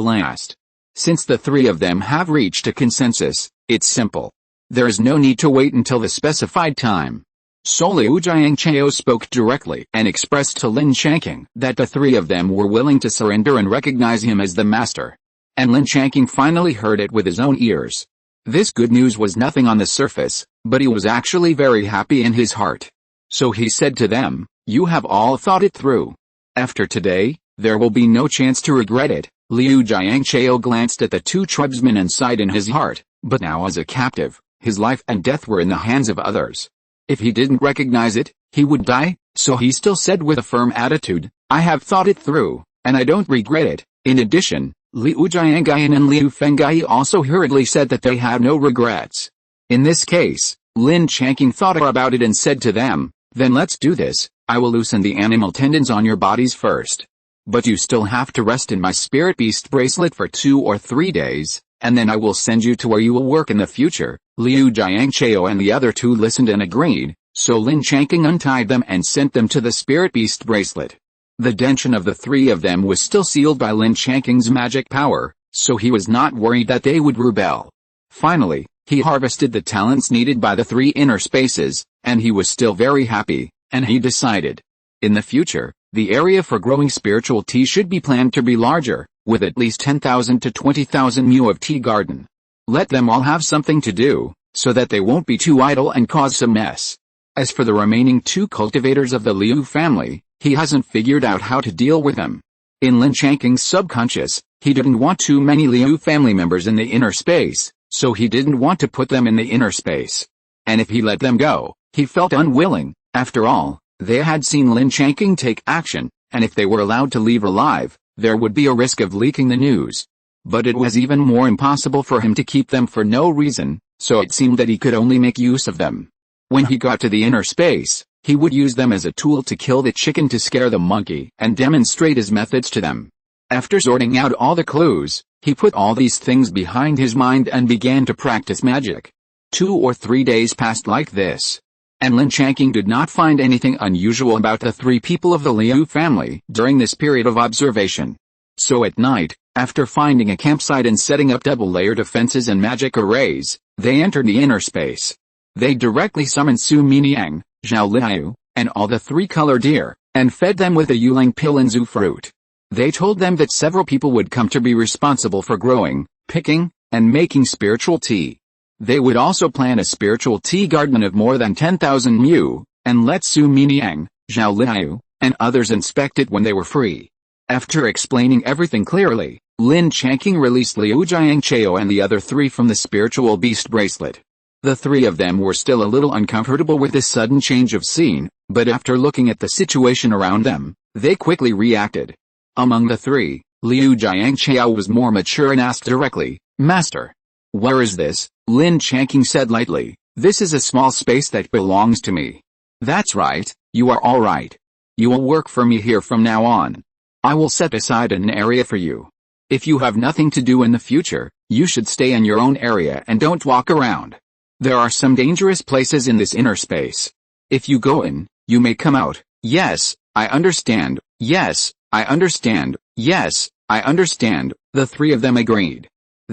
last. Since the three of them have reached a consensus, it's simple. There is no need to wait until the specified time. So Liu Jiangchao spoke directly and expressed to Lin Changqing that the three of them were willing to surrender and recognize him as the master. And Lin Changqing finally heard it with his own ears. This good news was nothing on the surface, but he was actually very happy in his heart. So he said to them, "You have all thought it through. After today, there will be no chance to regret it." Liu Jiangchao glanced at the two tribesmen and sighed in his heart, but now as a captive, his life and death were in the hands of others. If he didn't recognize it, he would die, so he still said with a firm attitude, "I have thought it through, and I don't regret it." In addition, Liu Jiangyan and Liu Fengai also hurriedly said that they had no regrets. In this case, Lin Changqing thought about it and said to them, "Then let's do this. I will loosen the animal tendons on your bodies first. But you still have to rest in my spirit beast bracelet for 2 or 3 days, and then I will send you to where you will work in the future." Liu Jiangchao and the other two listened and agreed, so Lin Changqing untied them and sent them to the spirit beast bracelet. The tension of the three of them was still sealed by Lin Changqing's magic power, so he was not worried that they would rebel. Finally, he harvested the talents needed by the three inner spaces, and he was still very happy, and he decided. In the future, the area for growing spiritual tea should be planned to be larger, with at least 10,000 to 20,000 mu of tea garden. Let them all have something to do, so that they won't be too idle and cause some mess. As for the remaining two cultivators of the Liu family, he hasn't figured out how to deal with them. In Lin Changqing's subconscious, he didn't want too many Liu family members in the inner space, so he didn't want to put them in the inner space. And if he let them go, he felt unwilling. After all, they had seen Lin Changqing take action, and if they were allowed to leave alive, there would be a risk of leaking the news. But it was even more impossible for him to keep them for no reason, so it seemed that he could only make use of them. When he got to the inner space, he would use them as a tool to kill the chicken to scare the monkey and demonstrate his methods to them. After sorting out all the clues, he put all these things behind his mind and began to practice magic. 2 or 3 days passed like this. And Lin Changqing did not find anything unusual about the three people of the Liu family during this period of observation. So at night, after finding a campsite and setting up double-layer defenses and magic arrays, they entered the inner space. They directly summoned Su Miniang, Zhao Liu, and all the three-color deer, and fed them with the Yulang pill and Zhu fruit. They told them that several people would come to be responsible for growing, picking, and making spiritual tea. They would also plant a spiritual tea garden of more than 10,000 mu, and let Su Miniang, Zhao Liu, and others inspect it when they were free. After explaining everything clearly, Lin Changqing released Liu Jiangchao and the other three from the spiritual beast bracelet. The three of them were still a little uncomfortable with this sudden change of scene, but after looking at the situation around them, they quickly reacted. Among the three, Liu Jiangchao was more mature and asked directly, "Master, where is this?" Lin Changqing said lightly, "This is a small space that belongs to me." "That's right, you are all right. You will work for me here from now on. I will set aside an area for you. If you have nothing to do in the future, you should stay in your own area and don't walk around. There are some dangerous places in this inner space. If you go in, you may come out." "Yes, I understand. Yes, I understand. Yes, I understand," the three of them agreed.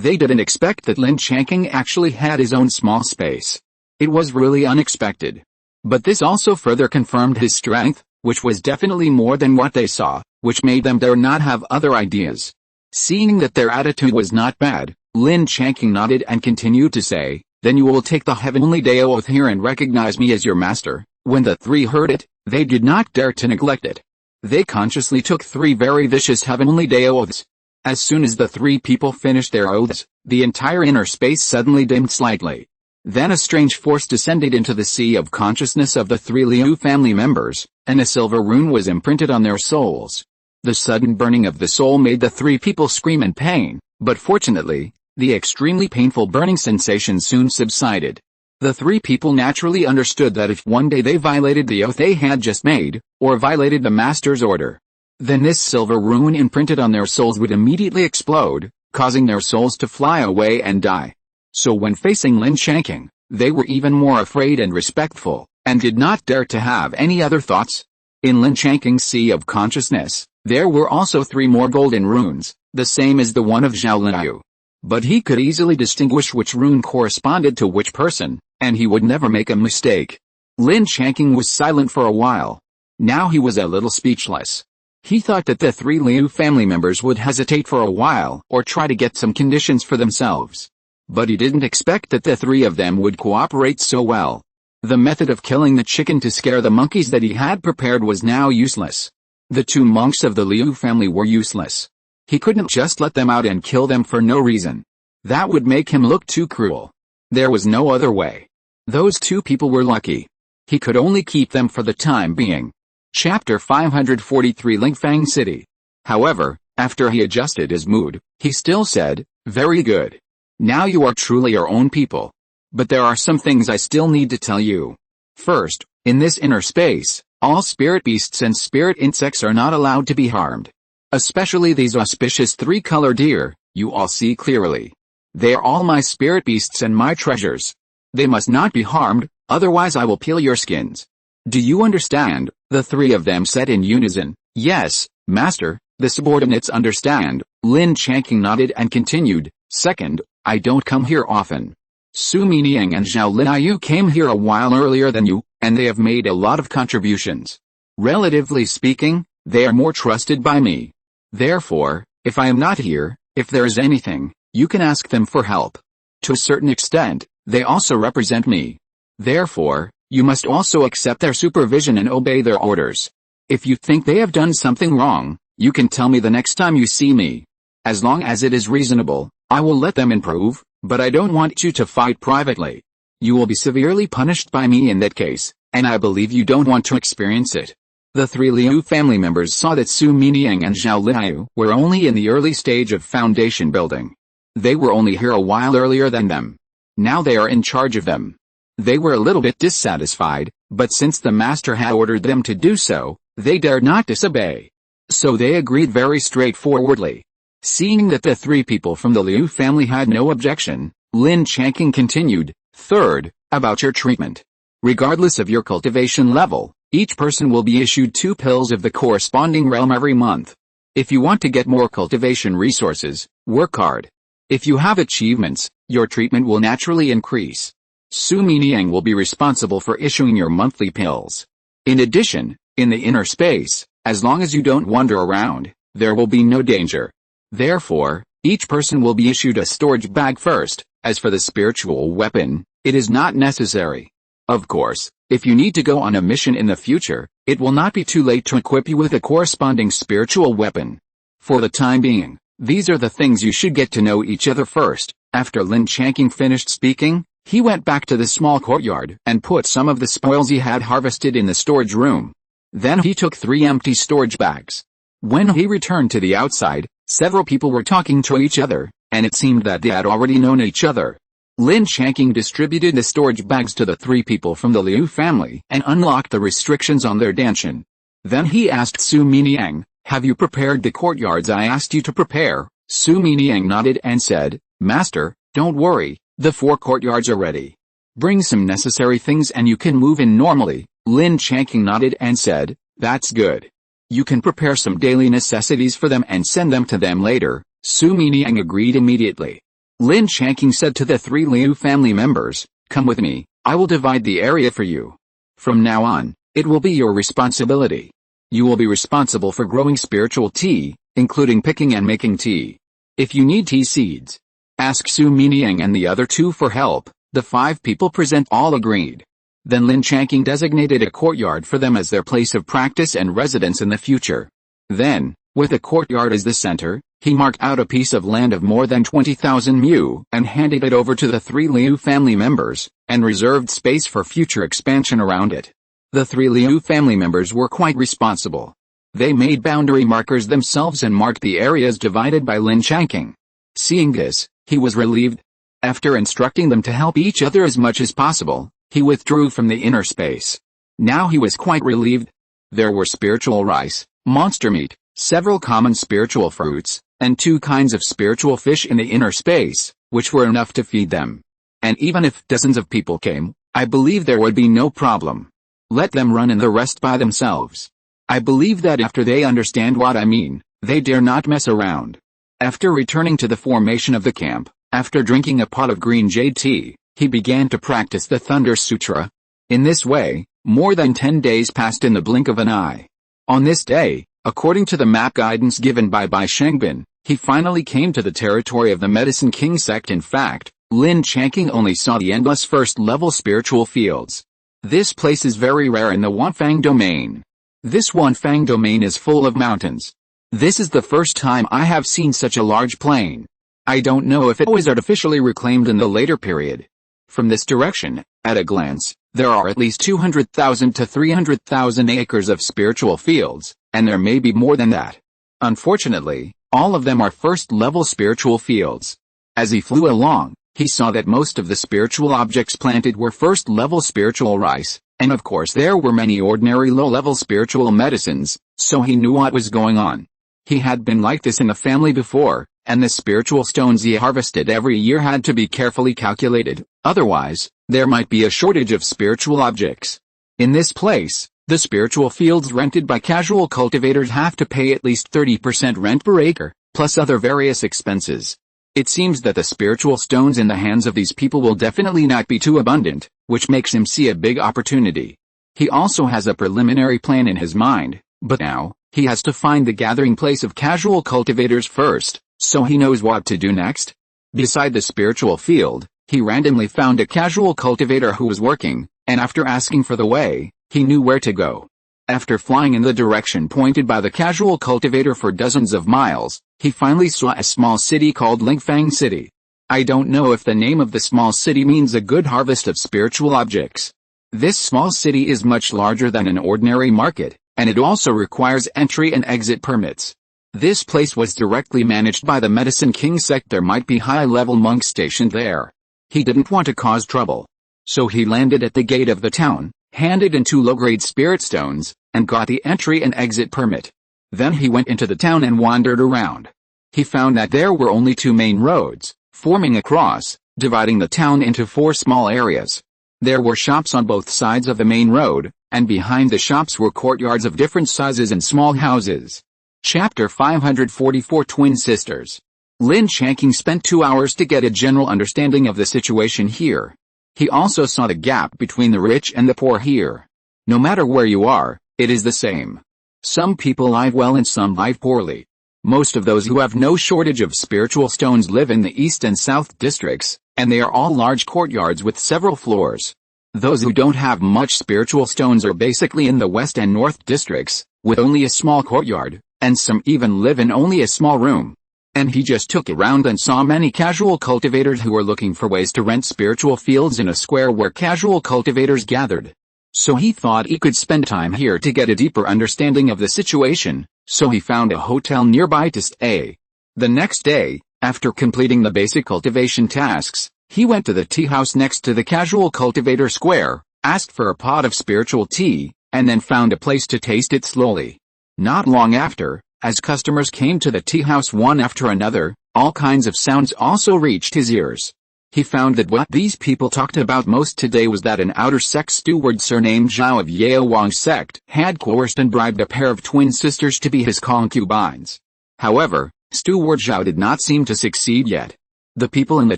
They didn't expect that Lin Changqing actually had his own small space. It was really unexpected. But this also further confirmed his strength, which was definitely more than what they saw, which made them dare not have other ideas. Seeing that their attitude was not bad, Lin Changqing nodded and continued to say, "Then you will take the heavenly day oath here and recognize me as your master." When the three heard it, they did not dare to neglect it. They consciously took 3 very vicious heavenly day oaths. As soon as the 3 people finished their oaths, the entire inner space suddenly dimmed slightly. Then a strange force descended into the sea of consciousness of the 3 Liu family members, and a silver rune was imprinted on their souls. The sudden burning of the soul made the 3 people scream in pain, but fortunately, The extremely painful burning sensation soon subsided. The three people naturally understood that if one day they violated the oath they had just made, or violated the master's order, then this silver rune imprinted on their souls would immediately explode, causing their souls to fly away and die. So when facing Lin Changqing, they were even more afraid and respectful, and did not dare to have any other thoughts. In Lin Changqing's sea of consciousness, there were also 3 more golden runes, the same as the one of Zhao Linyu. But he could easily distinguish which rune corresponded to which person, and he would never make a mistake. Lin Changqing was silent for a while. Now he was a little speechless. He thought that the 3 Liu family members would hesitate for a while or try to get some conditions for themselves. But he didn't expect that the 3 of them would cooperate so well. The method of killing the chicken to scare the monkeys that he had prepared was now useless. The 2 monks of the Liu family were useless. He couldn't just let them out and kill them for no reason. That would make him look too cruel. There was no other way. Those 2 people were lucky. He could only keep them for the time being. Chapter 543 Lingfang City. However, after he adjusted his mood, he still said, "Very good. Now you are truly your own people. But there are some things I still need to tell you. First, in this inner space, all spirit beasts and spirit insects are not allowed to be harmed. Especially these auspicious 3-color deer, you all see clearly. They are all my spirit beasts and my treasures. They must not be harmed, otherwise I will peel your skins. Do you understand?" The 3 of them said in unison. "Yes, Master." The subordinates understand. Lin Changqing nodded and continued, "Second, I don't come here often. Su Miniang and Zhao Linyu came here a while earlier than you, and they have made a lot of contributions. Relatively speaking, they are more trusted by me. Therefore, if I am not here, if there is anything, you can ask them for help. To a certain extent, they also represent me. Therefore, you must also accept their supervision and obey their orders. If you think they have done something wrong, you can tell me the next time you see me. As long as it is reasonable, I will let them improve, but I don't want you to fight privately. You will be severely punished by me in that case, and I believe you don't want to experience it." The 3 Liu family members saw that Su Miniang and Zhao Linyu were only in the early stage of foundation building. They were only here a while earlier than them. Now they are in charge of them. They were a little bit dissatisfied, but since the master had ordered them to do so, they dared not disobey. So they agreed very straightforwardly. Seeing that the 3 people from the Liu family had no objection, Lin Changqing continued, "Third, about your treatment. Regardless of your cultivation level, each person will be issued 2 pills of the corresponding realm every month. If you want to get more cultivation resources, work hard. If you have achievements, your treatment will naturally increase. Su Miniang will be responsible for issuing your monthly pills. In addition, in the inner space, as long as you don't wander around, there will be no danger. Therefore, each person will be issued a storage bag first. As for the spiritual weapon, it is not necessary. Of course, if you need to go on a mission in the future, it will not be too late to equip you with a corresponding spiritual weapon. For the time being, these are the things you should get to know each other first." After Lin Changqing finished speaking, he went back to the small courtyard and put some of the spoils he had harvested in the storage room. Then he took 3 empty storage bags. When he returned to the outside, several people were talking to each other, and it seemed that they had already known each other. Lin Changqing distributed the storage bags to the 3 people from the Liu family and unlocked the restrictions on their danshan. Then he asked Su Miniang, "Have you prepared the courtyards I asked you to prepare?" Su Miniang nodded and said, "Master, don't worry, the 4 courtyards are ready. Bring some necessary things and you can move in normally." Lin Changqing nodded and said, "That's good. You can prepare some daily necessities for them and send them to them later." Su Miniang agreed immediately. Lin Changqing said to the 3 Liu family members, "Come with me, I will divide the area for you. From now on, it will be your responsibility. You will be responsible for growing spiritual tea, including picking and making tea. If you need tea seeds, ask Su Miniang and the other 2 for help." The 5 people present all agreed. Then Lin Changqing designated a courtyard for them as their place of practice and residence in the future. Then, with the courtyard as the center, he marked out a piece of land of more than 20,000 mu and handed it over to the 3 Liu family members, and reserved space for future expansion around it. The 3 Liu family members were quite responsible. They made boundary markers themselves and marked the areas divided by Lin Changqing. Seeing this, He was relieved. After instructing them to help each other as much as possible, he withdrew from the inner space. Now he was quite relieved. There were spiritual rice, monster meat, several common spiritual fruits, and 2 kinds of spiritual fish in the inner space, which were enough to feed them. And even if dozens of people came, I believe there would be no problem. Let them run and the rest by themselves. I believe that after they understand what I mean, they dare not mess around. After returning to the formation of the camp, after drinking a pot of green jade tea, he began to practice the Thunder Sutra. In this way, more than 10 days passed in the blink of an eye. On this day, according to the map guidance given by Bai Shengbin, he finally came to the territory of the Medicine King sect. In fact, Lin Changqing only saw the endless first-level spiritual fields. This place is very rare in the Wanfang domain. This Wanfang domain is full of mountains. This is the first time I have seen such a large plain. I don't know if it was artificially reclaimed in the later period. From this direction, at a glance, there are at least 200,000 to 300,000 acres of spiritual fields, and there may be more than that. Unfortunately, all of them are first-level spiritual fields. As he flew along, he saw that most of the spiritual objects planted were first-level spiritual rice, and of course there were many ordinary low-level spiritual medicines, so he knew what was going on. He had been like this in the family before, and the spiritual stones he harvested every year had to be carefully calculated, otherwise, there might be a shortage of spiritual objects. In this place, the spiritual fields rented by casual cultivators have to pay at least 30% rent per acre, plus other various expenses. It seems that the spiritual stones in the hands of these people will definitely not be too abundant, which makes him see a big opportunity. He also has a preliminary plan in his mind, but now, he has to find the gathering place of casual cultivators first, so he knows what to do next. Beside the spiritual field, he randomly found a casual cultivator who was working, and after asking for the way, he knew where to go. After flying in the direction pointed by the casual cultivator for dozens of miles, he finally saw a small city called Lingfang City. I don't know if the name of the small city means a good harvest of spiritual objects. This small city is much larger than an ordinary market, and it also requires entry and exit permits. This place was directly managed by the Medicine King sect. There might be high-level monks stationed there. He didn't want to cause trouble. So he landed at the gate of the town, handed in 2 low-grade spirit stones, and got the entry and exit permit. Then he went into the town and wandered around. He found that there were only 2 main roads, forming a cross, dividing the town into 4 small areas. There were shops on both sides of the main road, and behind the shops were courtyards of different sizes and small houses. Chapter 544 Twin Sisters. Lin Changqing spent 2 hours to get a general understanding of the situation here. He also saw the gap between the rich and the poor here. No matter where you are, it is the same. Some people live well and some live poorly. Most of those who have no shortage of spiritual stones live in the east and south districts, and they are all large courtyards with several floors. Those who don't have much spiritual stones are basically in the west and north districts, with only a small courtyard, and some even live in only a small room. And he just took around and saw many casual cultivators who were looking for ways to rent spiritual fields in a square where casual cultivators gathered. So he thought he could spend time here to get a deeper understanding of the situation, so he found a hotel nearby to stay. The next day, after completing the basic cultivation tasks, he went to the tea house next to the casual cultivator square, asked for a pot of spiritual tea, and then found a place to taste it slowly. Not long after, as customers came to the tea house one after another, all kinds of sounds also reached his ears. He found that what these people talked about most today was that an outer sect steward surnamed Zhao of Yao Wang sect had coerced and bribed a pair of twin sisters to be his concubines. However, Steward Zhao did not seem to succeed yet. The people in the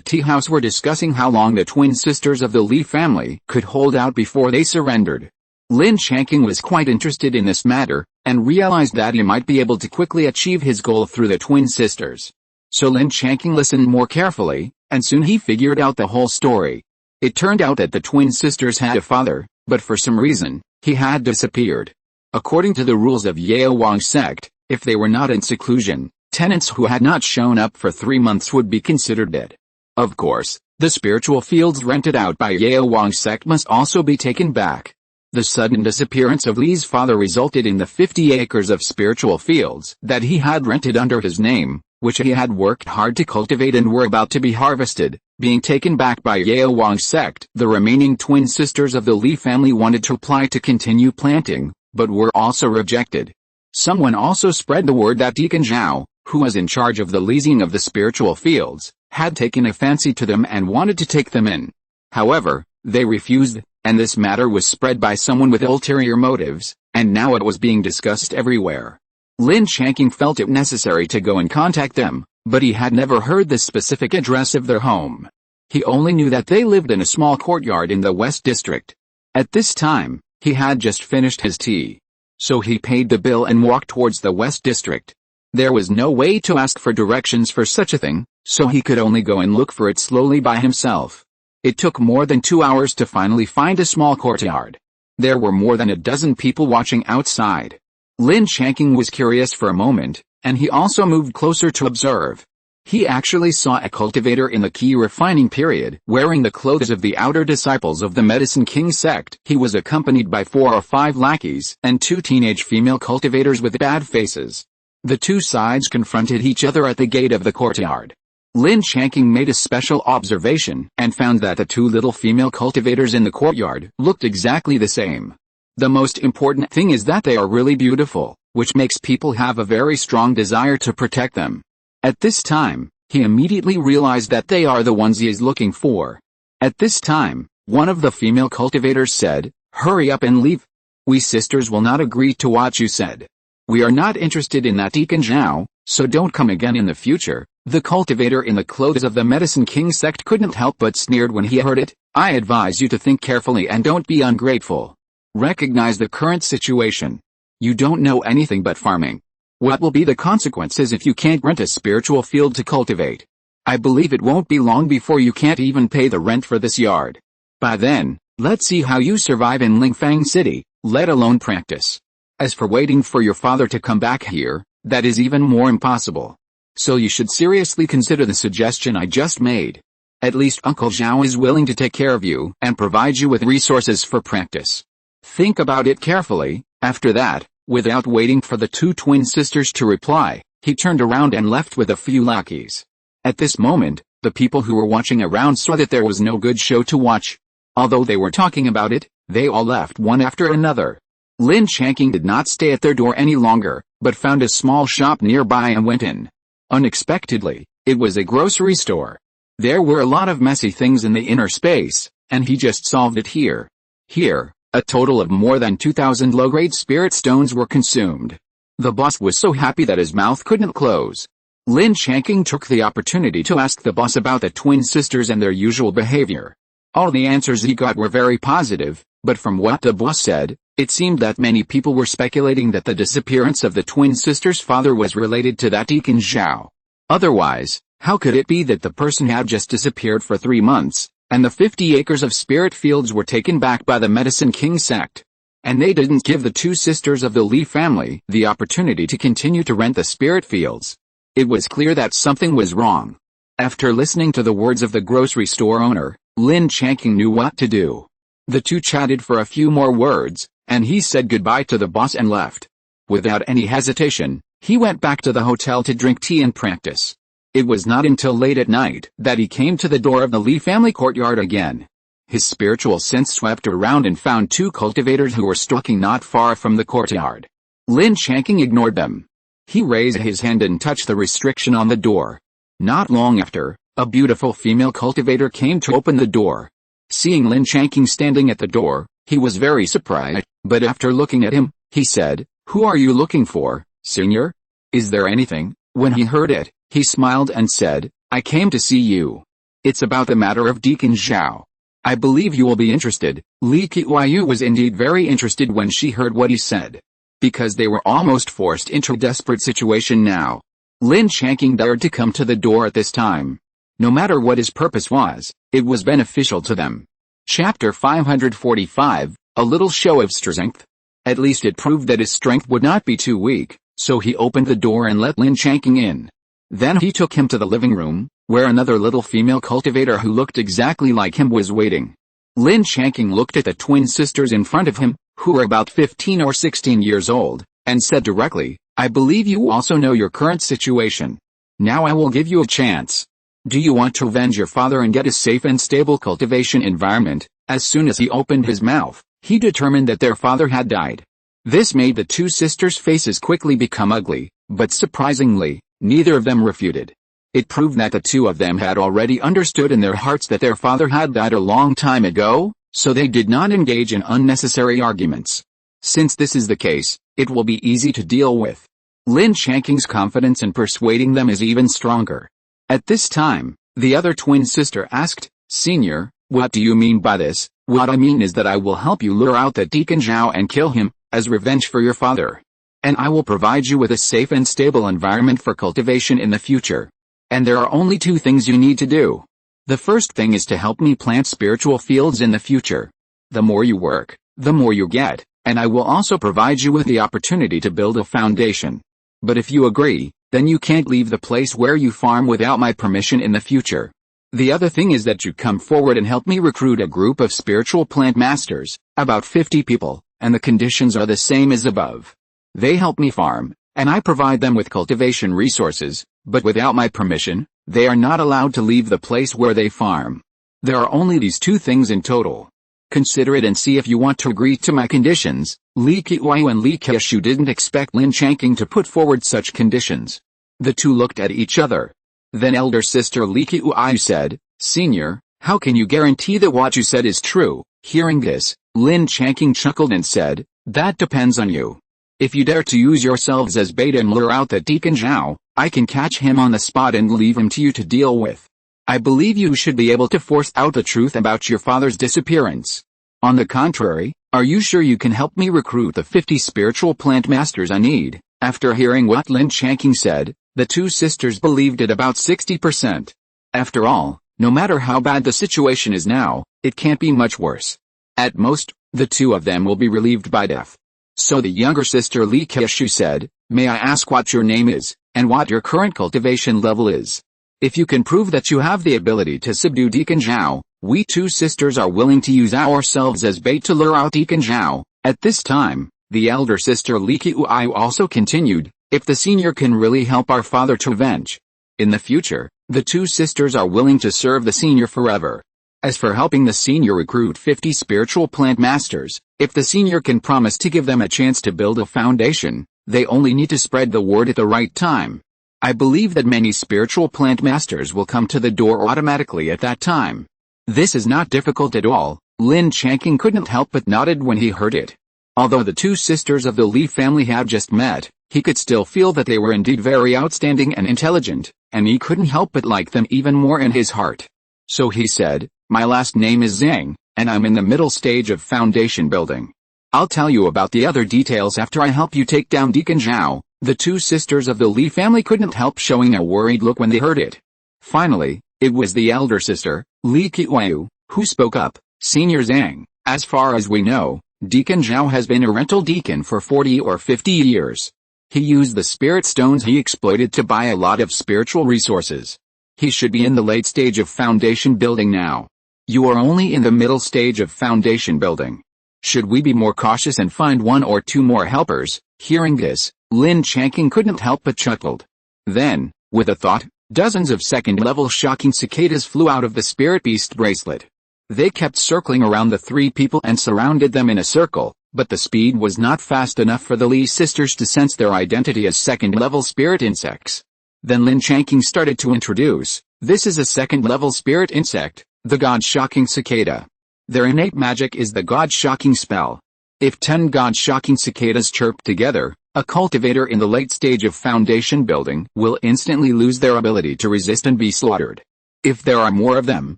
tea house were discussing how long the twin sisters of the Li family could hold out before they surrendered. Lin Changqing was quite interested in this matter, and realized that he might be able to quickly achieve his goal through the twin sisters. So Lin Changqing listened more carefully, and soon he figured out the whole story. It turned out that the twin sisters had a father, but for some reason, he had disappeared. According to the rules of Yao Wang sect, if they were not in seclusion, tenants who had not shown up for 3 months would be considered dead. Of course, the spiritual fields rented out by Yao Wang sect must also be taken back. The sudden disappearance of Li's father resulted in the 50 acres of spiritual fields that he had rented under his name which he had worked hard to cultivate and were about to be harvested, being taken back by Yao Wang's sect. The remaining twin sisters of the Li family wanted to apply to continue planting, but were also rejected. Someone also spread the word that Deacon Zhao, who was in charge of the leasing of the spiritual fields, had taken a fancy to them and wanted to take them in. However, they refused, and this matter was spread by someone with ulterior motives, and now it was being discussed everywhere. Lin Changqing felt it necessary to go and contact them, but he had never heard the specific address of their home. He only knew that they lived in a small courtyard in the West District. At this time, he had just finished his tea. So he paid the bill and walked towards the West District. There was no way to ask for directions for such a thing, so he could only go and look for it slowly by himself. It took more than 2 hours to finally find a small courtyard. There were more than a dozen people watching outside. Lin Changqing was curious for a moment, and he also moved closer to observe. He actually saw a cultivator in the key refining period, wearing the clothes of the outer disciples of the Medicine King sect. He was accompanied by 4 or 5 lackeys and 2 teenage female cultivators with bad faces. The two sides confronted each other at the gate of the courtyard. Lin Changqing made a special observation and found that the 2 little female cultivators in the courtyard looked exactly the same. The most important thing is that they are really beautiful, which makes people have a very strong desire to protect them. At this time, he immediately realized that they are the ones he is looking for. At this time, one of the female cultivators said, "Hurry up and leave. We sisters will not agree to what you said. We are not interested in that Deacon Zhao, so don't come again in the future." The cultivator in the clothes of the Medicine King sect couldn't help but sneered when he heard it. "I advise you to think carefully and don't be ungrateful. Recognize the current situation. You don't know anything but farming. What will be the consequences if you can't rent a spiritual field to cultivate? I believe it won't be long before you can't even pay the rent for this yard. By then, let's see how you survive in Lingfang City, let alone practice. As for waiting for your father to come back here, that is even more impossible. So you should seriously consider the suggestion I just made. At least Uncle Zhao is willing to take care of you and provide you with resources for practice. Think about it carefully." After that, without waiting for the 2 twin sisters to reply, he turned around and left with a few lackeys. At this moment, the people who were watching around saw that there was no good show to watch. Although they were talking about it, they all left one after another. Lin Changqing did not stay at their door any longer, but found a small shop nearby and went in. Unexpectedly, it was a grocery store. There were a lot of messy things in the inner space, and he just solved it here. Here, a total of more than 2,000 low-grade spirit stones were consumed. The boss was so happy that his mouth couldn't close. Lin Changqing took the opportunity to ask the boss about the twin sisters and their usual behavior. All the answers he got were very positive, but from what the boss said, it seemed that many people were speculating that the disappearance of the twin sisters' father was related to that Deacon Zhao. Otherwise, how could it be that the person had just disappeared for 3 months, and the 50 acres of spirit fields were taken back by the Medicine King sect? And they didn't give the 2 sisters of the Li family the opportunity to continue to rent the spirit fields. It was clear that something was wrong. After listening to the words of the grocery store owner, Lin Changqing knew what to do. The 2 chatted for a few more words, and he said goodbye to the boss and left. Without any hesitation, he went back to the hotel to drink tea and practice. It was not until late at night that he came to the door of the Li family courtyard again. His spiritual sense swept around and found 2 cultivators who were stalking not far from the courtyard. Lin Changqing ignored them. He raised his hand and touched the restriction on the door. Not long after, a beautiful female cultivator came to open the door. Seeing Lin Changqing standing at the door, he was very surprised, but after looking at him, he said, "Who are you looking for, Senior? Is there anything?" When he heard it, he smiled and said, "I came to see you. It's about the matter of Deacon Zhao. I believe you will be interested." Li Qiyu was indeed very interested when she heard what he said. Because they were almost forced into a desperate situation now. Lin Changqing dared to come to the door at this time. No matter what his purpose was, it was beneficial to them. Chapter 545, A Little Show of Strength. At least it proved that his strength would not be too weak, so he opened the door and let Lin Changqing in. Then he took him to the living room, where another little female cultivator who looked exactly like him was waiting. Lin Changqing looked at the twin sisters in front of him, who were about 15 or 16 years old, and said directly, "I believe you also know your current situation. Now I will give you a chance. Do you want to avenge your father and get a safe and stable cultivation environment? As soon as he opened his mouth, he determined that their father had died. This made the two sisters' faces quickly become ugly, but surprisingly, neither of them refuted. It proved that the two of them had already understood in their hearts that their father had died a long time ago, so they did not engage in unnecessary arguments. Since this is the case, it will be easy to deal with. Lin Changqing's confidence in persuading them is even stronger. At this time, the other twin sister asked, "Senior, what do you mean by this?" "What I mean is that I will help you lure out that Deacon Zhao and kill him, as revenge for your father. And I will provide you with a safe and stable environment for cultivation in the future. And there are only two things you need to do. The first thing is to help me plant spiritual fields in the future. The more you work, the more you get, and I will also provide you with the opportunity to build a foundation. But if you agree, then you can't leave the place where you farm without my permission in the future. The other thing is that you come forward and help me recruit a group of spiritual plant masters, about 50 people, and the conditions are the same as above. They help me farm, and I provide them with cultivation resources, but without my permission, they are not allowed to leave the place where they farm. There are only these two things in total. Consider it and see if you want to agree to my conditions." Li Qiyu and Li Keishu didn't expect Lin Changqing to put forward such conditions. The two looked at each other. Then elder sister Li Qiyu said, "Senior, how can you guarantee that what you said is true?" Hearing this, Lin Changqing chuckled and said, "That depends on you. If you dare to use yourselves as bait and lure out the Deacon Zhao, I can catch him on the spot and leave him to you to deal with. I believe you should be able to force out the truth about your father's disappearance. On the contrary, are you sure you can help me recruit the 50 spiritual plant masters I need?" After hearing what Lin Changqing said, the two sisters believed it about 60%. After all, no matter how bad the situation is now, it can't be much worse. At most, the two of them will be relieved by death. So the younger sister Li Keishu said, "May I ask what your name is, and what your current cultivation level is? If you can prove that you have the ability to subdue Deacon Zhao, we two sisters are willing to use ourselves as bait to lure out Deacon Zhao." At this time, the elder sister Li Qiyu also continued, "If the senior can really help our father to avenge in the future, the two sisters are willing to serve the senior forever. As for helping the senior recruit 50 spiritual plant masters, if the senior can promise to give them a chance to build a foundation, they only need to spread the word at the right time. I believe that many spiritual plant masters will come to the door automatically at that time." This is not difficult at all. Lin Changqing couldn't help but nodded when he heard it. Although the two sisters of the Li family had just met, he could still feel that they were indeed very outstanding and intelligent, and he couldn't help but like them even more in his heart. So he said, "My last name is Zhang, and I'm in the middle stage of foundation building. I'll tell you about the other details after I help you take down Deacon Zhao." The two sisters of the Li family couldn't help showing a worried look when they heard it. Finally, it was the elder sister, Li Qiyu, who spoke up, "Senior Zhang, as far as we know, Deacon Zhao has been a rental deacon for 40 or 50 years. He used the spirit stones he exploited to buy a lot of spiritual resources. He should be in the late stage of foundation building now. You are only in the middle stage of foundation building. Should we be more cautious and find one or two more helpers?" Hearing this, Lin Changqing couldn't help but chuckled. Then, with a thought, dozens of second-level shocking cicadas flew out of the spirit beast bracelet. They kept circling around the three people and surrounded them in a circle, but the speed was not fast enough for the Li sisters to sense their identity as second-level spirit insects. Then Lin Changqing started to introduce, "This is a second-level spirit insect, the God-shocking cicada. Their innate magic is the God-shocking spell. If 10 God-shocking cicadas chirp together, a cultivator in the late stage of foundation building will instantly lose their ability to resist and be slaughtered. If there are more of them,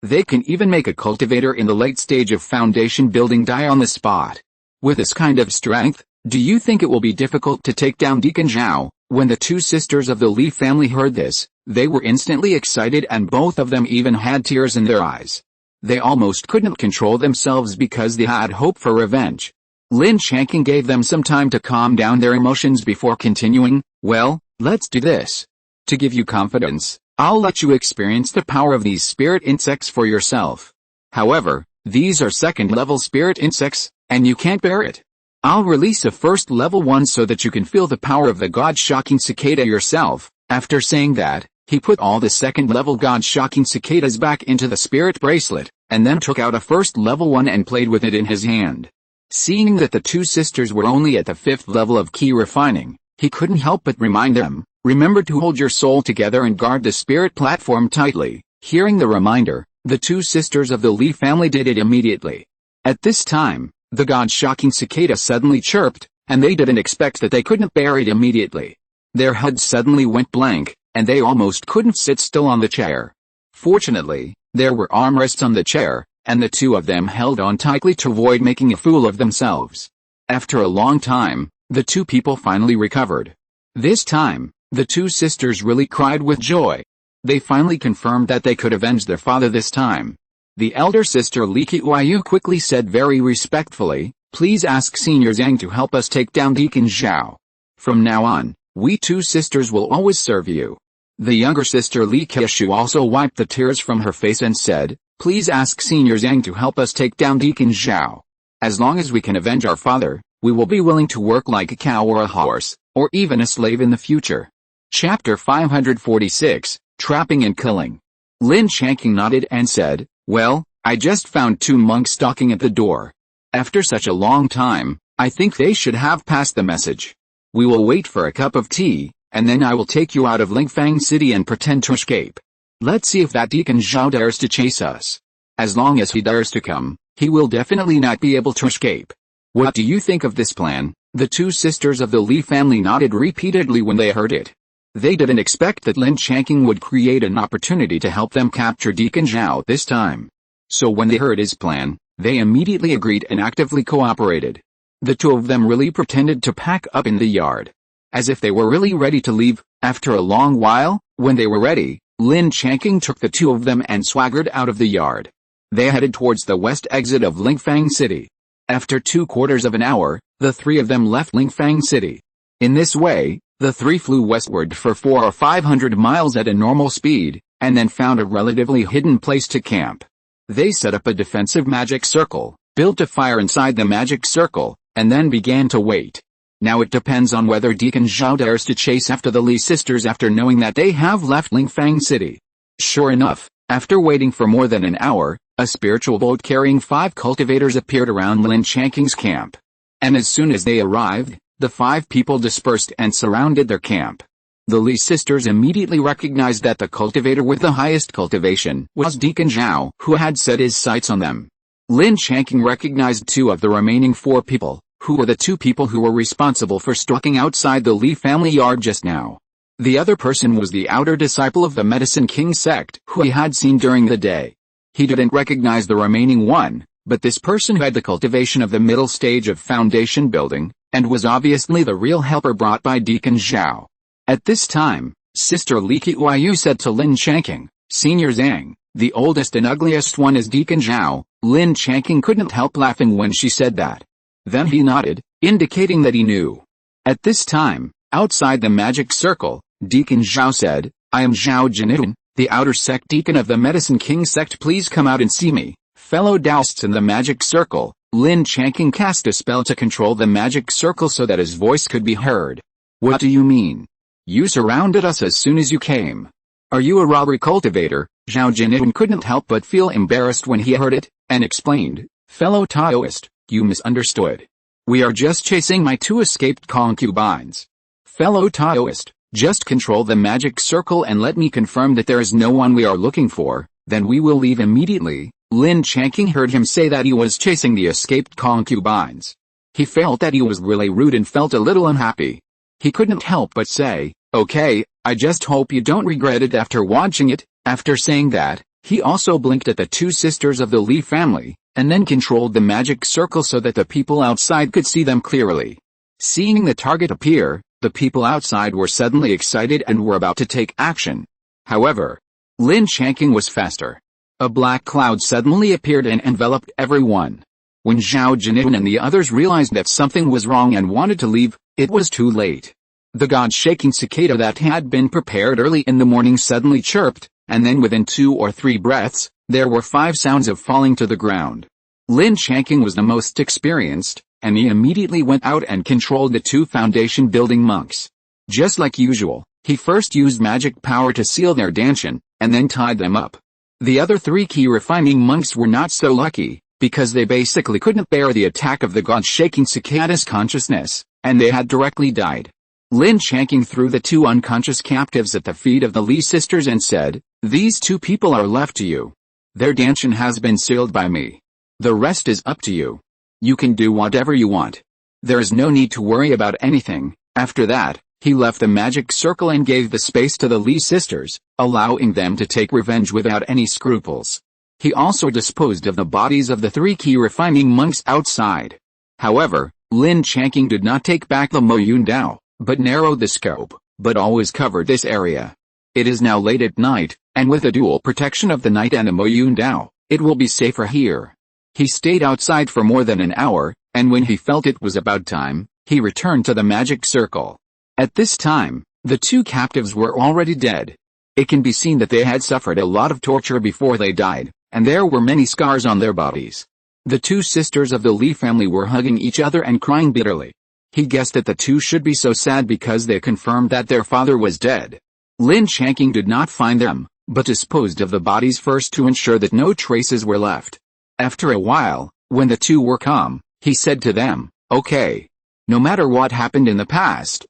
they can even make a cultivator in the late stage of foundation building die on the spot. With this kind of strength, do you think it will be difficult to take down Deacon Zhao?" When the two sisters of the Li family heard this, they were instantly excited and both of them even had tears in their eyes. They almost couldn't control themselves because they had hope for revenge. Lin Changqing gave them some time to calm down their emotions before continuing, "Well, let's do this. To give you confidence, I'll let you experience the power of these spirit insects for yourself. However, these are second-level spirit insects, and you can't bear it. I'll release a first-level one so that you can feel the power of the God-shocking cicada yourself." After saying that, He put all the second-level God-shocking cicadas back into the spirit bracelet, and then took out a first-level one and played with it in his hand. Seeing that the two sisters were only at the 5th level of key refining, he couldn't help but remind them, remember to hold your soul together and guard the spirit platform tightly. Hearing the reminder, the two sisters of the Li family did it immediately. At this time, the God-shocking cicada suddenly chirped, and they didn't expect that they couldn't bear it immediately. Their heads suddenly went blank, and they almost couldn't sit still on the chair. Fortunately, there were armrests on the chair, and the two of them held on tightly to avoid making a fool of themselves. After a long time, the two people finally recovered. This time, the two sisters really cried with joy. They finally confirmed that they could avenge their father this time. The elder sister Li Qiuyu quickly said very respectfully, please ask Senior Zhang to help us take down Deacon Zhao. From now on, we two sisters will always serve you. The younger sister Li Keishu also wiped the tears from her face and said, please ask Senior Zhang to help us take down Deacon Zhao. As long as we can avenge our father, we will be willing to work like a cow or a horse, or even a slave in the future. Chapter 546, Trapping and Killing. Lin Changqing nodded and said, well, I just found two monks stalking at the door. After such a long time, I think they should have passed the message. We will wait for a cup of tea, and then I will take you out of Lingfang City and pretend to escape. Let's see if that Deacon Zhao dares to chase us. As long as he dares to come, he will definitely not be able to escape. What do you think of this plan? The two sisters of the Li family nodded repeatedly when they heard it. They didn't expect that Lin Changqing would create an opportunity to help them capture Deacon Zhao this time. So when they heard his plan, they immediately agreed and actively cooperated. The two of them really pretended to pack up in the yard, as if they were really ready to leave. After a long while, when they were ready, Lin Changqing took the two of them and swaggered out of the yard. They headed towards the west exit of Lingfang City. After 2/4 of an hour, the three of them left Lingfang City. In this way, the three flew westward for 400 or 500 miles at a normal speed, and then found a relatively hidden place to camp. They set up a defensive magic circle, built a fire inside the magic circle, and then began to wait. Now it depends on whether Deacon Zhao dares to chase after the Li sisters after knowing that they have left Lingfang City. Sure enough, after waiting for more than an hour, a spiritual boat carrying 5 cultivators appeared around Lin Changqing's camp. And as soon as they arrived, the 5 people dispersed and surrounded their camp. The Li sisters immediately recognized that the cultivator with the highest cultivation was Deacon Zhao, who had set his sights on them. Lin Changqing recognized 2 of the remaining 4 people, who were the 2 people who were responsible for stalking outside the Li family yard just now. The other person was the outer disciple of the Medicine King sect, who he had seen during the day. He didn't recognize the remaining one, but this person had the cultivation of the middle stage of foundation building, and was obviously the real helper brought by Deacon Zhao. At this time, Sister Li Qiuyu said to Lin Changqing, Senior Zhang, the oldest and ugliest one is Deacon Zhao. Lin Changqing couldn't help laughing when she said that. Then he nodded, indicating that he knew. At this time, outside the magic circle, Deacon Zhao said, I am Zhao Jinitun, the outer sect deacon of the Medicine King sect. Please come out and see me. Fellow Taoists in the magic circle, Lin Changqing cast a spell to control the magic circle so that his voice could be heard. What do you mean? You surrounded us as soon as you came. Are you a robbery cultivator? Zhao Jinitun couldn't help but feel embarrassed when he heard it, and explained, Fellow Taoist, you misunderstood. We are just chasing my 2 escaped concubines. Fellow Taoist, just control the magic circle and let me confirm that there is no one we are looking for, then we will leave immediately. Lin Changqing heard him say that he was chasing the escaped concubines. He felt that he was really rude and felt a little unhappy. He couldn't help but say, okay, I just hope you don't regret it after watching it. After saying that, he also blinked at the 2 sisters of the Li family, and then controlled the magic circle so that the people outside could see them clearly. Seeing the target appear, the people outside were suddenly excited and were about to take action. However, Lin Changqing was faster. A black cloud suddenly appeared and enveloped everyone. When Zhao Jinitun and the others realized that something was wrong and wanted to leave, it was too late. The god-shaking cicada that had been prepared early in the morning suddenly chirped, and then within 2 or 3 breaths, there were 5 sounds of falling to the ground. Lin Changqing was the most experienced, and he immediately went out and controlled the 2 foundation building monks. Just like usual, He first used magic power to seal their dantian, and then tied them up. The other 3 key refining monks were not so lucky, because they basically couldn't bear the attack of the god-shaking cicadas consciousness, and they had directly died. Lin Changqing threw the 2 unconscious captives at the feet of the Li sisters and said, "These 2 people are left to you. Their dantian has been sealed by me. The rest is up to you. You can do whatever you want. There is no need to worry about anything." After that, he left the magic circle and gave the space to the Li sisters, allowing them to take revenge without any scruples. He also disposed of the bodies of the 3 key refining monks outside. However, Lin Changqing did not take back the Mo Yun Dao, but narrowed the scope, but always covered this area. It is now late at night, and with the dual protection of the night and a Mo Yun Dao, it will be safer here. He stayed outside for more than an hour, and when he felt it was about time, he returned to the magic circle. At this time, the 2 captives were already dead. It can be seen that they had suffered a lot of torture before they died, and there were many scars on their bodies. The 2 sisters of the Li family were hugging each other and crying bitterly. He guessed that the 2 should be so sad because they confirmed that their father was dead. Lin Changqing did not find them, but disposed of the bodies first to ensure that no traces were left. After a while, when the 2 were calm, he said to them, "Okay. No matter what happened in the past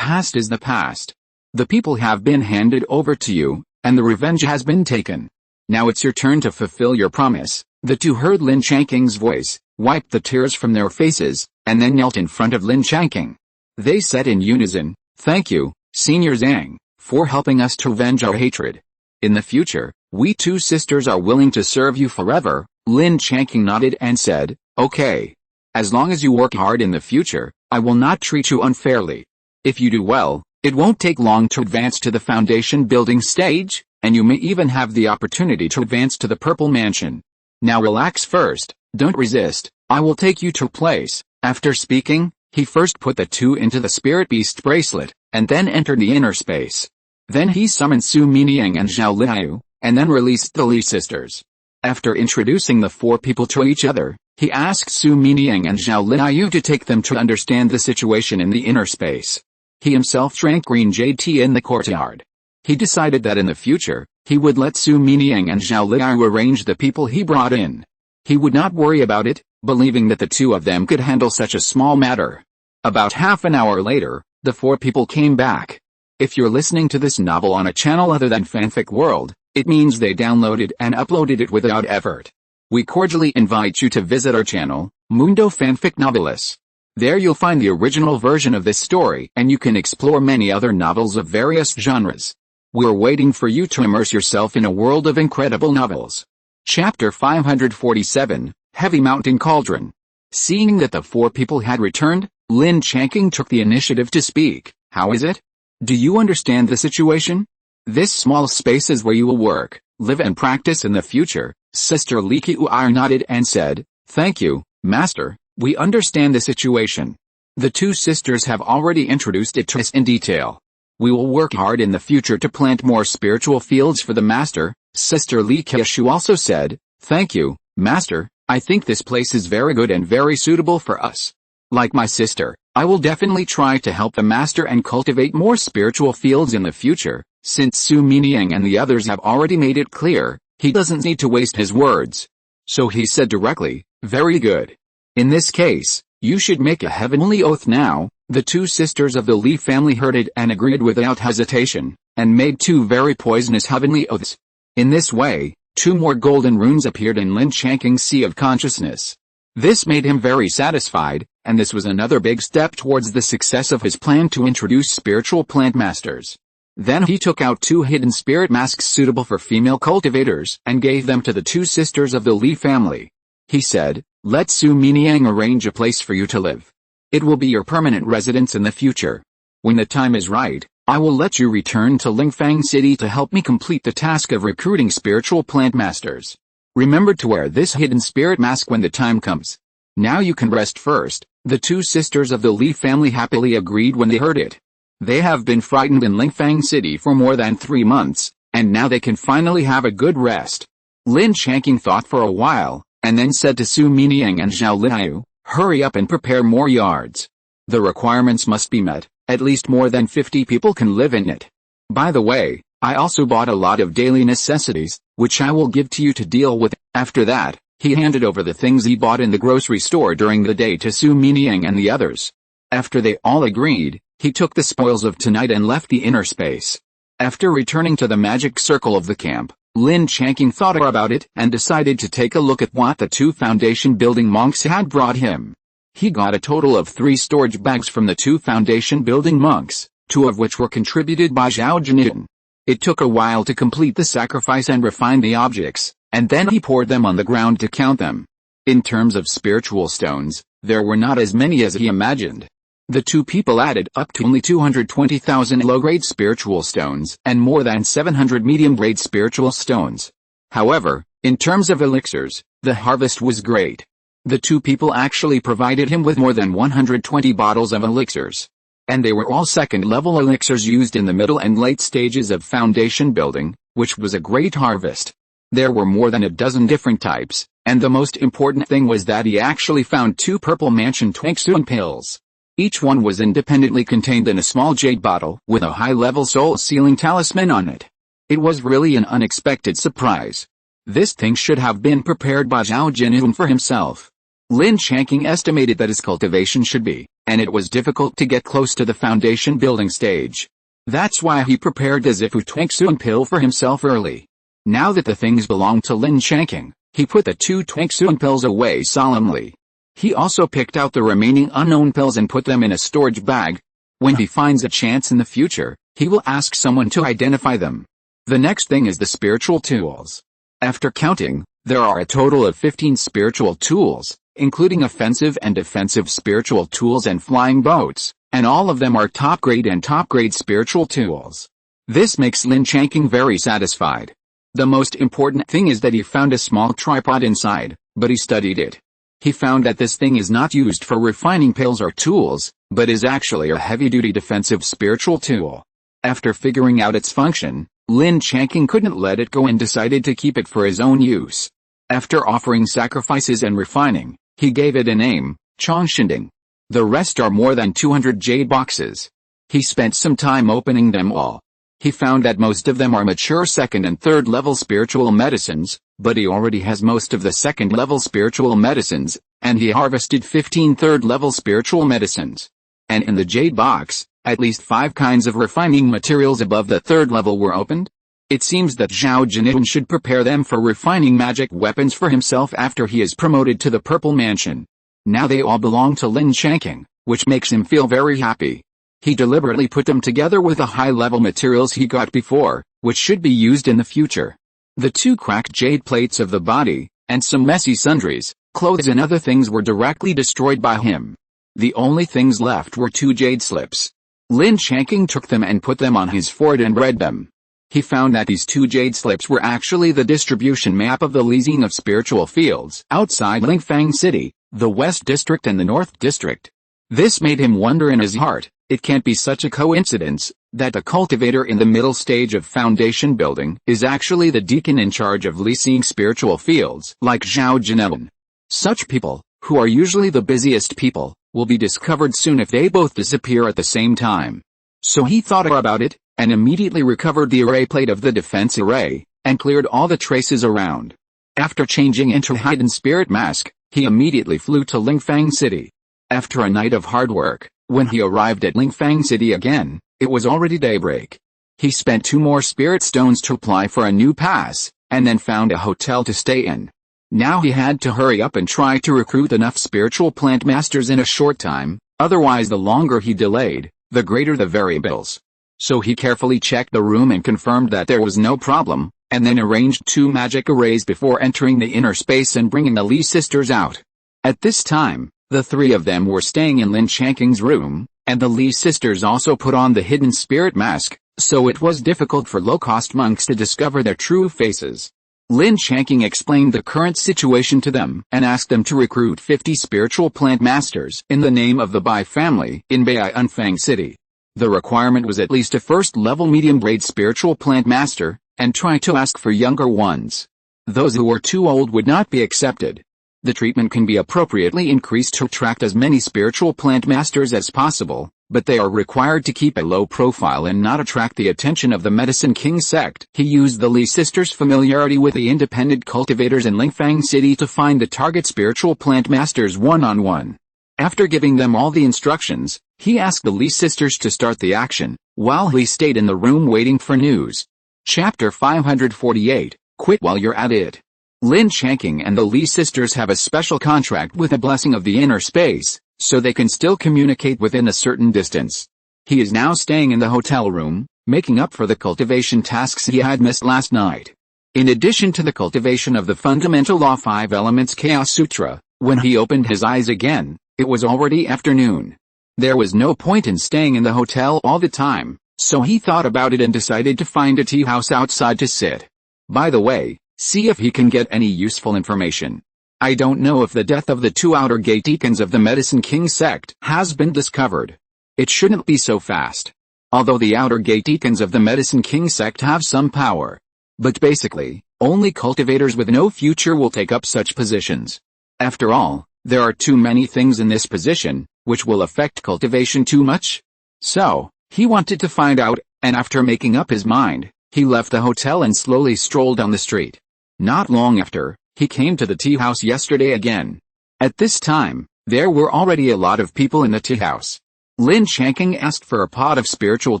is the past. The people have been handed over to you, and the revenge has been taken. Now it's your turn to fulfill your promise." The 2 heard Lin Changqing's voice, wiped the tears from their faces, and then knelt in front of Lin Changqing. They said in unison, "Thank you, Senior Zhang, for helping us to avenge our hatred. In the future, we 2 sisters are willing to serve you forever." Lin Changqing nodded and said, "Okay. As long as you work hard in the future, I will not treat you unfairly. If you do well, it won't take long to advance to the foundation building stage, and you may even have the opportunity to advance to the Purple Mansion. Now relax first, don't resist, I will take you to a place." After speaking, he first put the 2 into the Spirit Beast bracelet, and then entered the inner space. Then he summoned Su Miniang and Zhao Liu, and then released the Li sisters. After introducing the 4 people to each other, he asked Su Miniang and Zhao Liu to take them to understand the situation in the inner space. He himself drank green jade tea in the courtyard. He decided that in the future, he would let Su Miniang and Zhao Liu arrange the people he brought in. He would not worry about it, believing that the 2 of them could handle such a small matter. About half an hour later, the 4 people came back. If you're listening to this novel on a channel other than Fanfic World, it means they downloaded and uploaded it without effort. We cordially invite you to visit our channel, Mundo Fanfic Novelis. There you'll find the original version of this story and you can explore many other novels of various genres. We're waiting for you to immerse yourself in a world of incredible novels. Chapter 547, Heavy Mountain Cauldron. Seeing that the 4 people had returned, Lin Changqing took the initiative to speak. "How is it? Do you understand the situation? This small space is where you will work, live and practice in the future." Sister Li Qiu'er nodded and said, "Thank you, Master, we understand the situation. The 2 sisters have already introduced it to us in detail. We will work hard in the future to plant more spiritual fields for the Master." Sister Li Qiushu also said, "Thank you, Master, I think this place is very good and very suitable for us. Like my sister, I will definitely try to help the Master and cultivate more spiritual fields in the future." Since Su Miniang and the others have already made it clear, he doesn't need to waste his words. So he said directly, "Very good. In this case, you should make a heavenly oath now." The 2 sisters of the Li family heard it and agreed without hesitation, and made 2 very poisonous heavenly oaths. In this way, 2 more golden runes appeared in Lin Changqing's sea of consciousness. This made him very satisfied, and this was another big step towards the success of his plan to introduce spiritual plant masters. Then he took out 2 hidden spirit masks suitable for female cultivators and gave them to the 2 sisters of the Li family. He said, "Let Su Miniang arrange a place for you to live. It will be your permanent residence in the future. When the time is right, I will let you return to Lingfang City to help me complete the task of recruiting spiritual plant masters. Remember to wear this hidden spirit mask when the time comes. Now you can rest first." The 2 sisters of the Li family happily agreed when they heard it. They have been frightened in Lingfang City for more than 3 months, and now they can finally have a good rest. Lin Changqing thought for a while, and then said to Su Miniang and Zhao Liu, "Hurry up and prepare more yards. The requirements must be met, at least more than 50 people can live in it. By the way, I also bought a lot of daily necessities, which I will give to you to deal with. After that, he handed over the things he bought in the grocery store during the day to Su Minying and the others. After they all agreed, he took the spoils of tonight and left the inner space. After returning to the magic circle of the camp, Lin Changqing thought about it and decided to take a look at what the two foundation building monks had brought him. He got a total of 3 storage bags from the 2 foundation building monks, 2 of which were contributed by Zhao Jinyun. It took a while to complete the sacrifice and refine the objects, and then he poured them on the ground to count them. In terms of spiritual stones, there were not as many as he imagined. The 2 people added up to only 220,000 low-grade spiritual stones and more than 700 medium-grade spiritual stones. However, in terms of elixirs, the harvest was great. The 2 people actually provided him with more than 120 bottles of elixirs. And they were all second-level elixirs used in the middle and late stages of foundation building, which was a great harvest. There were more than a dozen different types, and the most important thing was that he actually found 2 purple mansion Twangsun pills. Each one was independently contained in a small jade bottle with a high-level soul-sealing talisman on it. It was really an unexpected surprise. This thing should have been prepared by Zhao Jinyun for himself. Lin Changqing estimated that his cultivation should be, and it was difficult to get close to the foundation building stage. That's why he prepared the Zifu Twangsun pill for himself early. Now that the things belonged to Lin Changqing, he put the 2 Twangsun pills away solemnly. He also picked out the remaining unknown pills and put them in a storage bag. When he finds a chance in the future, he will ask someone to identify them. The next thing is the spiritual tools. After counting, there are a total of 15 spiritual tools, including offensive and defensive spiritual tools and flying boats, and all of them are top-grade and top-grade spiritual tools. This makes Lin Changqing very satisfied. The most important thing is that he found a small tripod inside, but he studied it. He found that this thing is not used for refining pills or tools, but is actually a heavy-duty defensive spiritual tool. After figuring out its function, Lin Changqing couldn't let it go and decided to keep it for his own use. After offering sacrifices and refining, he gave it a name, Chongshinding. The rest are more than 200 jade boxes. He spent some time opening them all. He found that most of them are mature 2nd and 3rd level spiritual medicines, but he already has most of the 2nd level spiritual medicines, and he harvested 15 3rd level spiritual medicines. And in the jade box, at least 5 kinds of refining materials above the 3rd level were opened. It seems that Zhao Jinyun should prepare them for refining magic weapons for himself after he is promoted to the Purple Mansion. Now they all belong to Lin Changqing, which makes him feel very happy. He deliberately put them together with the high-level materials he got before, which should be used in the future. The 2 cracked jade plates of the body, and some messy sundries, clothes and other things were directly destroyed by him. The only things left were 2 jade slips. Lin Changqing took them and put them on his forehead and read them. He found that these 2 jade slips were actually the distribution map of the leasing of spiritual fields outside Lingfang City, the West District and the North District. This made him wonder in his heart. It can't be such a coincidence that the cultivator in the middle stage of foundation building is actually the deacon in charge of leasing spiritual fields like Zhao Jinyun. Such people, who are usually the busiest people, will be discovered soon if they both disappear at the same time. So he thought about it, and immediately recovered the array plate of the defense array, and cleared all the traces around. After changing into hidden spirit mask, he immediately flew to Lingfang City. After a night of hard work, when he arrived at Lingfang City again, it was already daybreak. He spent 2 more spirit stones to apply for a new pass, and then found a hotel to stay in. Now he had to hurry up and try to recruit enough spiritual plant masters in a short time, otherwise the longer he delayed, the greater the variables. So he carefully checked the room and confirmed that there was no problem, and then arranged 2 magic arrays before entering the inner space and bringing the Li sisters out. At this time, the 3 of them were staying in Lin Changqing's room, and the Li sisters also put on the hidden spirit mask, so it was difficult for low-cost monks to discover their true faces. Lin Changqing explained the current situation to them and asked them to recruit 50 spiritual plant masters in the name of the Bai family in Baiyunfang City. The requirement was at least a 1st-level medium-grade spiritual plant master, and try to ask for younger ones. Those who were too old would not be accepted. The treatment can be appropriately increased to attract as many spiritual plant masters as possible, but they are required to keep a low profile and not attract the attention of the Medicine King sect. He used the Li sisters' familiarity with the independent cultivators in Lingfang City to find the target spiritual plant masters one-on-one. After giving them all the instructions, he asked the Li sisters to start the action, while he stayed in the room waiting for news. Chapter 548, Quit While You're at It. Lin Changqing and the Li sisters have a special contract with the blessing of the inner space, so they can still communicate within a certain distance. He is now staying in the hotel room, making up for the cultivation tasks he had missed last night. In addition to the cultivation of the fundamental law 5 elements Chaos Sutra, when he opened his eyes again, it was already afternoon. There was no point in staying in the hotel all the time, so he thought about it and decided to find a tea house outside to sit. By the way, see if he can get any useful information. I don't know if the death of the 2 outer gate deacons of the Medicine King sect has been discovered. It shouldn't be so fast. Although the outer gate deacons of the Medicine King sect have some power. But basically, only cultivators with no future will take up such positions. After all, there are too many things in this position, which will affect cultivation too much. So, he wanted to find out, and after making up his mind, he left the hotel and slowly strolled down the street. Not long after, he came to the tea house yesterday again. At this time, there were already a lot of people in the tea house. Lin Changqing asked for a pot of spiritual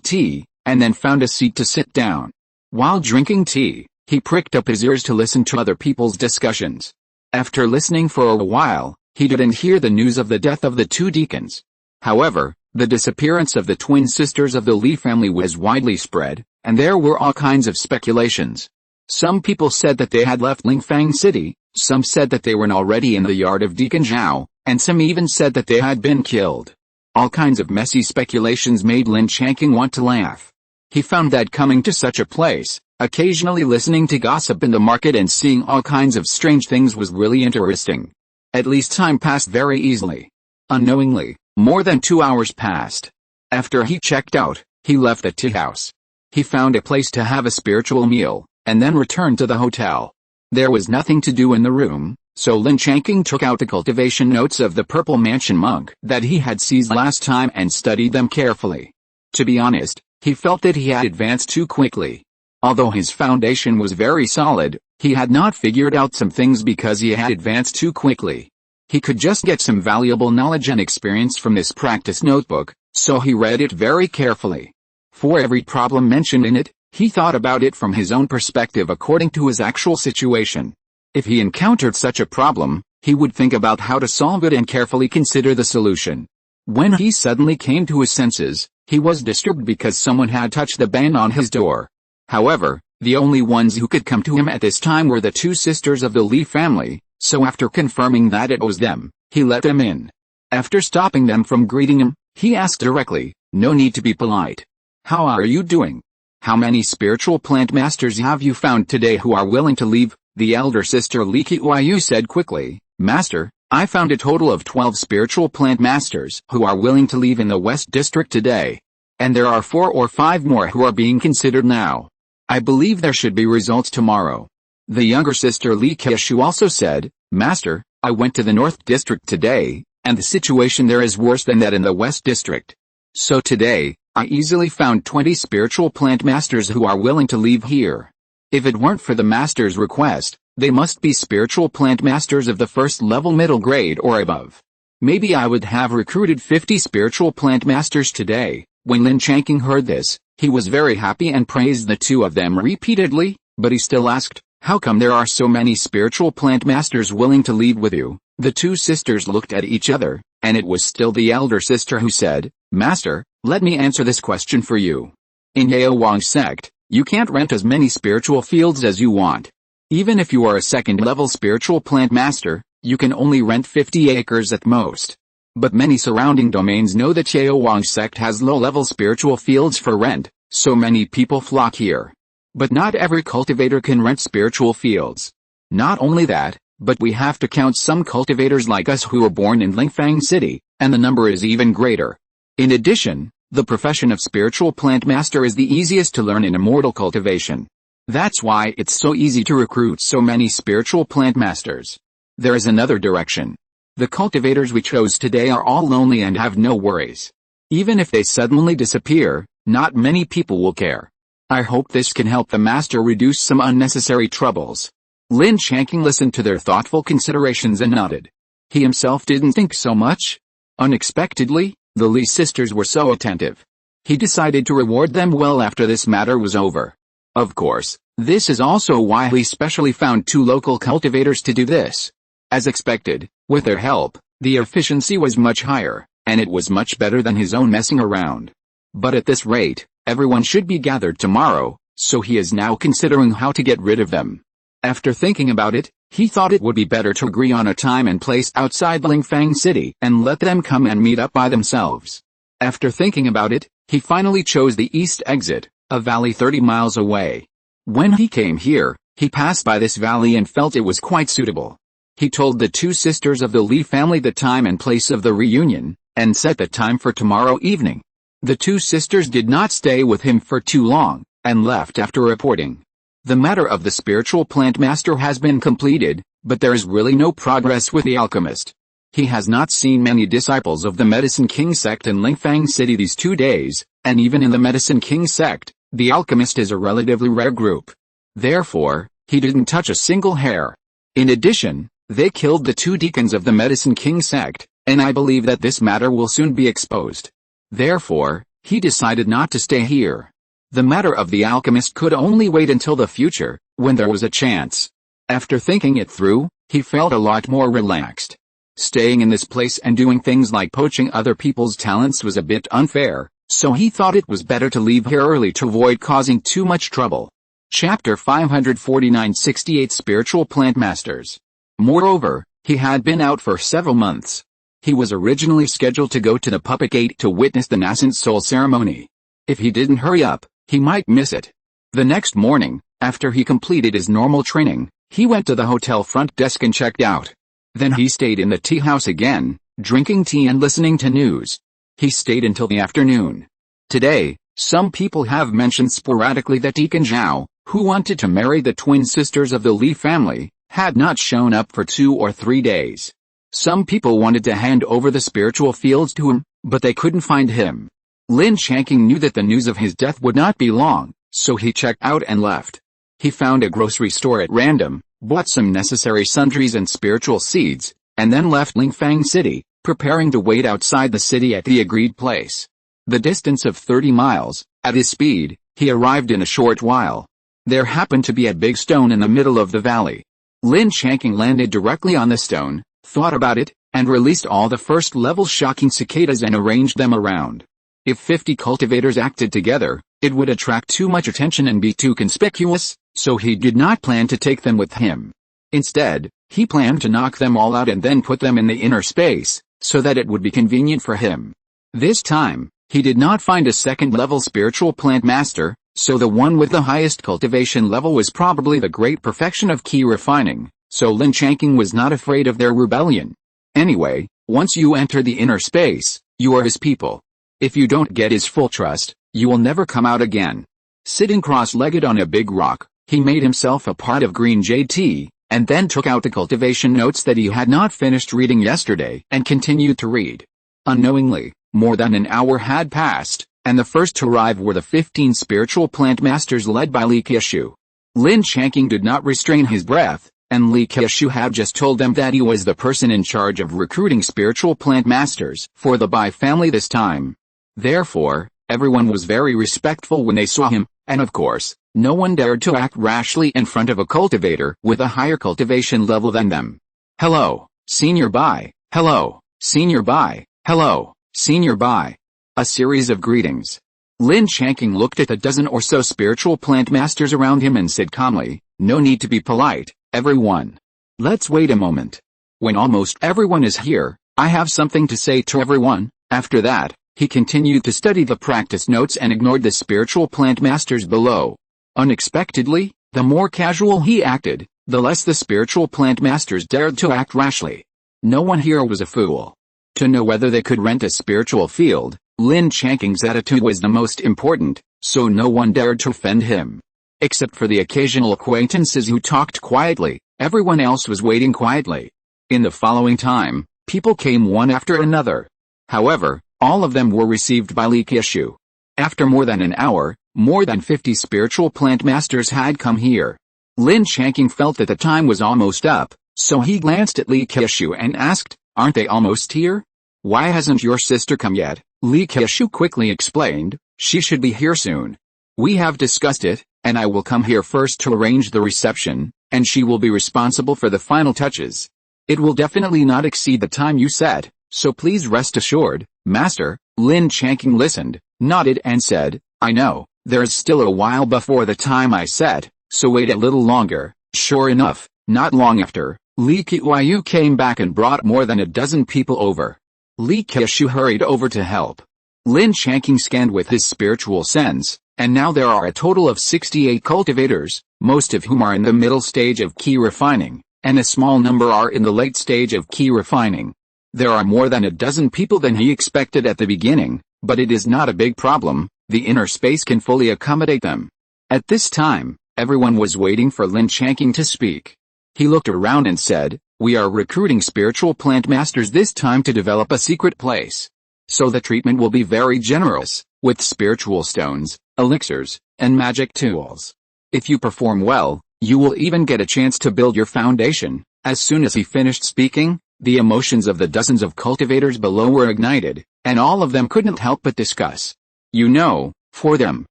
tea, and then found a seat to sit down. While drinking tea, he pricked up his ears to listen to other people's discussions. After listening for a while, he didn't hear the news of the death of the 2 deacons. However, the disappearance of the twin sisters of the Li family was widely spread, and there were all kinds of speculations. Some people said that they had left Lingfang City, some said that they were already in the yard of Deacon Zhao, and some even said that they had been killed. All kinds of messy speculations made Lin Changqing want to laugh. He found that coming to such a place, occasionally listening to gossip in the market and seeing all kinds of strange things was really interesting. At least time passed very easily. Unknowingly, more than 2 hours passed. After he checked out, he left the tea house. He found a place to have a spiritual meal, and then returned to the hotel. There was nothing to do in the room, so Lin Changqing took out the cultivation notes of the Purple Mansion monk that he had seized last time and studied them carefully. To be honest, he felt that he had advanced too quickly. Although his foundation was very solid, he had not figured out some things because he had advanced too quickly. He could just get some valuable knowledge and experience from this practice notebook, so he read it very carefully. For every problem mentioned in it, he thought about it from his own perspective according to his actual situation. If he encountered such a problem, he would think about how to solve it and carefully consider the solution. When he suddenly came to his senses, he was disturbed because someone had touched the bell on his door. However, the only ones who could come to him at this time were the 2 sisters of the Li family, so after confirming that it was them, he let them in. After stopping them from greeting him, he asked directly, "No need to be polite. How are you doing? How many spiritual plant masters have you found today who are willing to leave?" The elder sister Li Qiyu said quickly, "Master, I found a total of 12 spiritual plant masters who are willing to leave in the West District today. And there are 4 or 5 more who are being considered now. I believe there should be results tomorrow." The younger sister Li Qiyu also said, "Master, I went to the North District today, and the situation there is worse than that in the West District. So today, I easily found 20 spiritual plant masters who are willing to leave here. If it weren't for the master's request, they must be spiritual plant masters of the first level middle grade or above. Maybe I would have recruited 50 spiritual plant masters today." When Lin Changqing heard this, he was very happy and praised the 2 of them repeatedly, but he still asked, "How come there are so many spiritual plant masters willing to leave with you?" The 2 sisters looked at each other, and it was still the elder sister who said, "Master, let me answer this question for you. In Yao Wang's sect, you can't rent as many spiritual fields as you want. Even if you are a second-level spiritual plant master, you can only rent 50 acres at most. But many surrounding domains know that Yao Wang's sect has low-level spiritual fields for rent, so many people flock here. But not every cultivator can rent spiritual fields. Not only that, but we have to count some cultivators like us who were born in Lingfang City, and the number is even greater. In addition, the profession of spiritual plant master is the easiest to learn in immortal cultivation. That's why it's so easy to recruit so many spiritual plant masters. There is another direction. The cultivators we chose today are all lonely and have no worries. Even if they suddenly disappear, not many people will care. I hope this can help the master reduce some unnecessary troubles. Lin Changqing listened to their thoughtful considerations and nodded. He himself didn't think so much. Unexpectedly, the Li sisters were so attentive. He decided to reward them well after this matter was over. Of course, this is also why he specially found 2 local cultivators to do this. As expected, with their help, the efficiency was much higher, and it was much better than his own messing around. But at this rate, everyone should be gathered tomorrow, so he is now considering how to get rid of them. After thinking about it, he thought it would be better to agree on a time and place outside Lingfang City and let them come and meet up by themselves. After thinking about it, he finally chose the east exit, a valley 30 miles away. When he came here, he passed by this valley and felt it was quite suitable. He told the 2 sisters of the Li family the time and place of the reunion, and set the time for tomorrow evening. The 2 sisters did not stay with him for too long, and left after reporting. The matter of the spiritual plant master has been completed, but there is really no progress with the alchemist. He has not seen many disciples of the Medicine King sect in Lingfang City these 2 days, and even in the Medicine King sect, the alchemist is a relatively rare group. Therefore, he didn't touch a single hair. In addition, they killed the 2 deacons of the Medicine King sect, and I believe that this matter will soon be exposed. Therefore, he decided not to stay here. The matter of the alchemist could only wait until the future, when there was a chance. After thinking it through, he felt a lot more relaxed. Staying in this place and doing things like poaching other people's talents was a bit unfair, so he thought it was better to leave here early to avoid causing too much trouble. Chapter 549-68 Spiritual Plant Masters. Moreover, he had been out for several months. He was originally scheduled to go to the Puppet Gate to witness the nascent soul ceremony. If he didn't hurry up, he might miss it. The next morning, after he completed his normal training, he went to the hotel front desk and checked out. Then he stayed in the tea house again, drinking tea and listening to news. He stayed until the afternoon. Today, some people have mentioned sporadically that Deacon Zhao, who wanted to marry the twin sisters of the Li family, had not shown up for 2 or 3 days. Some people wanted to hand over the spiritual fields to him, but they couldn't find him. Lin Changqing knew that the news of his death would not be long, so he checked out and left. He found a grocery store at random, bought some necessary sundries and spiritual seeds, and then left Lingfang City, preparing to wait outside the city at the agreed place. The distance of 30 miles, at his speed, he arrived in a short while. There happened to be a big stone in the middle of the valley. Lin Changqing landed directly on the stone, thought about it, and released all the first-level shocking cicadas and arranged them around. If 50 cultivators acted together, it would attract too much attention and be too conspicuous, so he did not plan to take them with him. Instead, he planned to knock them all out and then put them in the inner space, so that it would be convenient for him. This time, he did not find a second-level spiritual plant master, so the one with the highest cultivation level was probably the great perfection of key refining, so Lin Changqing was not afraid of their rebellion. Anyway, once you enter the inner space, you are his people. If you don't get his full trust, you will never come out again. Sitting cross-legged on a big rock, he made himself a pot of green jade tea, and then took out the cultivation notes that he had not finished reading yesterday and continued to read. Unknowingly, more than an hour had passed, and the first to arrive were the 15 spiritual plant masters led by Li Keishu. Lin Changqing did not restrain his breath, and Li Keishu had just told them that he was the person in charge of recruiting spiritual plant masters for the Bai family this time. Therefore, everyone was very respectful when they saw him, and of course, no one dared to act rashly in front of a cultivator with a higher cultivation level than them. Hello, Senior Bai. Hello, Senior Bai. Hello, Senior Bai. A series of greetings. Lin Changqing looked at the dozen or so spiritual plant masters around him and said calmly, "No need to be polite, everyone. Let's wait a moment. When almost everyone is here, I have something to say to everyone." After that, he continued to study the practice notes and ignored the spiritual plant masters below. Unexpectedly, the more casual he acted, the less the spiritual plant masters dared to act rashly. No one here was a fool. To know whether they could rent a spiritual field, Lin Changqing's attitude was the most important, so no one dared to offend him. Except for the occasional acquaintances who talked quietly, everyone else was waiting quietly. In the following time, people came one after another. However, All of them were received by Li Qiushu. After more than an hour, more than 50 spiritual plant masters had come here. Lin Changqing felt that the time was almost up, so he glanced at Li Qiushu and asked, "Aren't they almost here? Why hasn't your sister come yet?" Li Qiushu quickly explained, "She should be here soon. We have discussed it, and I will come here first to arrange the reception, and she will be responsible for the final touches. It will definitely not exceed the time you set, so please rest assured, Master." Lin Changqing listened, nodded and said, "I know, there is still a while before the time I set, so wait a little longer." Sure enough, not long after, Li Qiushu came back and brought more than a dozen people over. Li Qiushu hurried over to help. Lin Changqing scanned with his spiritual sense, and now there are a total of 68 cultivators, most of whom are in the middle stage of key refining, and a small number are in the late stage of key refining. There are more than a dozen people than he expected at the beginning, but it is not a big problem, the inner space can fully accommodate them. At this time, everyone was waiting for Lin Changqing to speak. He looked around and said, "We are recruiting spiritual plant masters this time to develop a secret place. So the treatment will be very generous, with spiritual stones, elixirs, and magic tools. If you perform well, you will even get a chance to build your foundation." As soon as he finished speaking, the emotions of the dozens of cultivators below were ignited, and all of them couldn't help but discuss. You know, for them,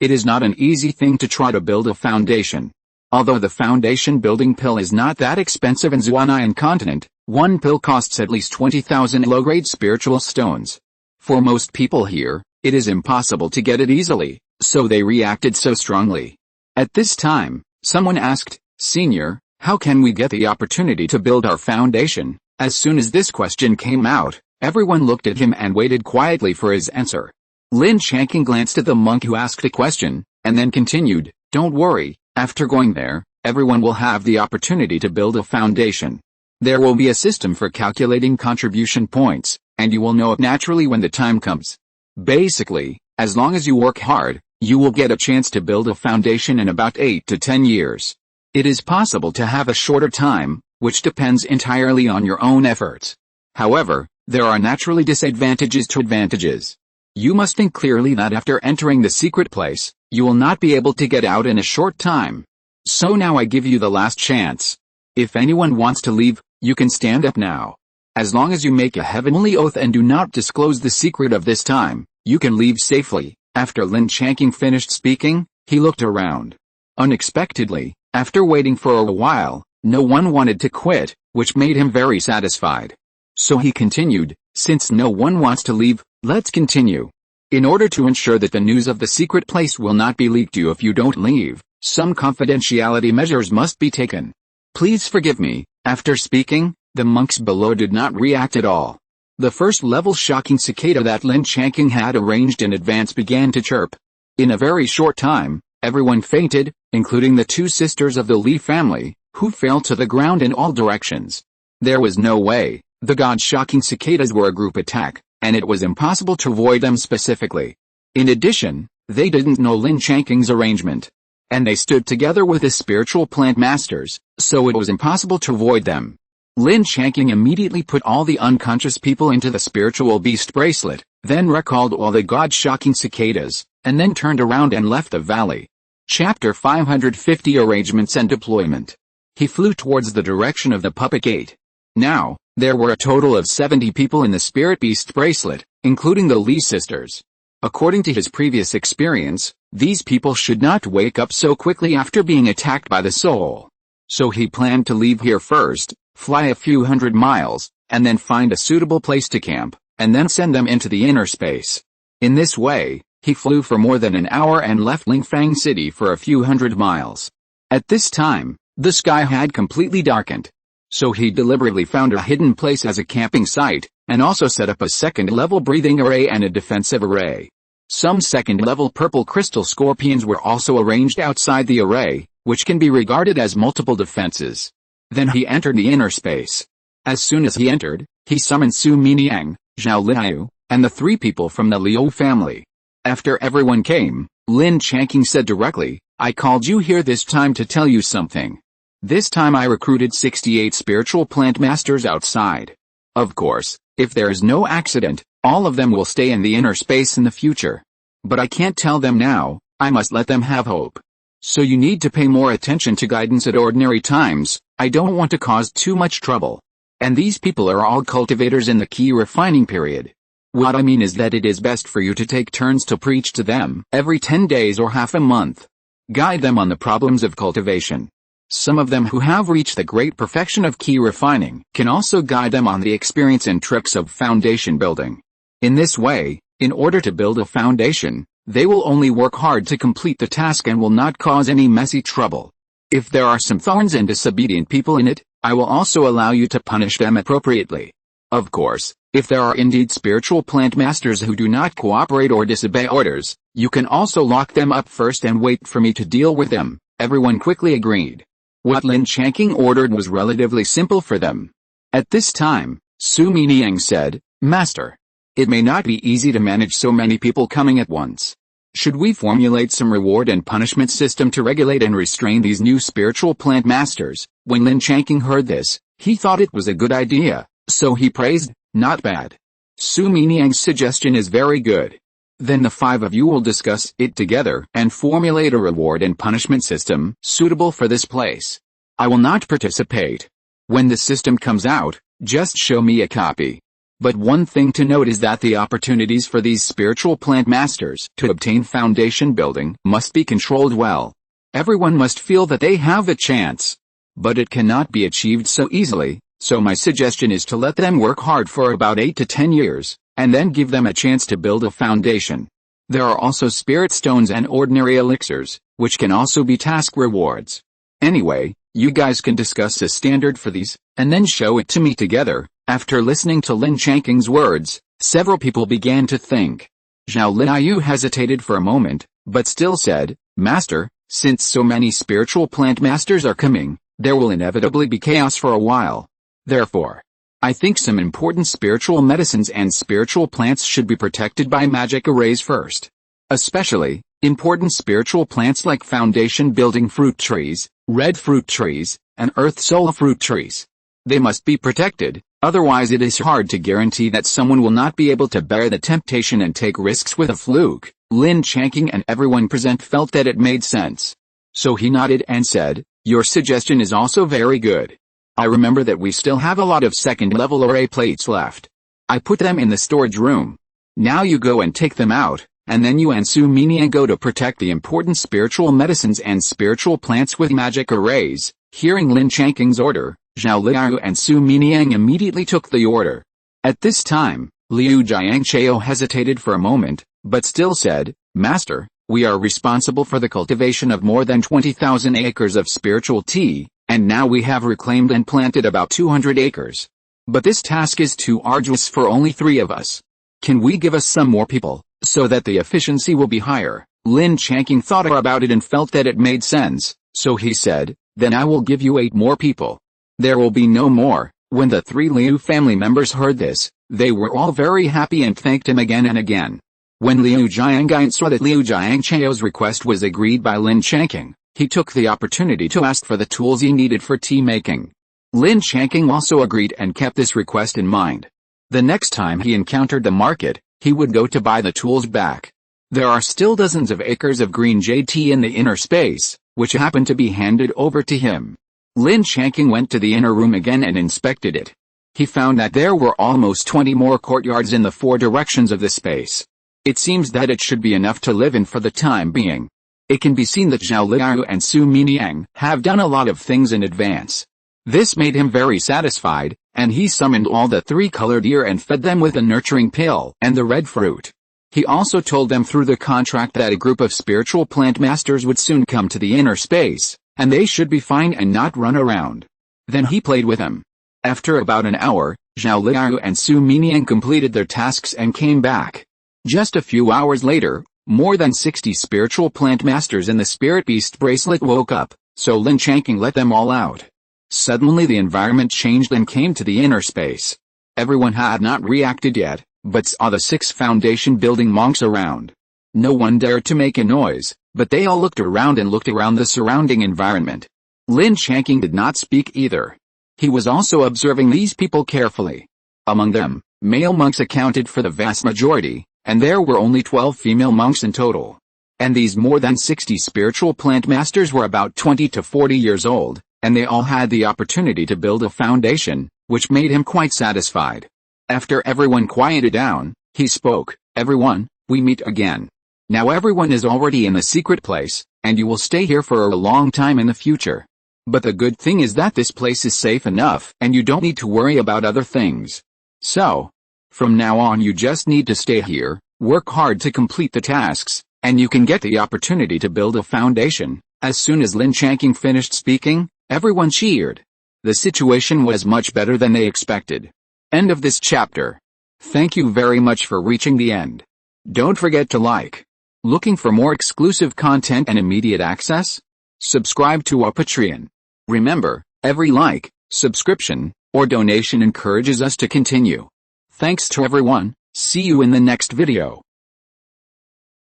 it is not an easy thing to try to build a foundation. Although the foundation building pill is not that expensive in Zuanayan continent, one pill costs at least 20,000 low-grade spiritual stones. For most people here, it is impossible to get it easily, so they reacted so strongly. At this time, someone asked, "Senior, how can we get the opportunity to build our foundation?" As soon as this question came out, everyone looked at him and waited quietly for his answer. Lin Changqing glanced at the monk who asked the question, and then continued, "Don't worry, after going there, everyone will have the opportunity to build a foundation. There will be a system for calculating contribution points, and you will know it naturally when the time comes. Basically, as long as you work hard, you will get a chance to build a foundation in about 8 to 10 years. It is possible to have a shorter time, which depends entirely on your own efforts. However, there are naturally disadvantages to advantages. You must think clearly that after entering the secret place, you will not be able to get out in a short time. So now I give you the last chance. If anyone wants to leave, you can stand up now. As long as you make a heavenly oath and do not disclose the secret of this time, you can leave safely." After Lin Changqing finished speaking, he looked around. Unexpectedly, after waiting for a while, no one wanted to quit, which made him very satisfied. So he continued, "Since no one wants to leave, let's continue. In order to ensure that the news of the secret place will not be leaked to you if you don't leave, some confidentiality measures must be taken. Please forgive me." After speaking, the monks below did not react at all. The first level shocking cicada that Lin Changqing had arranged in advance began to chirp. In a very short time, everyone fainted, including the two sisters of the Li family, who fell to the ground in all directions. There was no way. The god-shocking cicadas were a group attack, and it was impossible to avoid them specifically. In addition, they didn't know Lin Changqing's arrangement. And they stood together with the spiritual plant masters, so it was impossible to avoid them. Lin Changqing immediately put all the unconscious people into the spiritual beast bracelet, then recalled all the god-shocking cicadas, and then turned around and left the valley. Chapter 550 Arrangements and Deployment. He flew towards the direction of the puppet gate. Now, there were a total of 70 people in the spirit beast bracelet, including the Li sisters. According to his previous experience, these people should not wake up so quickly after being attacked by the soul. So he planned to leave here first, fly a few hundred miles, and then find a suitable place to camp, and then send them into the inner space. In this way, he flew for more than an hour and left Lingfang City for a few hundred miles. At this time, the sky had completely darkened. So he deliberately found a hidden place as a camping site, and also set up a second-level breathing array and a defensive array. Some second-level purple crystal scorpions were also arranged outside the array, which can be regarded as multiple defenses. Then he entered the inner space. As soon as he entered, he summoned Su Miniang, Zhao Liu, and the three people from the Liu family. After everyone came, Lin Changqing said directly, "I called you here this time to tell you something. This time I recruited 68 spiritual plant masters outside. Of course, if there is no accident, All of them will stay in the inner space in the future. But I can't tell them now, I must let them have hope. So you need to pay more attention to guidance at ordinary times. I don't want to cause too much trouble. And these people are all cultivators in the key refining period. What I mean is that it is best for you to take turns to preach to them every 10 days or half a month. Guide them on the problems of cultivation. Some of them who have reached the great perfection of key refining can also guide them on the experience and tricks of foundation building. In this way, in order to build a foundation, they will only work hard to complete the task and will not cause any messy trouble. If there are some thorns and disobedient people in it, I will also allow you to punish them appropriately. Of course, if there are indeed spiritual plant masters who do not cooperate or disobey orders, you can also lock them up first and wait for me to deal with them. Everyone quickly agreed. What Lin Changqing ordered was relatively simple for them. At this time, Su Miniang said, Master, it may not be easy to manage so many people coming at once. Should we formulate some reward and punishment system to regulate and restrain these new spiritual plant masters? When Lin Changqing heard this, he thought it was a good idea, so he praised, not bad. Su Miniang's suggestion is very good. Then the 5 of you will discuss it together and formulate a reward and punishment system suitable for this place. I will not participate. When the system comes out, just show me a copy. But one thing to note is that the opportunities for these spiritual plant masters to obtain foundation building must be controlled well. Everyone must feel that they have a chance. But it cannot be achieved so easily, so my suggestion is to let them work hard for about 8 to 10 years, and then give them a chance to build a foundation. There are also spirit stones and ordinary elixirs, which can also be task rewards. Anyway, you guys can discuss a standard for these, and then show it to me together. After listening to Lin Changqing's words, several people began to think. Zhao Liaoyu hesitated for a moment, but still said, Master, since so many spiritual plant masters are coming, there will inevitably be chaos for a while. Therefore, I think some important spiritual medicines and spiritual plants should be protected by magic arrays first. Especially, important spiritual plants like foundation building fruit trees, red fruit trees, and earth soul fruit trees. They must be protected, otherwise it is hard to guarantee that someone will not be able to bear the temptation and take risks with a fluke. Lin Changqing and everyone present felt that it made sense. So he nodded and said, your suggestion is also very good. I remember that we still have a lot of second-level array plates left. I put them in the storage room. Now you go and take them out, and then you and Su Miniang go to protect the important spiritual medicines and spiritual plants with magic arrays. Hearing Lin Changqing's order, Zhao Liaoyu and Su Miniang immediately took the order. At this time, Liu Jiangchao hesitated for a moment, but still said, Master, we are responsible for the cultivation of more than 20,000 acres of spiritual tea, and now we have reclaimed and planted about 200 acres. But this task is too arduous for only 3 of us. Can we give us some more people, so that the efficiency will be higher? Lin Changqing thought about it and felt that it made sense, so he said, then I will give you 8 more people. There will be no more. When the 3 Liu family members heard this, they were all very happy and thanked him again and again. When Liu Jiangai saw that Liu Jiangchao's request was agreed by Lin Changqing, he took the opportunity to ask for the tools he needed for tea making. Lin Changqing also agreed and kept this request in mind. The next time he encountered the market, he would go to buy the tools back. There are still dozens of acres of green jade tea in the inner space, which happened to be handed over to him. Lin Changqing went to the inner room again and inspected it. He found that there were almost 20 more courtyards in the 4 directions of the space. It seems that it should be enough to live in for the time being. It can be seen that Zhao Liaoyu and Su Miniang have done a lot of things in advance. This made him very satisfied, and he summoned all the 3-colored deer and fed them with a nurturing pill and the red fruit. He also told them through the contract that a group of spiritual plant masters would soon come to the inner space, and they should be fine and not run around. Then he played with them. After about an hour, Zhao Liaoyu and Su Miniang completed their tasks and came back. Just a few hours later, more than 60 spiritual plant masters in the Spirit Beast bracelet woke up, so Lin Changqing let them all out. Suddenly the environment changed and came to the inner space. Everyone had not reacted yet, but saw the 6 foundation building monks around. No one dared to make a noise, but they all looked around and looked around the surrounding environment. Lin Changqing did not speak either. He was also observing these people carefully. Among them, Male monks accounted for the vast majority, and there were only 12 female monks in total. And these more than 60 spiritual plant masters were about 20 to 40 years old, and they all had the opportunity to build a foundation, which made him quite satisfied. After everyone quieted down, he spoke, "Everyone, we meet again. Now everyone is already in the secret place, and you will stay here for a long time in the future. But the good thing is that this place is safe enough, and you don't need to worry about other things. So, from now on you just need to stay here, work hard to complete the tasks, and you can get the opportunity to build a foundation." As soon as Lin Changqing finished speaking, everyone cheered. The situation was much better than they expected. End of this chapter. Thank you very much for reaching the end. Don't forget to like. Looking for more exclusive content and immediate access? Subscribe to our Patreon. Remember, every like, subscription, or donation encourages us to continue. Thanks to everyone. See you in the next video.